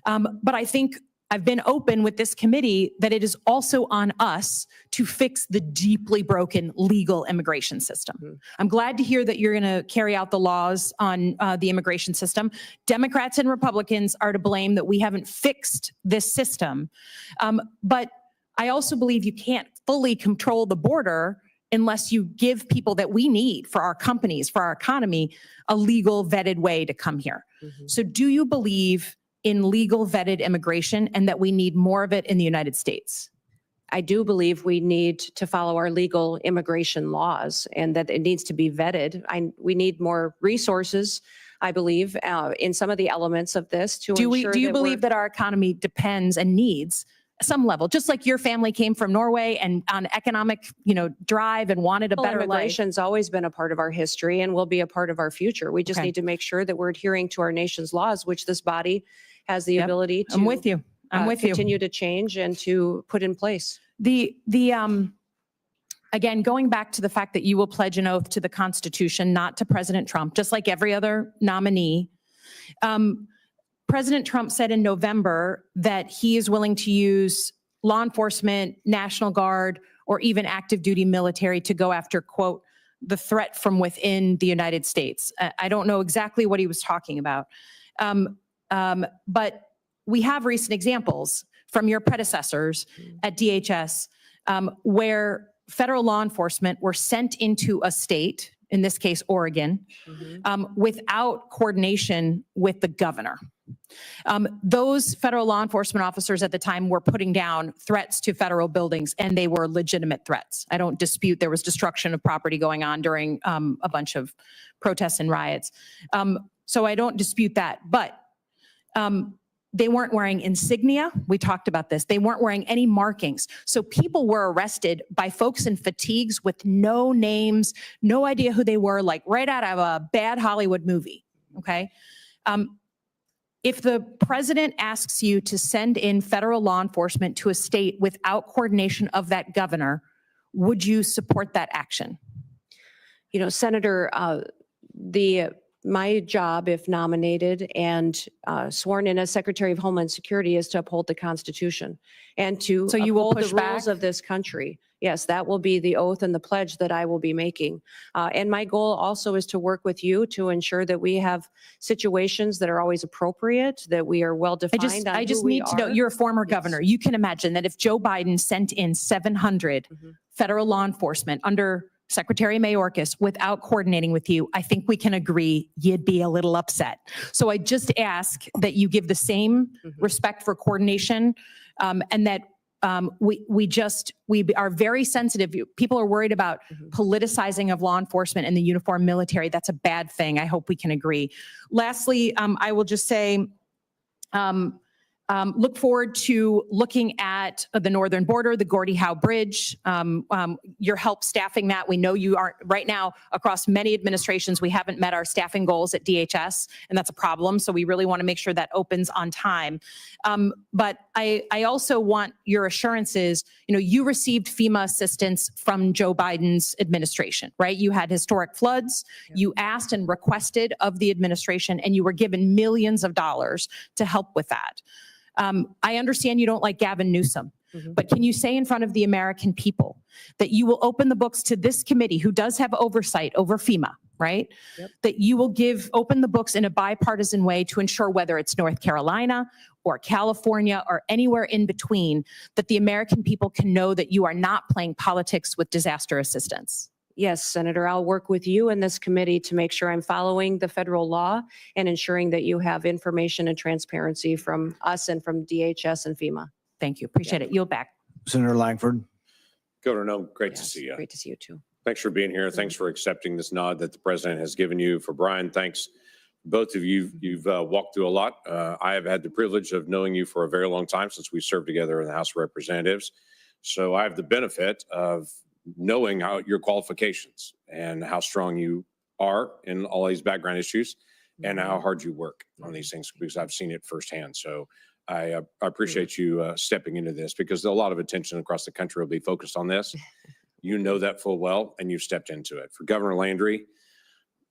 But I think I've been open with this committee that it is also on us to fix the deeply broken legal immigration system. I'm glad to hear that you're going to carry out the laws on the immigration system. Democrats and Republicans are to blame that we haven't fixed this system. But I also believe you can't fully control the border unless you give people that we need for our companies, for our economy, a legal vetted way to come here. So do you believe in legal vetted immigration and that we need more of it in the United States? I do believe we need to follow our legal immigration laws and that it needs to be vetted. We need more resources, I believe, in some of the elements of this to ensure Do you that believe that our economy depends and needs some level, just like your family came from Norway and on economic, drive and wanted a better life? Immigration's always been a part of our history and will be a part of our future. We just need to make sure that we're adhering to our nation's laws, which this body has the ability to I'm with you. continue to change and to put in place. Again, going back to the fact that you will pledge an oath to the Constitution, not to President Trump, just like every other nominee. President Trump said in November that he is willing to use law enforcement, National Guard, or even active duty military to go after, quote, the threat from within the United States. I don't know exactly what he was talking about. But we have recent examples from your predecessors at DHS where federal law enforcement were sent into a state, in this case, Oregon, without coordination with the governor. Those federal law enforcement officers at the time were putting down threats to federal buildings, and they were legitimate threats. I don't dispute there was destruction of property going on during a bunch of protests and riots. So I don't dispute that, but they weren't wearing insignia. We talked about this. They weren't wearing any markings. So people were arrested by folks in fatigues with no names, no idea who they were, like right out of a bad Hollywood movie, okay? If the president asks you to send in federal law enforcement to a state without coordination of that governor, would you support that action? Senator, the My job, if nominated and sworn in as Secretary of Homeland Security, is to uphold the Constitution and to So you will uphold push the rules back? of this country. Yes, that will be the oath and the pledge that I will be making. And my goal also is to work with you to ensure that we have situations that are always appropriate, that we are well defined on I just who we need to know, are. you're a former Yes. governor. You can imagine that if Joe Biden sent in 700 Mhm. federal law enforcement under Secretary Mayorkas without coordinating with you, I think we can agree you'd be a little upset. So I just ask that you give the same Mhm. respect for coordination, and that we are very sensitive. People are worried about Mhm. politicizing of law enforcement and the uniformed military. That's a bad thing. I hope we can agree. Lastly, I will just say, look forward to looking at the northern border, the Gordie Howe Bridge, your help staffing that. We know you aren't right now across many administrations. We haven't met our staffing goals at DHS, and that's a problem. So we really want to make sure that opens on time. But I also want your assurances. You received FEMA assistance from Joe Biden's administration, right? You had historic floods. You asked and requested of the administration, and you were given millions of dollars to help with that. I understand you don't like Gavin Newsom, Mhm. but can you say in front of the American people that you will open the books to this committee, who does have oversight over FEMA, right? Yep. That you will open the books in a bipartisan way to ensure, whether it's North Carolina or California or anywhere in between, that the American people can know that you are not playing politics with disaster assistance. Yes, Senator, I'll work with you in this committee to make sure I'm following the federal law and ensuring that you have information and transparency from us and from DHS and FEMA. Thank you. Appreciate it. Yield back. Senator Langford. Governor Noem, great to Yes, see you. Great to see you too. Thanks for being here. Thanks for accepting this nod that the president has given you. For Brian, thanks. Both of you, you've walked through a lot. I have had the privilege of knowing you for a very long time, since we served together in the House of Representatives. So I have the benefit of knowing your qualifications and how strong you are in all these background issues and how hard you work on these things, because I've seen it firsthand. So I appreciate you stepping into this, because a lot of attention across the country will be focused on this. You know that full well, and you've stepped into it. For Governor Landry,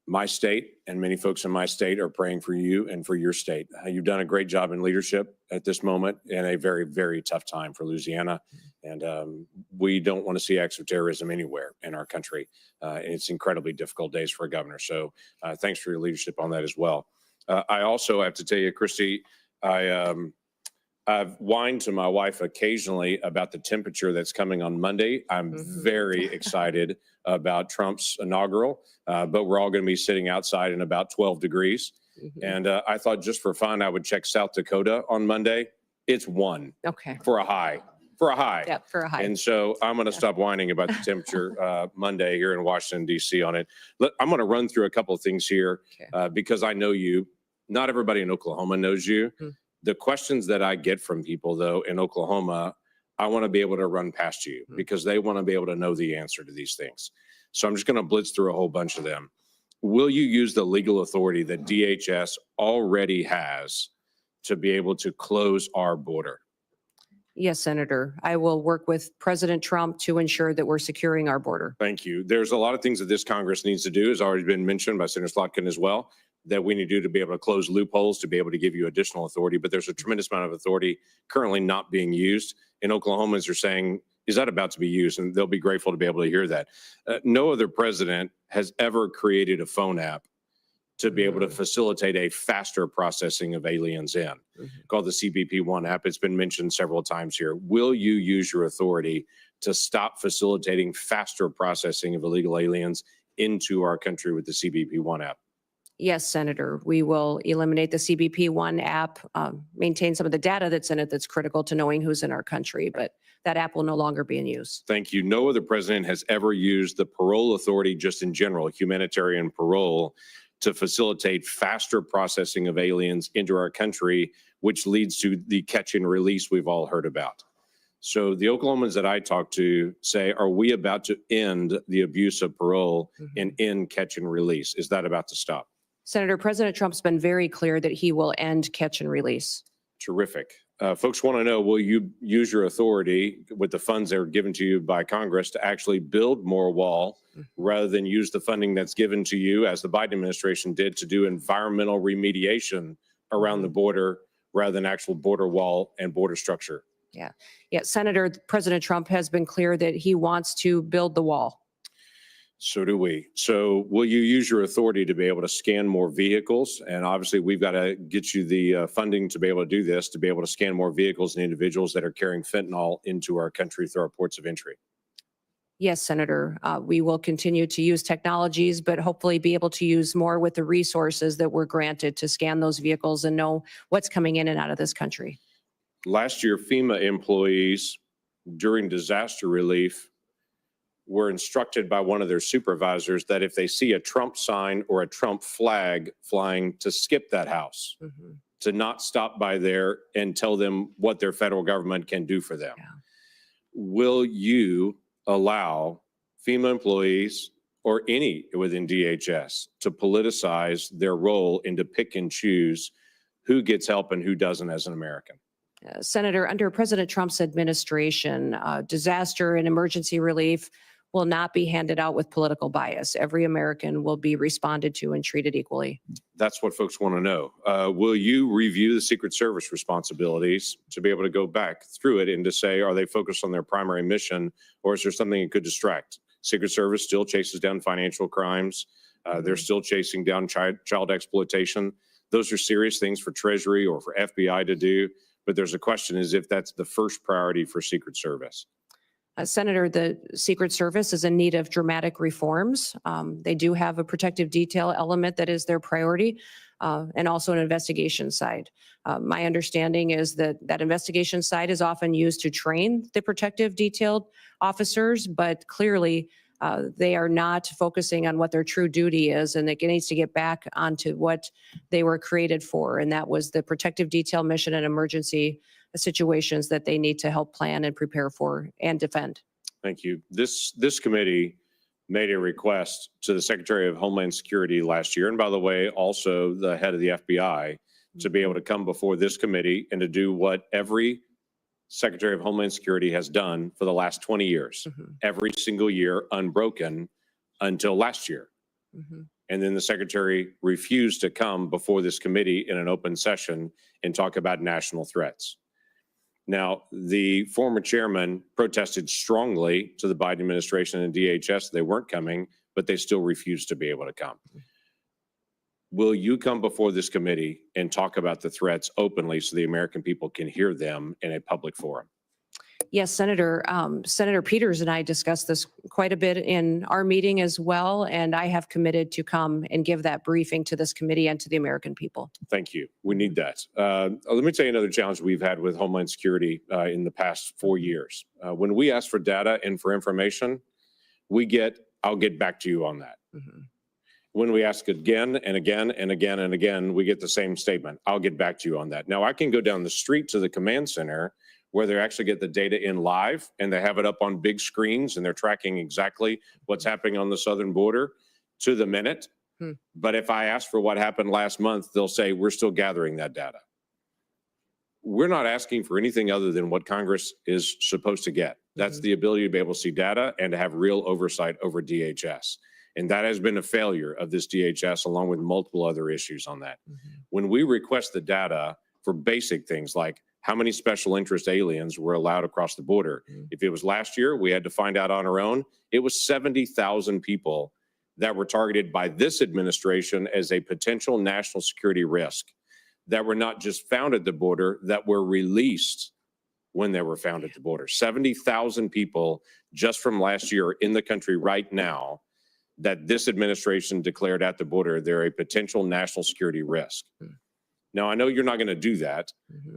my state and many folks in my state are praying for you and for your state. You've done a great job in leadership at this moment in a very, very tough time for Louisiana. And we don't want to see acts of terrorism anywhere in our country. It's incredibly difficult days for a governor. So thanks for your leadership on that as well. I also have to tell you, Kristi, I've whined to my wife occasionally about the temperature that's coming on Monday. I'm very excited about Trump's inaugural, but we're all going to be sitting outside in about 12 degrees. And I thought, just for fun, I would check South Dakota on Monday. It's 1 Okay. for a high. Yeah, for a high. And so I'm going to stop whining about the temperature Monday here in Washington, D.C. on it. I'm going to run through a couple of things here because I know you. Not everybody in Oklahoma knows you. The questions that I get from people, though, in Oklahoma, I want to be able to run past you because they want to be able to know the answer to these things. So I'm just going to blitz through a whole bunch of them. Will you use the legal authority that DHS already has to be able to close our border? Yes, Senator. I will work with President Trump to ensure that we're securing our border. Thank you. There's a lot of things that this Congress needs to do, has already been mentioned by Senator Slotkin as well, that we need to do to be able to close loopholes, to be able to give you additional authority. But there's a tremendous amount of authority currently not being used. And Oklahomans are saying, is that about to be used? And they'll be grateful to be able to hear that. No other president has ever created a phone app to be able to facilitate a faster processing of aliens in, called the CBP One app. It's been mentioned several times here. Will you use your authority to stop facilitating faster processing of illegal aliens into our country with the CBP One app? Yes, Senator. We will eliminate the CBP One app, maintain some of the data that's in it that's critical to knowing who's in our country, but that app will no longer be in use. Thank you. No other president has ever used the parole authority, just in general, humanitarian parole, to facilitate faster processing of aliens into our country, which leads to the catch and release we've all heard about. So the Oklahomans that I talk to say, are we about to end the abuse of parole and end catch and release? Is that about to stop? Senator, President Trump's been very clear that he will end catch and release. Terrific. Folks want to know, will you use your authority with the funds that are given to you by Congress to actually build more wall rather than use the funding that's given to you, as the Biden administration did, to do environmental remediation around the border rather than actual border wall and border structure? Yeah. Senator, President Trump has been clear that he wants to build the wall. So do we. So will you use your authority to be able to scan more vehicles? And obviously, we've got to get you the funding to be able to do this, to be able to scan more vehicles and individuals that are carrying fentanyl into our country through our ports of entry. Yes, Senator, we will continue to use technologies, but hopefully be able to use more with the resources that we're granted to scan those vehicles and know what's coming in and out of this country. Last year, FEMA employees during disaster relief were instructed by one of their supervisors that if they see a Trump sign or a Trump flag flying, to skip that house, to not stop by there and tell them what their federal government can do for them. Will you allow FEMA employees or any within DHS to politicize their role and to pick and choose who gets help and who doesn't as an American? Senator, under President Trump's administration, disaster and emergency relief will not be handed out with political bias. Every American will be responded to and treated equally. That's what folks want to know. Will you review the Secret Service responsibilities to be able to go back through it and to say, are they focused on their primary mission, or is there something that could distract? Secret Service still chases down financial crimes. They're still chasing down child exploitation. Those are serious things for Treasury or for FBI to do. But there's a question is if that's the first priority for Secret Service. Senator, the Secret Service is in need of dramatic reforms. They do have a protective detail element that is their priority, and also an investigation side. My understanding is that that investigation side is often used to train the protective detailed officers, but clearly they are not focusing on what their true duty is, and it needs to get back onto what they were created for, and that was the protective detail mission and emergency situations that they need to help plan and prepare for and defend. Thank you. This committee made a request to the Secretary of Homeland Security last year, and by the way, also the head of the FBI, to be able to come before this committee and to do what every Secretary of Homeland Security has done for the last 20 years, every single year, unbroken until last year. And then the Secretary refused to come before this committee in an open session and talk about national threats. Now, the former chairman protested strongly to the Biden administration and DHS. They weren't coming, but they still refused to be able to come. Will you come before this committee and talk about the threats openly so the American people can hear them in a public forum? Yes, Senator. Senator Peters and I discussed this quite a bit in our meeting as well, and I have committed to come and give that briefing to this committee and to the American people. Thank you. We need that. Let me tell you another challenge we've had with Homeland Security in the past 4 years. When we ask for data and for information, we get, I'll get back to you on that. When we ask again and again and again and again, we get the same statement. I'll get back to you on that. Now, I can go down the street to the command center where they actually get the data in live and they have it up on big screens and they're tracking exactly what's happening on the southern border to the minute. But if I ask for what happened last month, they'll say, we're still gathering that data. We're not asking for anything other than what Congress is supposed to get. That's the ability to be able to see data and to have real oversight over DHS. And that has been a failure of this DHS, along with multiple other issues on that. When we request the data for basic things like how many special interest aliens were allowed across the border. If it was last year, we had to find out on our own. It was 70,000 people that were targeted by this administration as a potential national security risk that were not just found at the border, that were released when they were found at the border. 70,000 people just from last year in the country right now that this administration declared at the border, they're a potential national security risk. Now, I know you're not going to do that,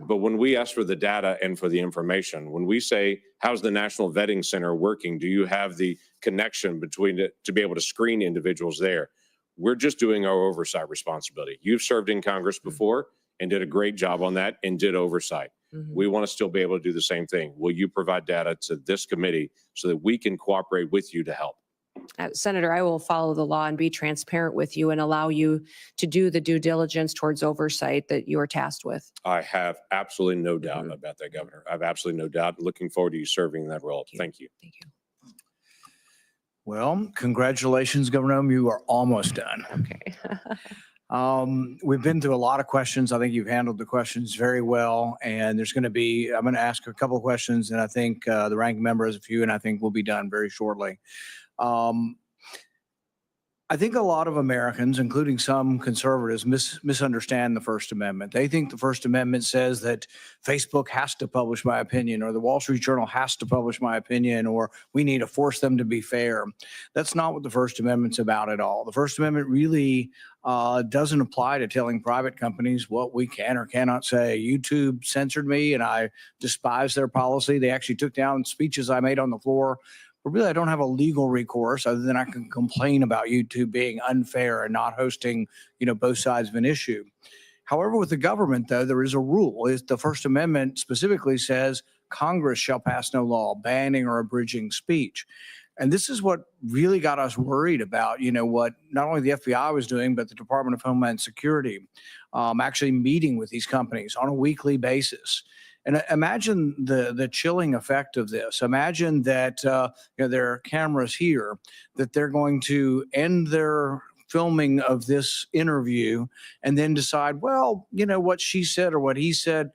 but when we ask for the data and for the information, when we say, how's the National Vetting Center working? Do you have the connection between it to be able to screen individuals there? We're just doing our oversight responsibility. You've served in Congress before and did a great job on that and did oversight. We want to still be able to do the same thing. Will you provide data to this committee so that we can cooperate with you to help? Senator, I will follow the law and be transparent with you and allow you to do the due diligence towards oversight that you are tasked with. I have absolutely no doubt about that, Governor. I have absolutely no doubt. Looking forward to you serving in that role. Thank you. Thank you. Well, congratulations, Governor Noem. You are almost done. Okay. We've been through a lot of questions. I think you've handled the questions very well. And I'm going to ask a couple of questions, and I think the ranking member has a few, and I think we'll be done very shortly. I think a lot of Americans, including some conservatives, misunderstand the First Amendment. They think the First Amendment says that Facebook has to publish my opinion, or the Wall Street Journal has to publish my opinion, or we need to force them to be fair. That's not what the First Amendment's about at all. The First Amendment really doesn't apply to telling private companies what we can or cannot say. YouTube censored me, and I despise their policy. They actually took down speeches I made on the floor. But really, I don't have a legal recourse other than I can complain about YouTube being unfair and not hosting, both sides of an issue. However, with the government, though, there is a rule. The First Amendment specifically says Congress shall pass no law banning or abridging speech. And this is what really got us worried about, what not only the FBI was doing, but the Department of Homeland Security, actually meeting with these companies on a weekly basis. And imagine the chilling effect of this. Imagine that there are cameras here, that they're going to end their filming of this interview and then decide, well, what she said or what he said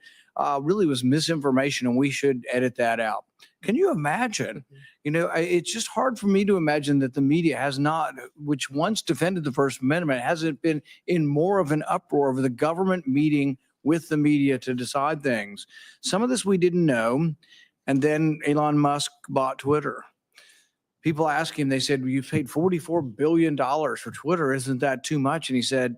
really was misinformation and we should edit that out. Can you imagine? It's just hard for me to imagine that the media has not, which once defended the First Amendment, hasn't been in more of an uproar over the government meeting with the media to decide things. Some of this we didn't know. And then Elon Musk bought Twitter. People asked him, they said, well, you paid $44 billion for Twitter. Isn't that too much? And he said,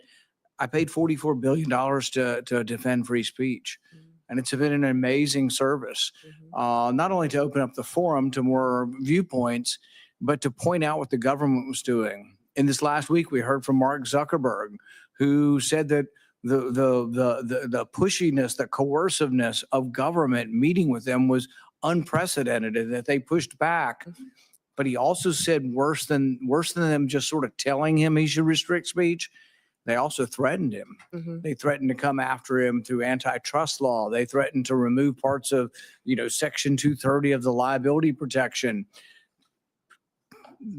I paid $44 billion to defend free speech. And it's been an amazing service, not only to open up the forum to more viewpoints, but to point out what the government was doing. In this last week, we heard from Mark Zuckerberg, who said that the pushiness, the coerciveness of government meeting with them was unprecedented, and that they pushed back. But he also said worse than them just sort of telling him he should restrict speech, they also threatened him. They threatened to come after him through antitrust law. They threatened to remove parts of, Section 230 of the liability protection.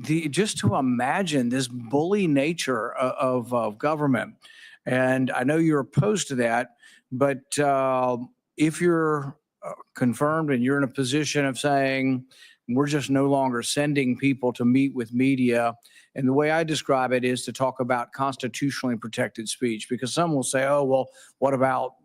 Just to imagine this bully nature of government. And I know you're opposed to that, but if you're confirmed and you're in a position of saying, we're just no longer sending people to meet with media. And the way I describe it is to talk about constitutionally protected speech, because some will say, oh, well, what about,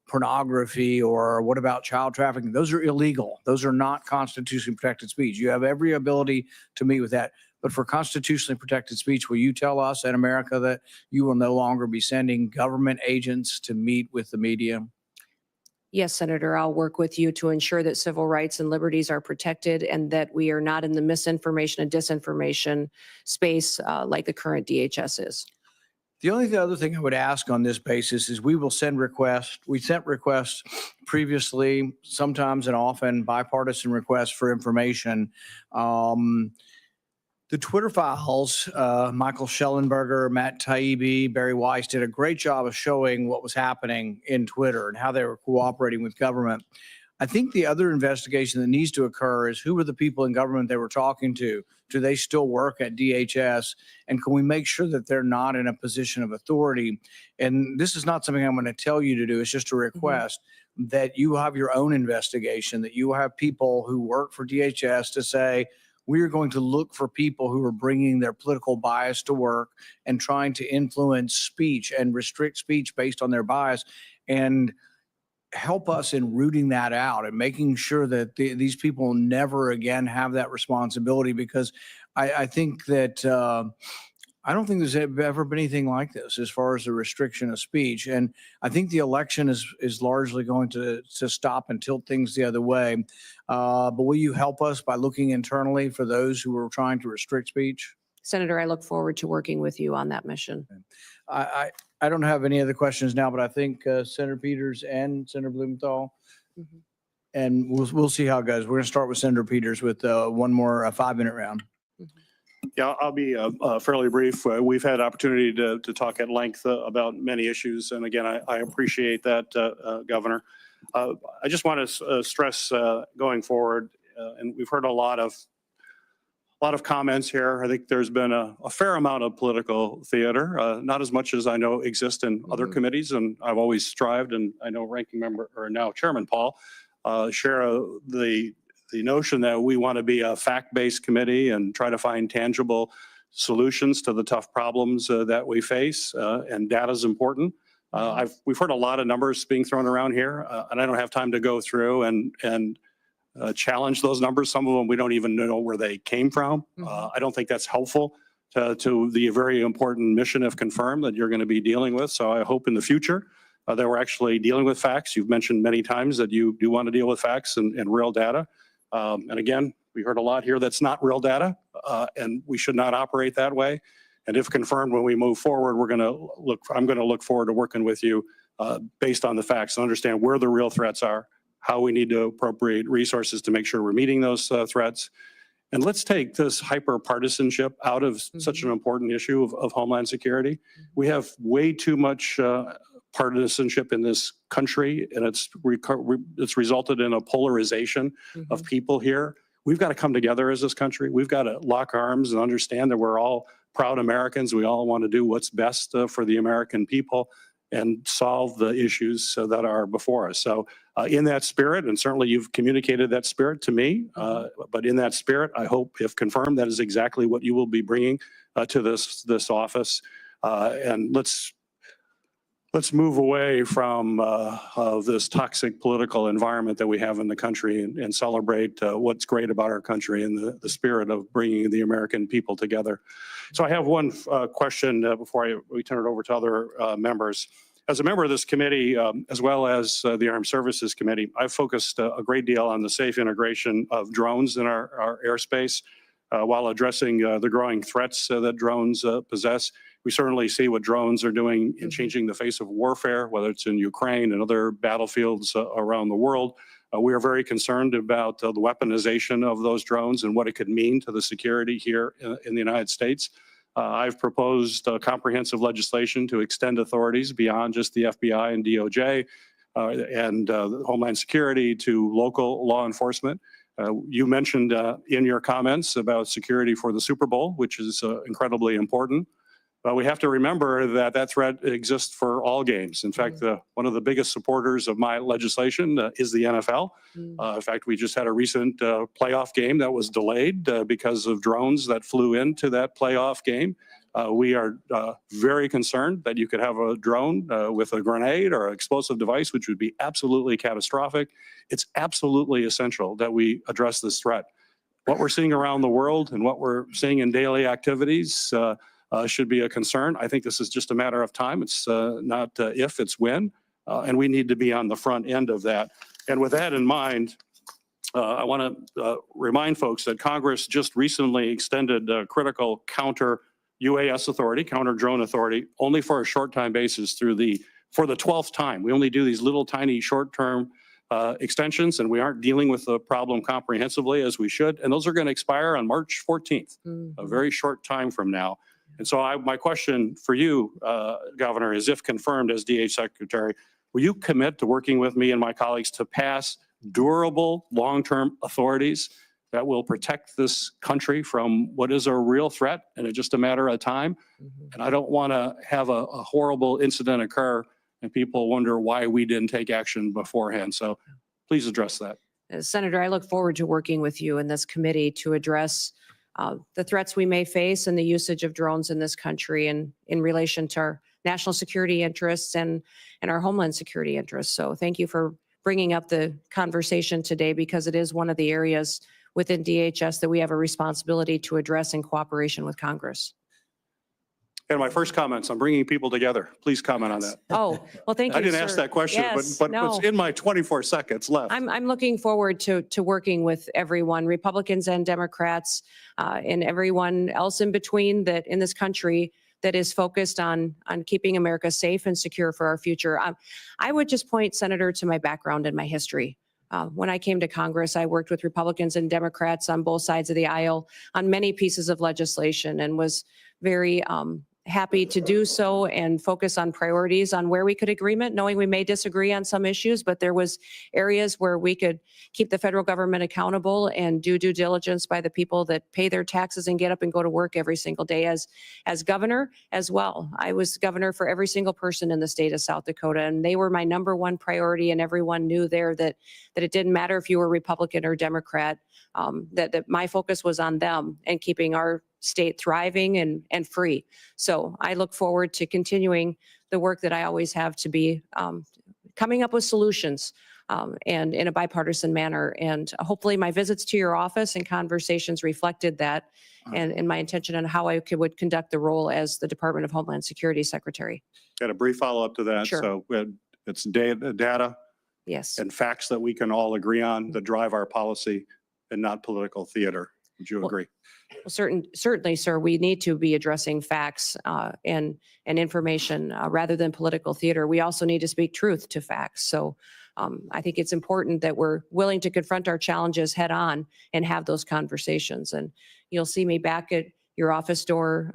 pornography, or what about child trafficking? Those are illegal. Those are not constitutionally protected speech. You have every ability to meet with that. But for constitutionally protected speech, will you tell us in America that you will no longer be sending government agents to meet with the media? Yes, Senator, I'll work with you to ensure that civil rights and liberties are protected and that we are not in the misinformation and disinformation space like the current DHS is. The only other thing I would ask on this basis is we will send requests. We sent requests previously, sometimes and often bipartisan requests for information. The Twitter files, Michael Schellenberger, Matt Taibbi, Barry Weiss did a great job of showing what was happening in Twitter and how they were cooperating with government. I think the other investigation that needs to occur is who were the people in government they were talking to? Do they still work at DHS? And can we make sure that they're not in a position of authority? And this is not something I'm going to tell you to do. It's just a request that you have your own investigation, that you have people who work for DHS to say, we are going to look for people who are bringing their political bias to work and trying to influence speech and restrict speech based on their bias, and help us in rooting that out and making sure that these people never again have that responsibility. Because I think that I don't think there's ever been anything like this as far as the restriction of speech. And I think the election is largely going to stop and tilt things the other way. But will you help us by looking internally for those who are trying to restrict speech? Senator, I look forward to working with you on that mission. I don't have any other questions now, but I think Senator Peters and Senator Blumenthal And we'll see how it goes. We're going to start with Senator Peters with one more 5-minute round. Yeah, I'll be fairly brief. We've had opportunity to talk at length about many issues. And again, I appreciate that, Governor. I just want to stress going forward, and we've heard a lot of comments here. I think there's been a fair amount of political theater, not as much as I know exists in other committees. And I've always strived, and I know Ranking Member, or now Chairman Paul, share the notion that we want to be a fact-based committee and try to find tangible solutions to the tough problems that we face, and data is important. We've heard a lot of numbers being thrown around here, and I don't have time to go through and challenge those numbers. Some of them we don't even know where they came from. I don't think that's helpful to the very important mission, if confirmed, that you're going to be dealing with. So I hope in the future that we're actually dealing with facts. You've mentioned many times that you do want to deal with facts and real data. And again, we heard a lot here that's not real data, and we should not operate that way. And if confirmed, when we move forward, I'm going to look forward to working with you based on the facts and understand where the real threats are, how we need to appropriate resources to make sure we're meeting those threats. And let's take this hyper-partisanship out of such an important issue of Homeland Security. We have way too much partisanship in this country, and it's resulted in a polarization of people here. We've got to come together as this country. We've got to lock arms and understand that we're all proud Americans. We all want to do what's best for the American people and solve the issues that are before us. So in that spirit, and certainly you've communicated that spirit to me, but in that spirit, I hope, if confirmed, that is exactly what you will be bringing to this office. And let's move away from of this toxic political environment that we have in the country and celebrate what's great about our country and the spirit of bringing the American people together. So I have one question before we turn it over to other members. As a member of this committee, as well as the Armed Services Committee, I've focused a great deal on the safe integration of drones in our airspace while addressing the growing threats that drones possess. We certainly see what drones are doing in changing the face of warfare, whether it's in Ukraine and other battlefields around the world. We are very concerned about the weaponization of those drones and what it could mean to the security here in the United States. I've proposed comprehensive legislation to extend authorities beyond just the FBI and DOJ and Homeland Security to local law enforcement. You mentioned in your comments about security for the Super Bowl, which is incredibly important. But we have to remember that that threat exists for all games. In fact, one of the biggest supporters of my legislation is the NFL. In fact, we just had a recent playoff game that was delayed because of drones that flew into that playoff game. We are very concerned that you could have a drone with a grenade or an explosive device, which would be absolutely catastrophic. It's absolutely essential that we address this threat. What we're seeing around the world and what we're seeing in daily activities should be a concern. I think this is just a matter of time. It's not if, it's when. And we need to be on the front end of that. And with that in mind, I want to remind folks that Congress just recently extended critical counter UAS authority, counter drone authority, only for a short time basis for the 12th time. We only do these little tiny short-term extensions, and we aren't dealing with the problem comprehensively as we should. And those are going to expire on March 14th, a very short time from now. And so my question for you, Governor, is if confirmed as DH Secretary, will you commit to working with me and my colleagues to pass durable, long-term authorities that will protect this country from what is a real threat and it's just a matter of time? And I don't want to have a horrible incident occur and people wonder why we didn't take action beforehand. So please address that. Senator, I look forward to working with you in this committee to address the threats we may face and the usage of drones in this country and in relation to our national security interests and our homeland security interests. So thank you for bringing up the conversation today, because it is one of the areas within DHS that we have a responsibility to address in cooperation with Congress. And my first comments, I'm bringing people together. Please comment on that. Oh, well, thank you, I didn't sir. ask that question, Yes, but no. it's in my 24 seconds left. I'm looking forward to working with everyone, Republicans and Democrats, and everyone else in between that in this country that is focused on keeping America safe and secure for our future. I would just point, Senator, to my background and my history. When I came to Congress, I worked with Republicans and Democrats on both sides of the aisle on many pieces of legislation and was very happy to do so and focus on priorities on where we could agreement, knowing we may disagree on some issues, but there was areas where we could keep the federal government accountable and do due diligence by the people that pay their taxes and get up and go to work every single day. As governor as well, I was governor for every single person in the state of South Dakota, and they were my number one priority, and everyone knew there that it didn't matter if you were Republican or Democrat, that my focus was on them and keeping our state thriving and free. So I look forward to continuing the work that I always have to be coming up with solutions and in a bipartisan manner. And hopefully my visits to your office and conversations reflected that and my intention on how I would conduct the role as the Department of Homeland Security Secretary. Got a brief follow-up to that. Sure. So it's data Yes. and facts that we can all agree on that drive our policy and not political theater. Would you agree? Well, certainly, sir, we need to be addressing facts and information rather than political theater. We also need to speak truth to facts. So I think it's important that we're willing to confront our challenges head on and have those conversations. And you'll see me back at your office door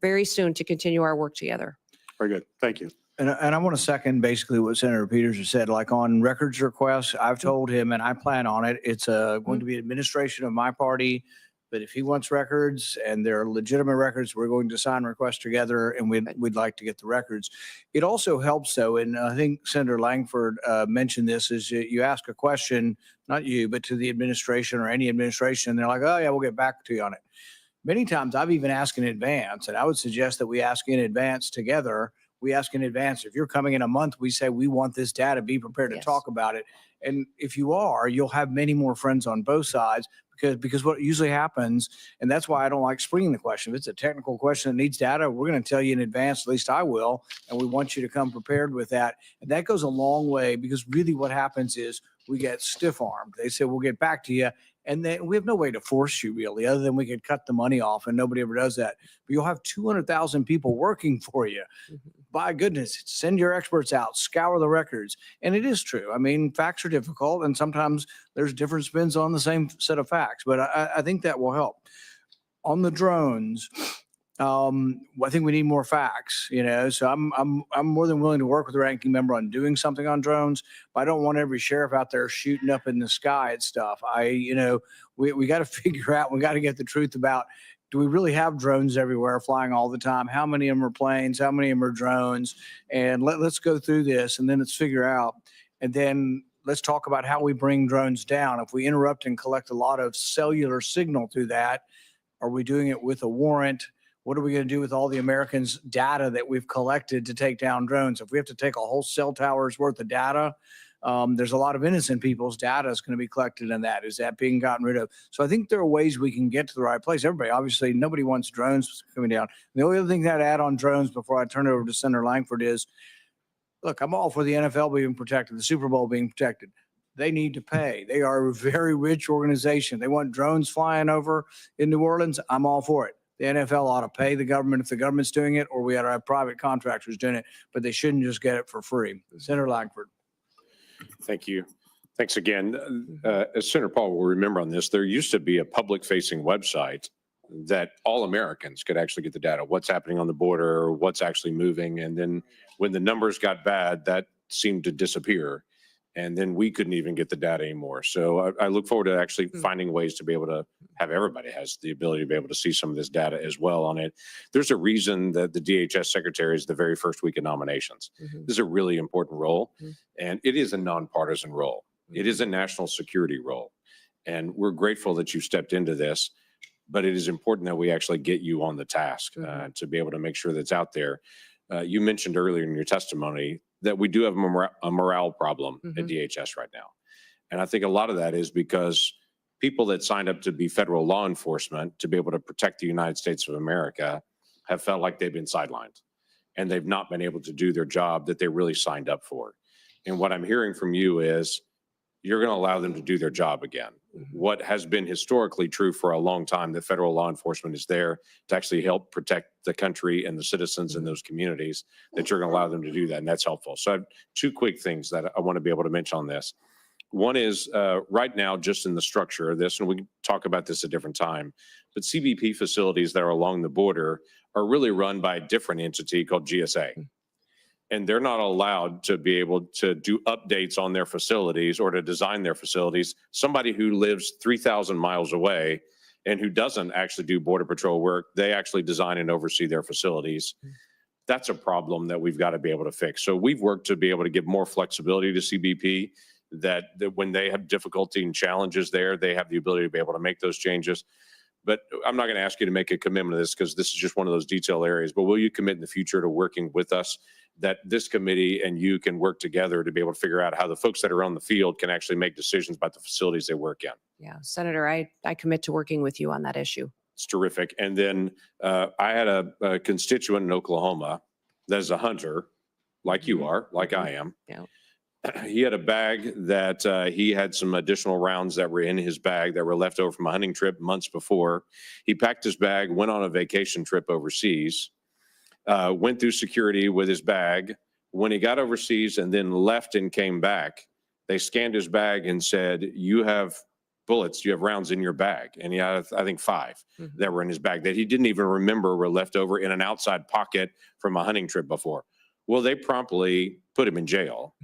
very soon to continue our work together. Very good. Thank you. And I want to second basically what Senator Peters has said, like on records requests, I've told him, and I plan on it, it's going to be administration of my party. But if he wants records and they're legitimate records, we're going to sign requests together and we'd like to get the records. It also helps though, and I think Senator Langford mentioned this, is you ask a question, not you, but to the administration or any administration, and they're like, oh yeah, we'll get back to you on it. Many times I've even asked in advance, and I would suggest that we ask in advance together. We ask in advance. If you're coming in a month, we say, we want this data, be prepared to talk about it. And if you are, you'll have many more friends on both sides because what usually happens, and that's why I don't like springing the question. If it's a technical question that needs data, we're going to tell you in advance, at least I will, and we want you to come prepared with that. And that goes a long way because really what happens is we get stiff-armed. They say, we'll get back to you. And then we have no way to force you really, other than we could cut the money off, and nobody ever does that. But you'll have 200,000 people working for you. By goodness, send your experts out, scour the records. And it is true. I mean, facts are difficult, and sometimes there's different spins on the same set of facts. But I think that will help. On the drones, I think we need more facts, so I'm more than willing to work with the ranking member on doing something on drones, but I don't want every sheriff out there shooting up in the sky at stuff. We got to figure out, we got to get the truth about, do we really have drones everywhere flying all the time? How many of them are planes? How many of them are drones? And let's go through this and then let's figure out, and then let's talk about how we bring drones down. If we interrupt and collect a lot of cellular signal through that, are we doing it with a warrant? What are we going to do with all the Americans' data that we've collected to take down drones? If we have to take a whole cell tower's worth of data, there's a lot of innocent people's data is going to be collected in that. Is that being gotten rid of? So I think there are ways we can get to the right place. Everybody, obviously, nobody wants drones coming down. The only other thing that I'd add on drones before I turn it over to Senator Langford is, look, I'm all for the NFL being protected, the Super Bowl being protected. They need to pay. They are a very rich organization. They want drones flying over in New Orleans. I'm all for it. The NFL ought to pay the government if the government's doing it, or we ought to have private contractors doing it, but they shouldn't just get it for free. Senator Langford. Thank you. Thanks again. As Senator Paul will remember on this, there used to be a public-facing website that all Americans could actually get the data, what's happening on the border, what's actually moving. And then when the numbers got bad, that seemed to disappear. And then we couldn't even get the data anymore. So I look forward to actually finding ways to be able to have everybody has the ability to be able to see some of this data as well on it. There's a reason that the DHS secretary is the very first week of nominations. This is a really important role, and it is a nonpartisan role. It is a national security role. And we're grateful that you stepped into this, but it is important that we actually get you on the task to be able to make sure that's out there. You mentioned earlier in your testimony that we do have a morale problem at DHS right now. And I think a lot of that is because people that signed up to be federal law enforcement to be able to protect the United States of America have felt like they've been sidelined and they've not been able to do their job that they really signed up for. And what I'm hearing from you is you're going to allow them to do their job again. What has been historically true for a long time, that federal law enforcement is there to actually help protect the country and the citizens in those communities, that you're going to allow them to do that. And that's helpful. So I have two quick things that I want to be able to mention on this. One is right now, just in the structure of this, and we can talk about this a different time, but CBP facilities that are along the border are really run by a different entity called GSA. And they're not allowed to be able to do updates on their facilities or to design their facilities. Somebody who lives 3,000 miles away and who doesn't actually do Border Patrol work, they actually design and oversee their facilities. That's a problem that we've got to be able to fix. So we've worked to be able to give more flexibility to CBP, that when they have difficulty and challenges there, they have the ability to be able to make those changes. But I'm not going to ask you to make a commitment to this because this is just one of those detail areas. But will you commit in the future to working with us, that this committee and you can work together to be able to figure out how the folks that are on the field can actually make decisions about the facilities they work in? Yeah, Senator, I commit to working with you on that issue. It's terrific. And then I had a constituent in Oklahoma that is a hunter, like you are, like I am. Yeah. He had a bag that he had some additional rounds that were in his bag that were left over from a hunting trip months before. He packed his bag, went on a vacation trip overseas, went through security with his bag. When he got overseas and then left and came back, they scanned his bag and said, "You have bullets, you have rounds in your bag." And he had, I think, 5 that were in his bag that he didn't even remember were left over in an outside pocket from a hunting trip before. Well, they promptly put him in jail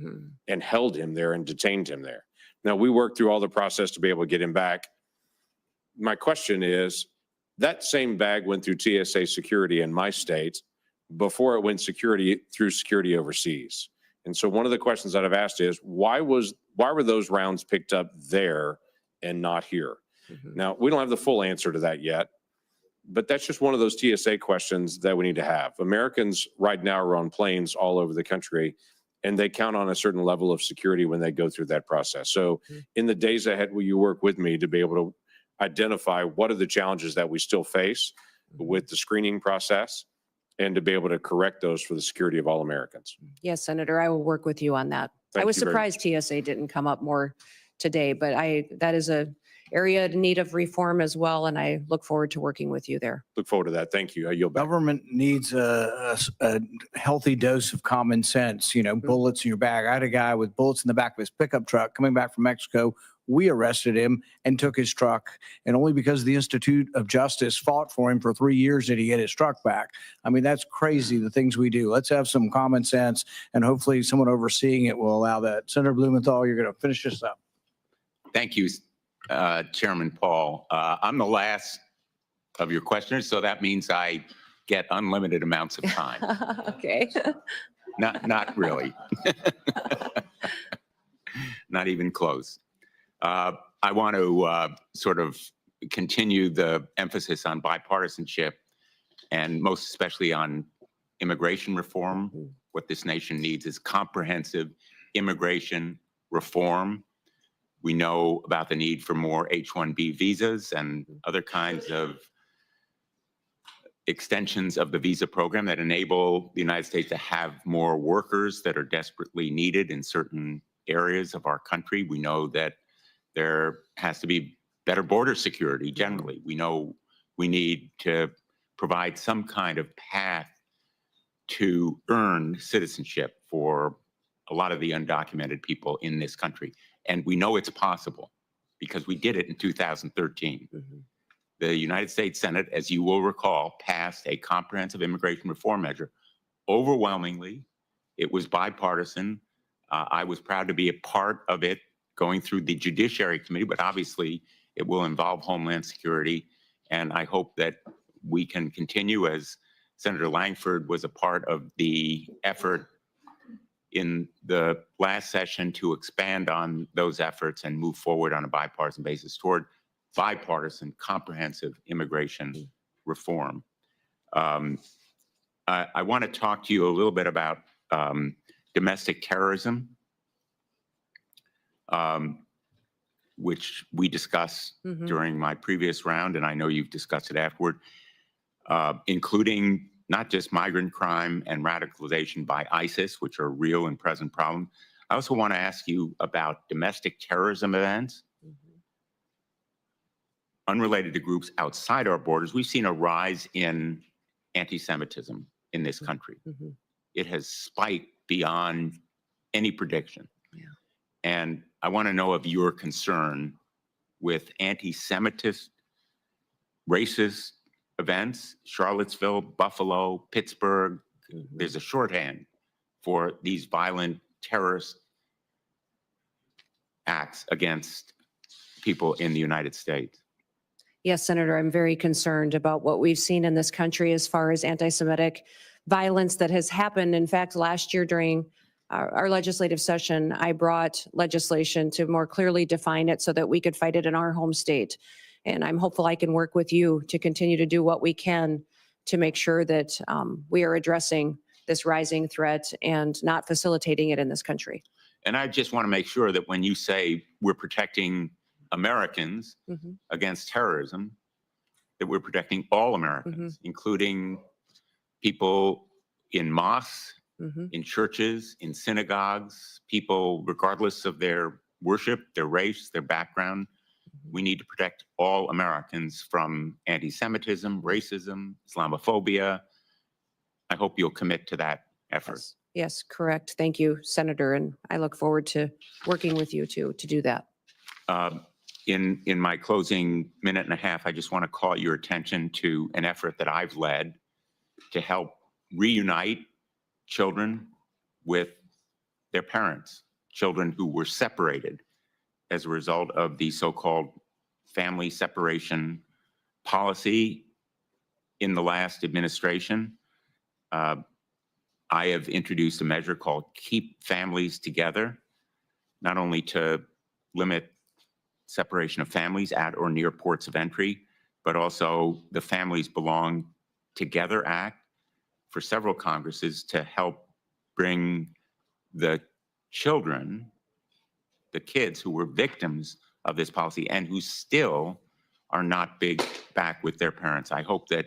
and held him there and detained him there. Now, we worked through all the process to be able to get him back. My question is, that same bag went through TSA security in my state before it went through security overseas. And so one of the questions that I've asked is, why were those rounds picked up there and not here? Now, we don't have the full answer to that yet, but that's just one of those TSA questions that we need to have. Americans right now are on planes all over the country, and they count on a certain level of security when they go through that process. So in the days ahead, will you work with me to be able to identify what are the challenges that we still face with the screening process and to be able to correct those for the security of all Americans? Yes, Senator, I will work with you on that. I was Thank you very surprised TSA didn't come up more today, but that is a area in need of reform as well, and I look forward to working with you there. Look forward to that. Thank you. I yield back. Government needs a healthy dose of common sense, bullets in your bag. I had a guy with bullets in the back of his pickup truck coming back from Mexico. We arrested him and took his truck. And only because the Institute of Justice fought for him for 3 years did he get his truck back. I mean, that's crazy, the things we do. Let's have some common sense, and hopefully someone overseeing it will allow that. Senator Blumenthal, you're going to finish this up. Thank you, Chairman Paul. I'm the last of your questioners, so that means I get unlimited amounts of time. Okay. Not really. Not even close. I want to sort of continue the emphasis on bipartisanship, and most especially on immigration reform. What this nation needs is comprehensive immigration reform. We know about the need for more H-1B visas and other kinds of extensions of the visa program that enable the United States to have more workers that are desperately needed in certain areas of our country. We know that there has to be better border security generally. We know we need to provide some kind of path to earn citizenship for a lot of the undocumented people in this country. And we know it's possible because we did it in 2013. The United States Senate, as you will recall, passed a comprehensive immigration reform measure. Overwhelmingly, it was bipartisan. I was proud to be a part of it going through the Judiciary Committee, but obviously it will involve Homeland Security. And I hope that we can continue, as Senator Langford was a part of the effort in the last session, to expand on those efforts and move forward on a bipartisan basis toward bipartisan comprehensive immigration reform. I want to talk to you a little bit about domestic terrorism, which we discussed during my previous round, and I know you've discussed it afterward, including not just migrant crime and radicalization by ISIS, which are real and present problems. I also want to ask you about domestic terrorism events unrelated to groups outside our borders. We've seen a rise in anti-Semitism in this country. It has spiked beyond any prediction. And I want to know of your concern with anti-Semitist, racist events, Charlottesville, Buffalo, Pittsburgh. There's a shorthand for these violent terrorist acts against people in the United States. Yes, Senator, I'm very concerned about what we've seen in this country as far as anti-Semitic violence that has happened. In fact, last year during our legislative session, I brought legislation to more clearly define it so that we could fight it in our home state. And I'm hopeful I can work with you to continue to do what we can to make sure that we are addressing this rising threat and not facilitating it in this country. And I just want to make sure that when you say we're protecting Americans against terrorism, that we're protecting all Americans, including people in mosques, in churches, in synagogues, people regardless of their worship, their race, their background. We need to protect all Americans from anti-Semitism, racism, Islamophobia. I hope you'll commit to that effort. Yes, correct. Thank you, Senator. And I look forward to working with you to do that. In my closing minute and a half, I just want to call your attention to an effort that I've led to help reunite children with their parents, children who were separated as a result of the so-called family separation policy in the last administration. I have introduced a measure called Keep Families Together, not only to limit separation of families at or near ports of entry, but also the Families Belong Together Act for several Congresses to help bring the children, the kids who were victims of this policy and who still are not back with their parents. I hope that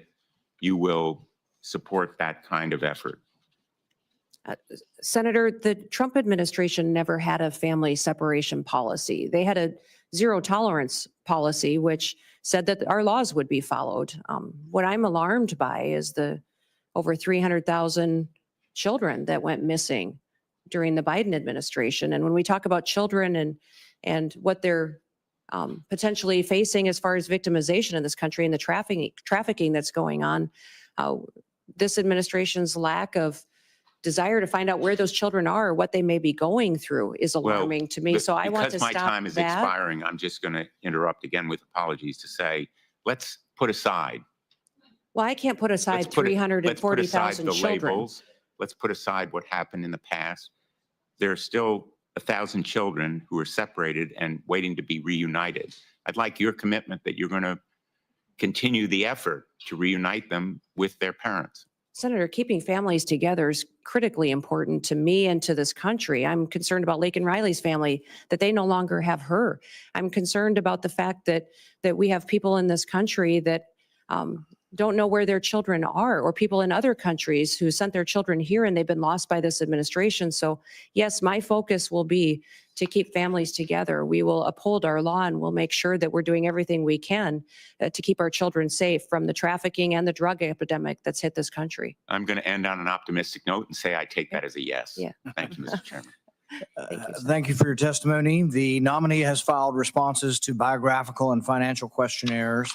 you will support that kind of effort. Senator, the Trump administration never had a family separation policy. They had a zero tolerance policy, which said that our laws would be followed. What I'm alarmed by is the over 300,000 children that went missing during the Biden administration. And when we talk about children and what they're potentially facing as far as victimization in this country and the trafficking that's going on, this administration's lack of desire to find out where those children are or what they may be going through is alarming to me. So I want to stop that. Because my time is expiring, I'm just going to interrupt again with apologies to say, let's put aside. Well, I can't put aside 340,000 children. Labels. Let's put aside what happened in the past. There are still 1,000 children who are separated and waiting to be reunited. I'd like your commitment that you're going to continue the effort to reunite them with their parents. Senator, keeping families together is critically important to me and to this country. I'm concerned about Laken Riley's family, that they no longer have her. I'm concerned about the fact that we have people in this country that don't know where their children are, or people in other countries who sent their children here and they've been lost by this administration. So yes, my focus will be to keep families together. We will uphold our law and we'll make sure that we're doing everything we can to keep our children safe from the trafficking and the drug epidemic that's hit this country. I'm going to end on an optimistic note and say I take that as a yes. Yeah. Thank you, Mr. Chairman. Thank you for your testimony. The nominee has filed responses to biographical and financial questionnaires,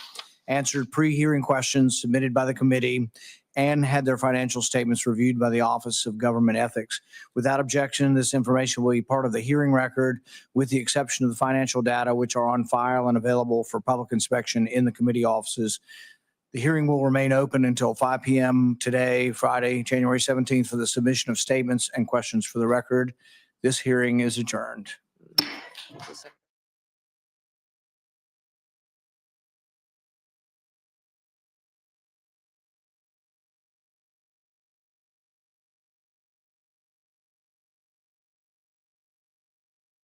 answered pre-hearing questions submitted by the committee, and had their financial statements reviewed by the Office of Government Ethics. Without objection, this information will be part of the hearing record, with the exception of the financial data, which are on file and available for public inspection in the committee offices. The hearing will remain open until 5 p.m. today, Friday, January 17th, for the submission of statements and questions for the record. This hearing is adjourned.